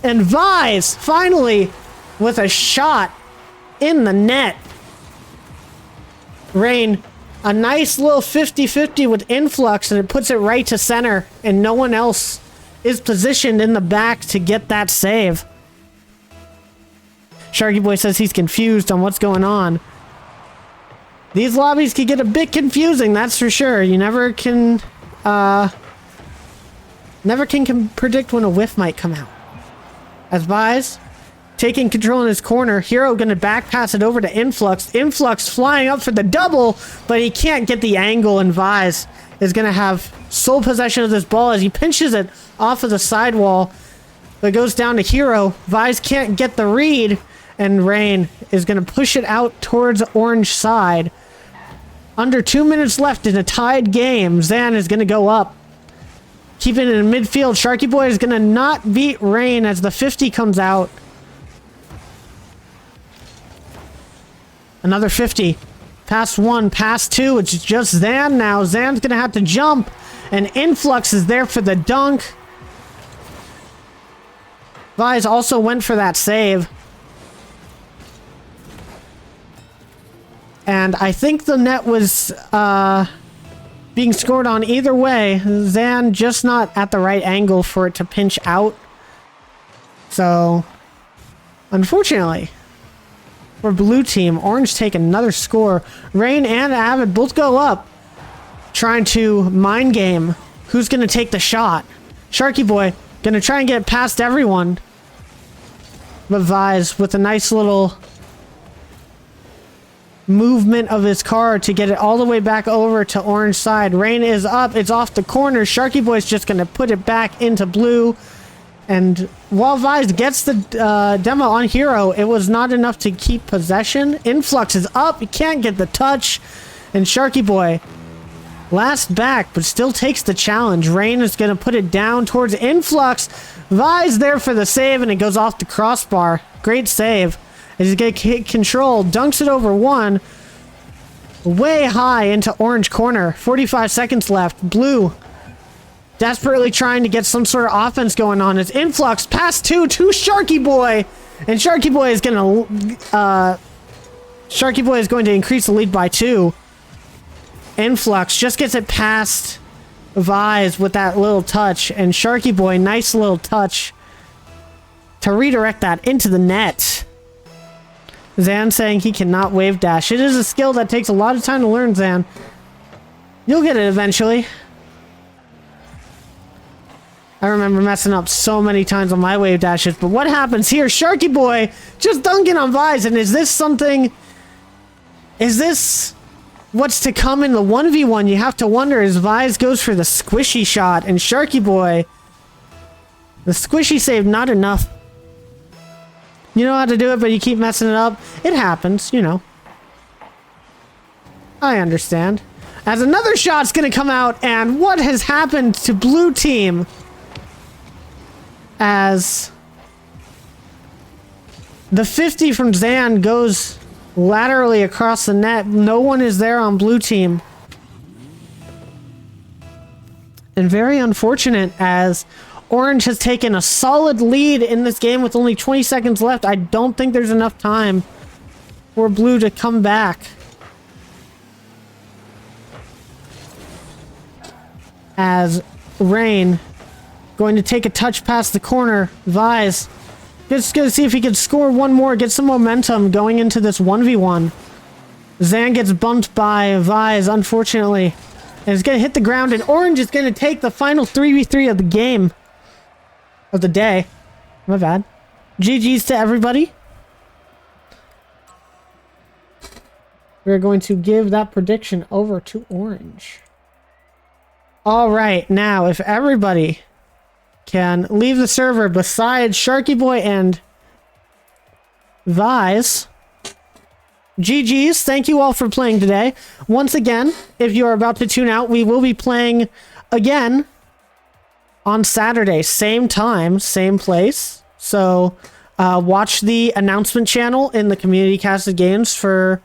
And Vise, finally, with a shot in the net. Rain, a nice little 50-50 with Influx, and it puts it right to center. And no one else is positioned in the back to get that save. Sharky Boy says he's confused on what's going on. These lobbies can get a bit confusing, that's for sure. You never can predict when a whiff might come out. As Vise taking control in his corner, Hero gonna back pass it over to Influx. Influx flying up for the double, but he can't get the angle, and Vise is gonna have sole possession of this ball as he pinches it off of the sidewall. But it goes down to Hero. Vise can't get the read, and Rain is gonna push it out towards orange side. Under 2 minutes left in a tied game. Zan is going to go up. Keeping it in midfield. Sharky Boy is going to not beat Rain as the 50 comes out. Another 50. Pass 1, pass 2. It's just Zan now. Zan's going to have to jump. And Influx is there for the dunk. Vise also went for that save. And I think the net was being scored on either way. Zan just not at the right angle for it to pinch out. So, unfortunately, for blue team, orange take another score. Rain and Avid both go up, trying to mind game who's going to take the shot. Sharky Boy going to try and get past everyone. But Vise with a nice little movement of his car to get it all the way back over to orange side. Rain is up. It's off the corner. Sharky Boy's just going to put it back into blue. And while Vise gets the demo on Hero, it was not enough to keep possession. Influx is up. He can't get the touch. And Sharky Boy, last back, but still takes the challenge. Rain is going to put it down towards Influx. Vise there for the save, and it goes off the crossbar. Great save. He's going to get control, dunks it over one, way high into orange corner. 45 seconds left. Blue desperately trying to get some sort of offense going on. It's Influx, pass 2 to Sharky Boy, and Sharky Boy is going to increase the lead by 2. Influx just gets it past Vise with that little touch, and Sharky Boy, nice little touch to redirect that into the net. Zan saying he cannot wave dash. It is a skill that takes a lot of time to learn, Zan. You'll get it eventually. I remember messing up so many times on my wave dashes, but what happens here? Sharky Boy just dunking on Vise, and is this something... Is this what's to come in the 1v1? You have to wonder as Vise goes for the squishy shot, and Sharky Boy, the squishy save not enough. You know how to do it, but you keep messing it up. It happens, you know. I understand. As another shot's gonna come out, and what has happened to blue team? As the 50 from Zan goes laterally across the net. No one is there on blue team. And very unfortunate as Orange has taken a solid lead in this game with only 20 seconds left. I don't think there's enough time for blue to come back. As Rain going to take a touch past the corner. Vise just gonna see if he can score one more, get some momentum going into this 1v1. Zan gets bumped by Vise, unfortunately. And it's gonna hit the ground, and Orange is gonna take the final 3v3 of the game. Of the day. My bad. GG's to everybody. We're going to give that prediction over to Orange. Alright, now if everybody can leave the server besides Sharky Boy and Vise. GG's, thank you all for playing today. Once again, if you are about to tune out, we will be playing again on Saturday, same time, same place. So watch the announcement channel in the community casted games for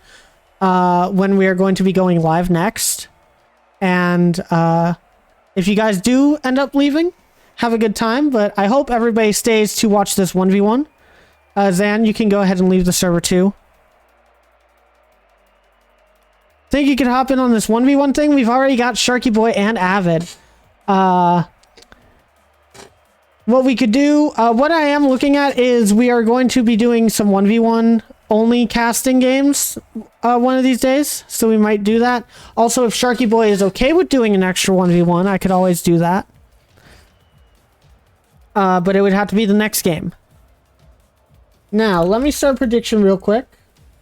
when we are going to be going live next. And if you guys do end up leaving, have a good time, but I hope everybody stays to watch this 1v1. Zan, you can go ahead and leave the server too. Think you could hop in on this 1v1 thing? We've already got Sharky Boy and Avid. What we could do, what I am looking at is we are going to be doing some 1v1 only casting games one of these days, so we might do that. Also, if Sharky Boy is okay with doing an extra 1v1, I could always do that. But it would have to be the next game. Now, let me start prediction real quick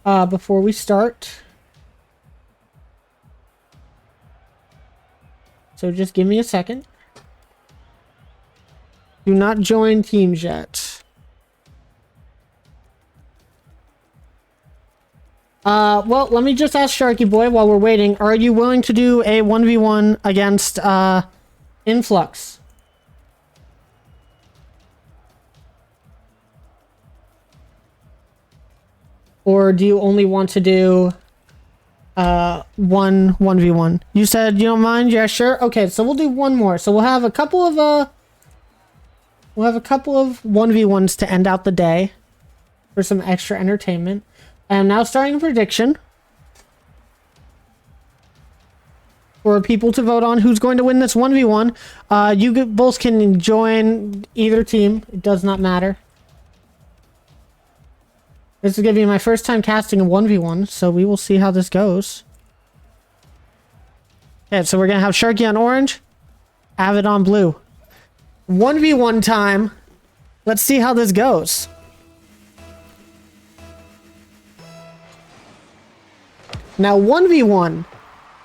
before we start. So just give me a second. Do not join teams yet. Well, let me just ask Sharky Boy while we're waiting. Are you willing to do a 1v1 against Influx? Or do you only want to do 1v1? You said you don't mind? Yeah, sure. Okay, so we'll do one more. So we'll have a couple of 1v1s to end out the day for some extra entertainment. I'm now starting a prediction for people to vote on who's going to win this 1v1. You both can join either team. It does not matter. This is going to be my first time casting a 1v1, so we will see how this goes. Okay, so we're going to have Sharky on orange, Avid on blue. 1v1 time. Let's see how this goes. Now, 1v1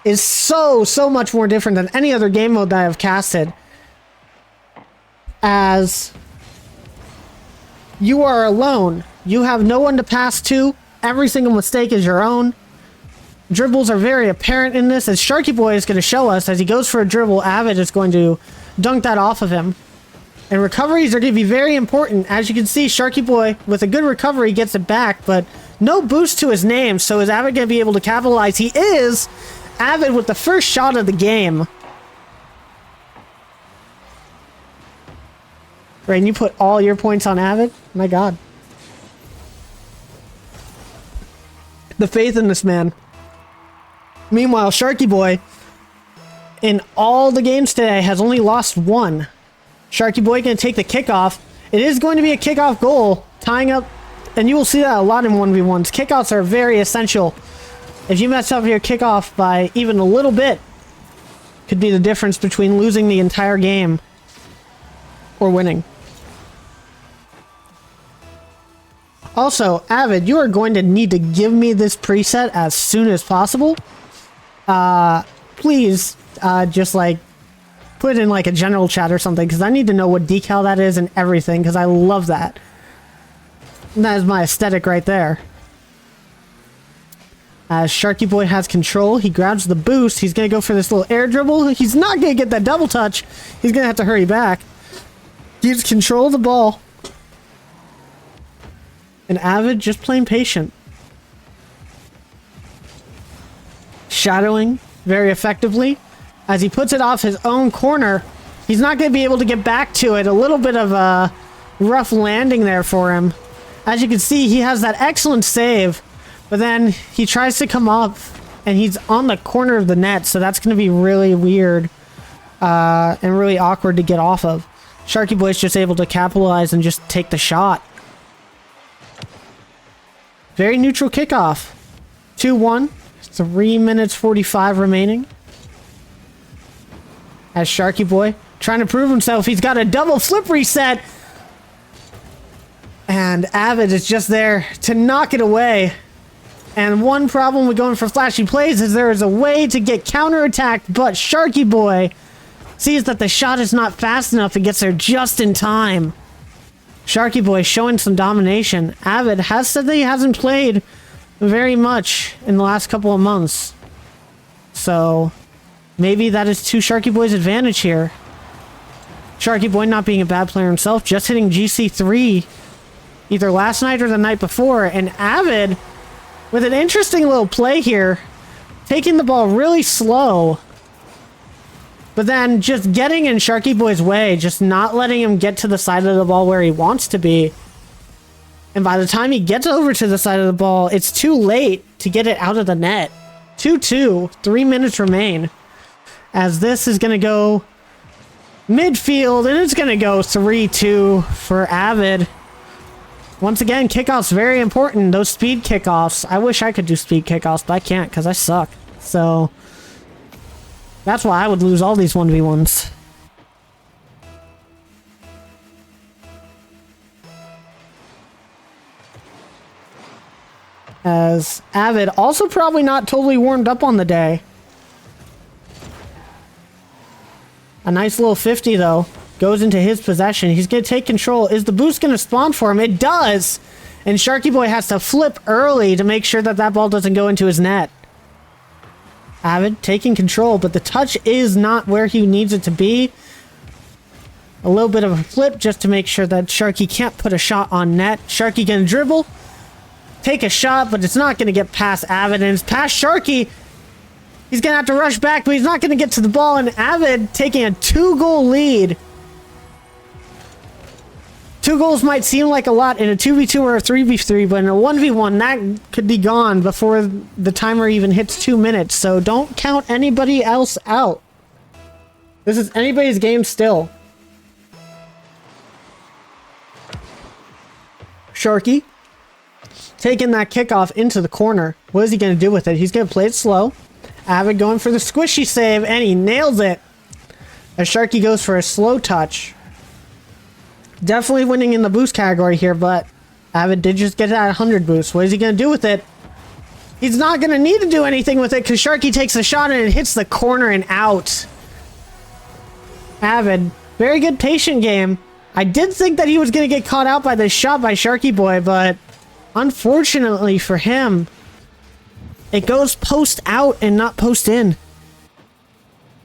is so much more different than any other game mode that I have casted. As you are alone. You have no one to pass to. Every single mistake is your own. Dribbles are very apparent in this, as Sharky Boy is going to show us. As he goes for a dribble, Avid is going to dunk that off of him. And recoveries are going to be very important. As you can see, Sharky Boy, with a good recovery, gets it back, but no boost to his name, so is Avid going to be able to capitalize? He is! Avid with the first shot of the game. Rain, you put all your points on Avid? My god. The faith in this man. Meanwhile, Sharky Boy in all the games today, has only lost one. Sharky Boy going to take the kickoff. It is going to be a kickoff goal, tying up, and you will see that a lot in 1v1s. Kickoffs are very essential. If you mess up your kickoff by even a little bit, could be the difference between losing the entire game or winning. Also, Avid, you are going to need to give me this preset as soon as possible. Please, just like put it in like a general chat or something, because I need to know what decal that is and everything, because I love that. And that is my aesthetic right there. As Sharky Boy has control, he grabs the boost. He's going to go for this little air dribble. He's not going to get that double touch. He's going to have to hurry back. Gives control of the ball. And Avid just playing patient. Shadowing very effectively. As he puts it off his own corner, he's not going to be able to get back to it. A little bit of a rough landing there for him. As you can see, he has that excellent save, but then he tries to come up and he's on the corner of the net, so that's going to be really weird and really awkward to get off of. Sharky Boy's just able to capitalize and just take the shot. Very neutral kickoff. 2-1. 3 minutes 45 remaining. As Sharky Boy trying to prove himself. He's got a double flip reset. And Avid is just there to knock it away. And one problem with going for flashy plays is there is a way to get counterattacked, but Sharky Boy sees that the shot is not fast enough and gets there just in time. Sharky Boy showing some domination. Avid has said that he hasn't played very much in the last couple of months. So maybe that is to Sharky Boy's advantage here. Sharky Boy not being a bad player himself, just hitting GC3 either last night or the night before. And Avid with an interesting little play here, taking the ball really slow, but then just getting in Sharky Boy's way, just not letting him get to the side of the ball where he wants to be. And by the time he gets over to the side of the ball, it's too late to get it out of the net. 2-2, 3 minutes remain. As this is going to go midfield, and it's going to go 3-2 for Avid. Once again, kickoffs very important. Those speed kickoffs. I wish I could do speed kickoffs, but I can't because I suck. So that's why I would lose all these 1v1s. As Avid also probably not totally warmed up on the day. A nice little 50 though. Goes into his possession. He's going to take control. Is the boost going to spawn for him? It does! And Sharky Boy has to flip early to make sure that that ball doesn't go into his net. Avid taking control, but the touch is not where he needs it to be. A little bit of a flip just to make sure that Sharky can't put a shot on net. Sharky going to dribble. Take a shot, but it's not going to get past Avid. And it's past Sharky. He's going to have to rush back, but he's not going to get to the ball. And Avid taking a 2-goal lead. 2 goals might seem like a lot in a 2v2 or a 3v3, but in a 1v1, that could be gone before the timer even hits 2 minutes. So don't count anybody else out. This is anybody's game still. Sharky taking that kickoff into the corner. What is he going to do with it? He's going to play it slow. Avid going for the squishy save, and he nails it. As Sharky goes for a slow touch. Definitely winning in the boost category here, but Avid did just get that 100 boost. What is he going to do with it? He's not going to need to do anything with it because Sharky takes the shot and it hits the corner and out. Avid, very good patient game. I did think that he was going to get caught out by this shot by Sharky Boy, but unfortunately for him, it goes post out and not post in.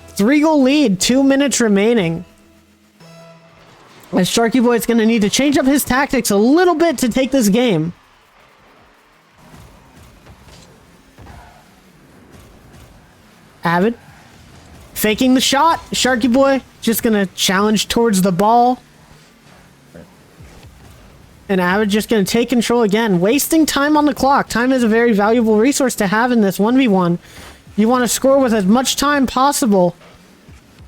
3-goal lead, 2 minutes remaining. And Sharky Boy is going to need to change up his tactics a little bit to take this game. Avid faking the shot. Sharky Boy just going to challenge towards the ball. And Avid just going to take control again. Wasting time on the clock. Time is a very valuable resource to have in this 1v1. You want to score with as much time possible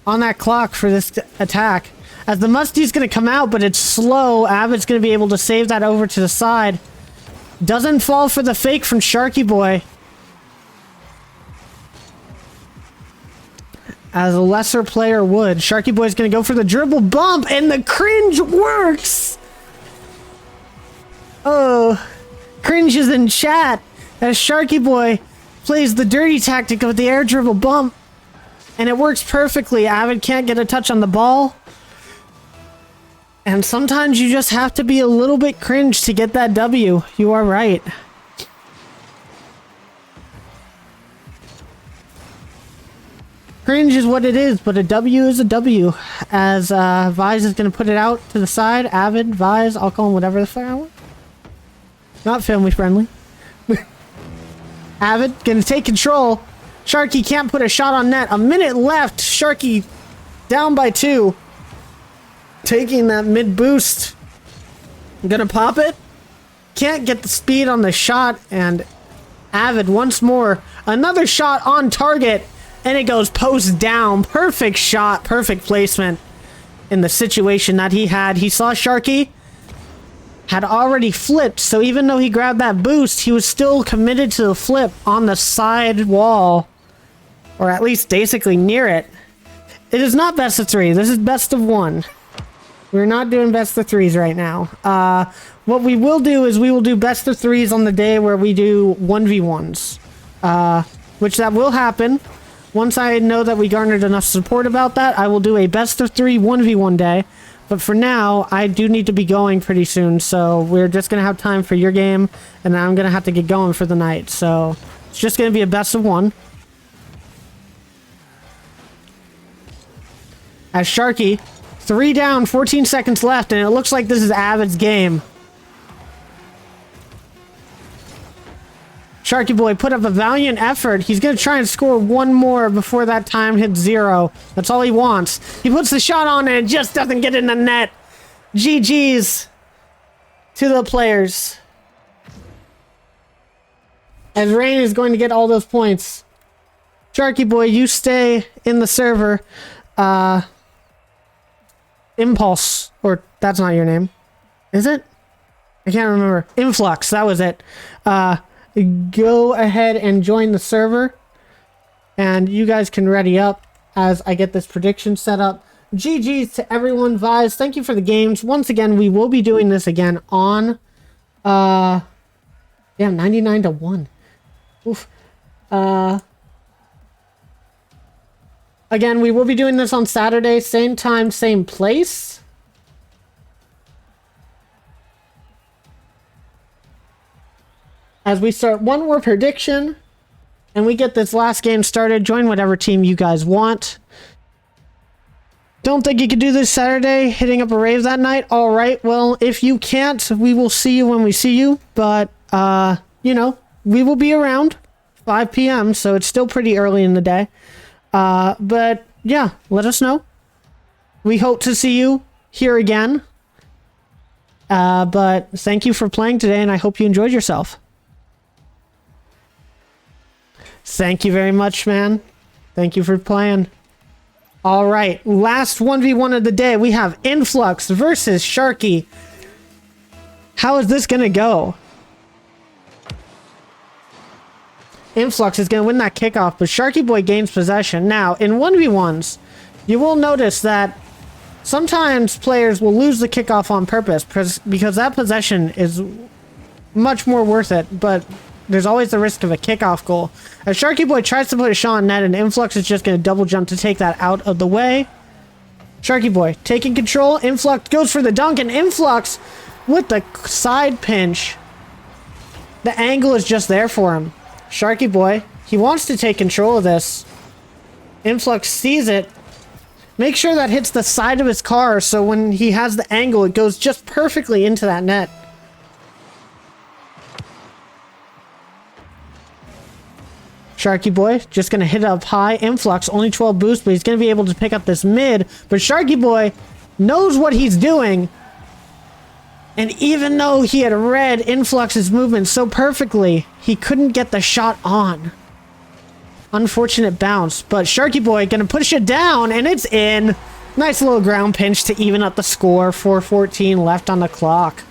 on that clock for this attack. As the Musty's going to come out, but it's slow. Avid's going to be able to save that over to the side. Doesn't fall for the fake from Sharky Boy. As a lesser player would. Sharky Boy's going to go for the dribble bump, and the cringe works! Oh, cringe is in chat as Sharky Boy plays the dirty tactic of the air dribble bump. And it works perfectly. Avid can't get a touch on the ball. And sometimes you just have to be a little bit cringe to get that W. You are right. Cringe is what it is, but a W is a W. As Vise is going to put it out to the side. Avid, Vise, I'll call him whatever the fuck I want. Not family friendly. Avid going to take control. Sharky can't put a shot on net. A minute left. Sharky down by 2. Taking that mid boost. Gonna pop it. Can't get the speed on the shot. And Avid once more. Another shot on target. And it goes post down. Perfect shot. Perfect placement. In the situation that he had. He saw Sharky had already flipped. So even though he grabbed that boost, he was still committed to the flip on the side wall. Or at least basically near it. It is not best of 3. This is best of 1. We're not doing best of 3s right now. What we will do is we will do best of 3s on the day where we do 1v1s. Which that will happen. Once I know that we garnered enough support about that, I will do a best of 3 1v1 day. But for now, I do need to be going pretty soon. So we're just going to have time for your game. And I'm going to have to get going for the night. So it's just going to be a best of 1. As Sharky... 3 down, 14 seconds left, and it looks like this is Avid's game. Sharky Boy put up a valiant effort. He's going to try and score one more before that time hits 0. That's all he wants. He puts the shot on and it just doesn't get in the net. GG's to the players. As Rain is going to get all those points. Sharky Boy, you stay in the server. Impulse, or that's not your name, is it? I can't remember. Influx, that was it. Go ahead and join the server, and you guys can ready up as I get this prediction set up. GG's to everyone. Vise, thank you for the games. Once again, we will be doing this again on, 99 to 1. Oof. Again, we will be doing this on Saturday, same time, same place. As we start one more prediction, and we get this last game started, join whatever team you guys want. Don't think you could do this Saturday, hitting up a rave that night? Alright, well, if you can't, we will see you when we see you. But, you know, we will be around 5 p.m., so it's still pretty early in the day. But yeah, let us know. We hope to see you here again. But thank you for playing today, and I hope you enjoyed yourself. Thank you very much, man. Thank you for playing. All right, last 1v1 of the day. We have Influx versus Sharky. How is this gonna go? Influx is going to win that kickoff, but Sharky Boy gains possession. Now, in 1v1s, you will notice that sometimes players will lose the kickoff on purpose because that possession is much more worth it, but there's always the risk of a kickoff goal. As Sharky Boy tries to put a shot on net, and Influx is just going to double jump to take that out of the way. Sharky Boy taking control. Influx goes for the dunk, and Influx with the side pinch. The angle is just there for him. Sharky Boy, he wants to take control of this. Influx sees it. Make sure that hits the side of his car so when he has the angle, it goes just perfectly into that net. Sharky Boy just going to hit it up high. Influx, only 12 boost, but he's going to be able to pick up this mid. But Sharky Boy knows what he's doing. And even though he had read Influx's movement so perfectly, he couldn't get the shot on. Unfortunate bounce, but Sharky Boy gonna push it down, and it's in. Nice little ground pinch to even up the score. 4:14 left on the clock.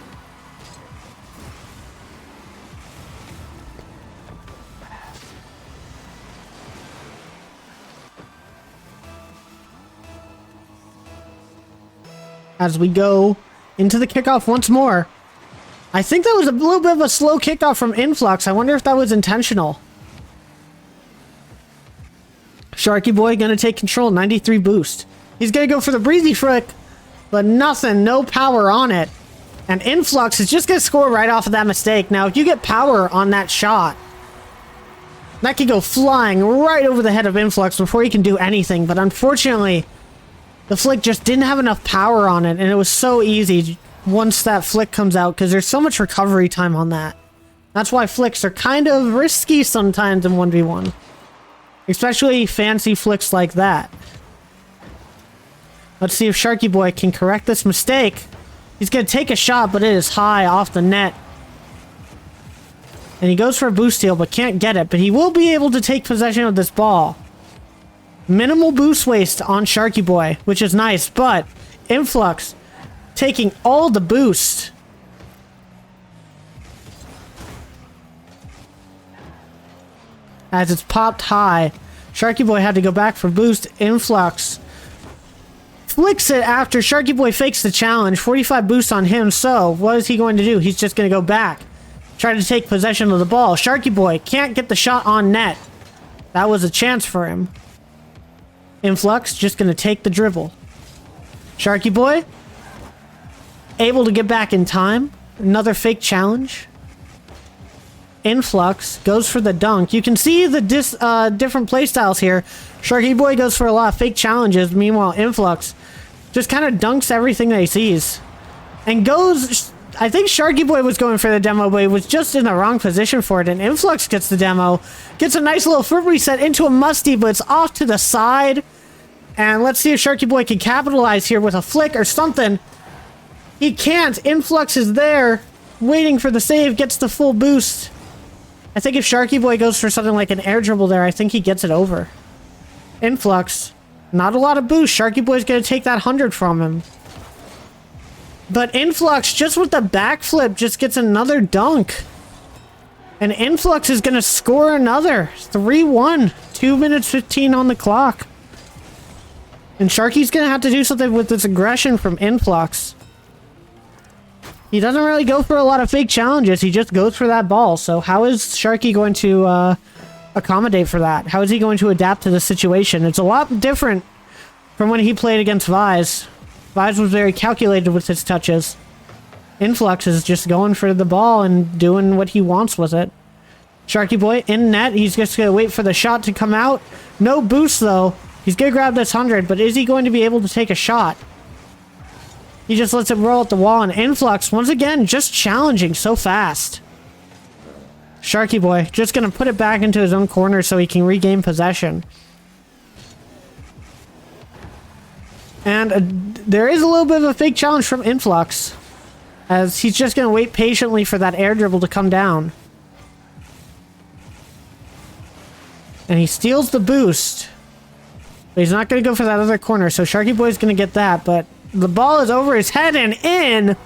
As we go into the kickoff once more. I think that was a little bit of a slow kickoff from Influx. I wonder if that was intentional. Sharky Boy gonna take control, 93 boost. He's gonna go for the breezy flick, but nothing, no power on it. And Influx is just gonna score right off of that mistake. Now, if you get power on that shot, that could go flying right over the head of Influx before he can do anything. But unfortunately, the flick just didn't have enough power on it, and it was so easy once that flick comes out, because there's so much recovery time on that. That's why flicks are kind of risky sometimes in 1v1. Especially fancy flicks like that. Let's see if Sharky Boy can correct this mistake. He's going to take a shot, but it is high off the net. And he goes for a boost steal, but can't get it. But he will be able to take possession of this ball. Minimal boost waste on Sharky Boy, which is nice, but Influx taking all the boost. As it's popped high, Sharky Boy had to go back for boost. Influx flicks it after Sharky Boy fakes the challenge. 45 boost on him, so what is he going to do? He's just going to go back. Try to take possession of the ball. Sharky Boy can't get the shot on net. That was a chance for him. Influx just going to take the dribble. Sharky Boy able to get back in time. Another fake challenge. Influx goes for the dunk. You can see the different playstyles here. Sharky Boy goes for a lot of fake challenges. Meanwhile, Influx just kind of dunks everything that he sees. And goes... I think Sharky Boy was going for the demo, but he was just in the wrong position for it. And Influx gets the demo. Gets a nice little foot reset into a musty, but it's off to the side. And let's see if Sharky Boy can capitalize here with a flick or something. He can't. Influx is there, waiting for the save, gets the full boost. I think if Sharky Boy goes for something like an air dribble there, I think he gets it over. Influx, not a lot of boost. Sharky Boy's going to take that 100 from him. But Influx, just with the backflip, just gets another dunk. And Influx is going to score another. 3-1. 2 minutes 15 on the clock. And Sharky's going to have to do something with this aggression from Influx. He doesn't really go for a lot of fake challenges. He just goes for that ball. So how is Sharky going to accommodate for that? How is he going to adapt to the situation? It's a lot different from when he played against Vise. Vise was very calculated with his touches. Influx is just going for the ball and doing what he wants with it. Sharky Boy in net. He's just going to wait for the shot to come out. No boost, though. He's going to grab this 100, but is he going to be able to take a shot? He just lets it roll at the wall, and Influx, once again, just challenging so fast. Sharky Boy just going to put it back into his own corner so he can regain possession. And there is a little bit of a fake challenge from Influx, as he's just going to wait patiently for that air dribble to come down. And he steals the boost. But he's not going to go for that other corner, so Sharky Boy's going to get that, but the ball is over his head and in!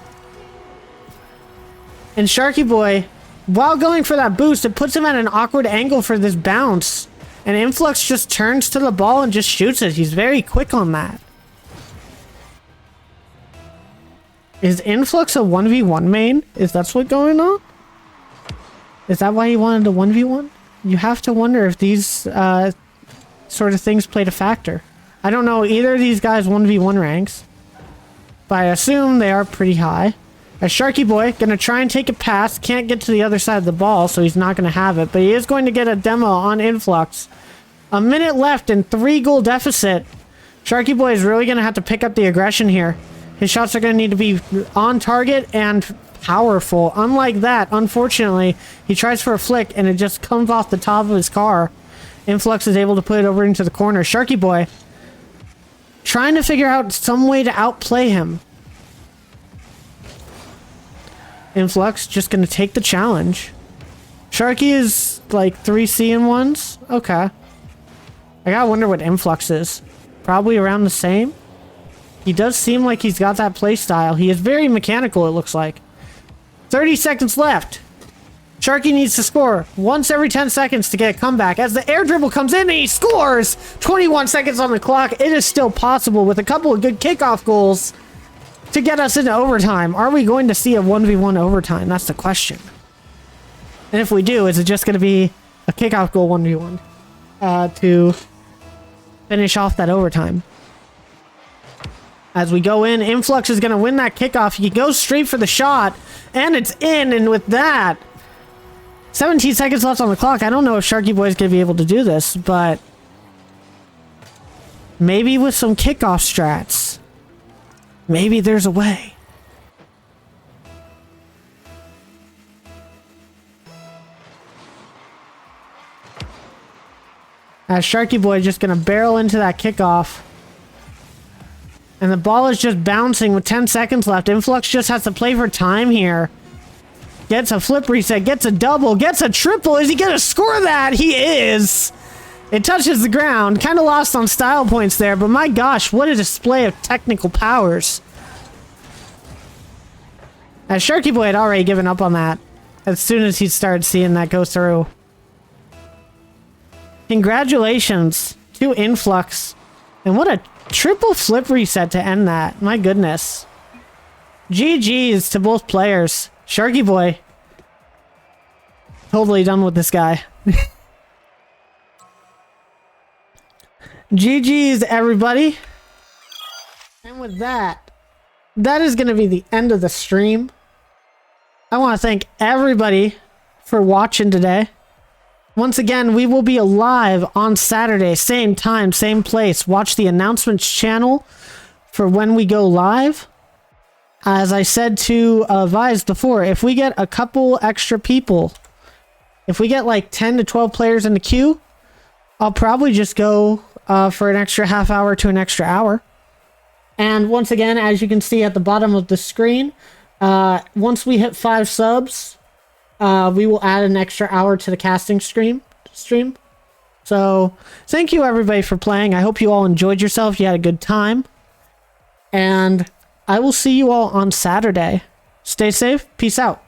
And Sharky Boy, while going for that boost, it puts him at an awkward angle for this bounce. And Influx just turns to the ball and just shoots it. He's very quick on that. Is Influx a 1v1 main? Is that what's going on? Is that why he wanted a 1v1? You have to wonder if these sort of things played a factor. I don't know either of these guys' 1v1 ranks, but I assume they are pretty high. A Sharky Boy gonna try and take a pass, can't get to the other side of the ball, so he's not gonna have it, but he is going to get a demo on Influx. A minute left and 3-goal deficit. Sharky Boy is really gonna have to pick up the aggression here. His shots are gonna need to be on target and powerful. Unlike that, unfortunately, he tries for a flick and it just comes off the top of his car. Influx is able to put it over into the corner. Sharky Boy trying to figure out some way to outplay him. Influx just gonna take the challenge. Sharky is like 3C in ones. Okay. I gotta wonder what Influx is. Probably around the same. He does seem like he's got that play style. He is very mechanical, it looks like. 30 seconds left. Sharky needs to score once every 10 seconds to get a comeback. As the air dribble comes in and he scores! 21 seconds on the clock. It is still possible with a couple of good kickoff goals to get us into overtime. Are we going to see a 1v1 overtime? That's the question. And if we do, is it just going to be a kickoff goal 1v1 to finish off that overtime? As we go in, Influx is going to win that kickoff. He goes straight for the shot, and it's in. And with that, 17 seconds left on the clock. I don't know if Sharky Boy is going to be able to do this, but maybe with some kickoff strats, maybe there's a way. As Sharky Boy just going to barrel into that kickoff. And the ball is just bouncing with 10 seconds left. Influx just has to play for time here. Gets a flip reset, gets a double, gets a triple. Is he going to score that? He is. It touches the ground. Kind of lost on style points there, but my gosh, what a display of technical powers. As Sharky Boy had already given up on that as soon as he started seeing that go through. Congratulations to Influx. And what a triple flip reset to end that. My goodness. GG's to both players. Sharky Boy. Totally done with this guy. GG's, everybody. And with that, that is going to be the end of the stream. I want to thank everybody for watching today. Once again, we will be live on Saturday, same time, same place. Watch the announcements channel for when we go live. As I said to Vise before, if we get a couple extra people, if we get like 10 to 12 players in the queue, I'll probably just go for an extra half hour to an extra hour. And once again, as you can see at the bottom of the screen, once we hit 5 subs, we will add an extra hour to the casting stream. So thank you everybody for playing. I hope you all enjoyed yourself. You had a good time. And I will see you all on Saturday. Stay safe. Peace out.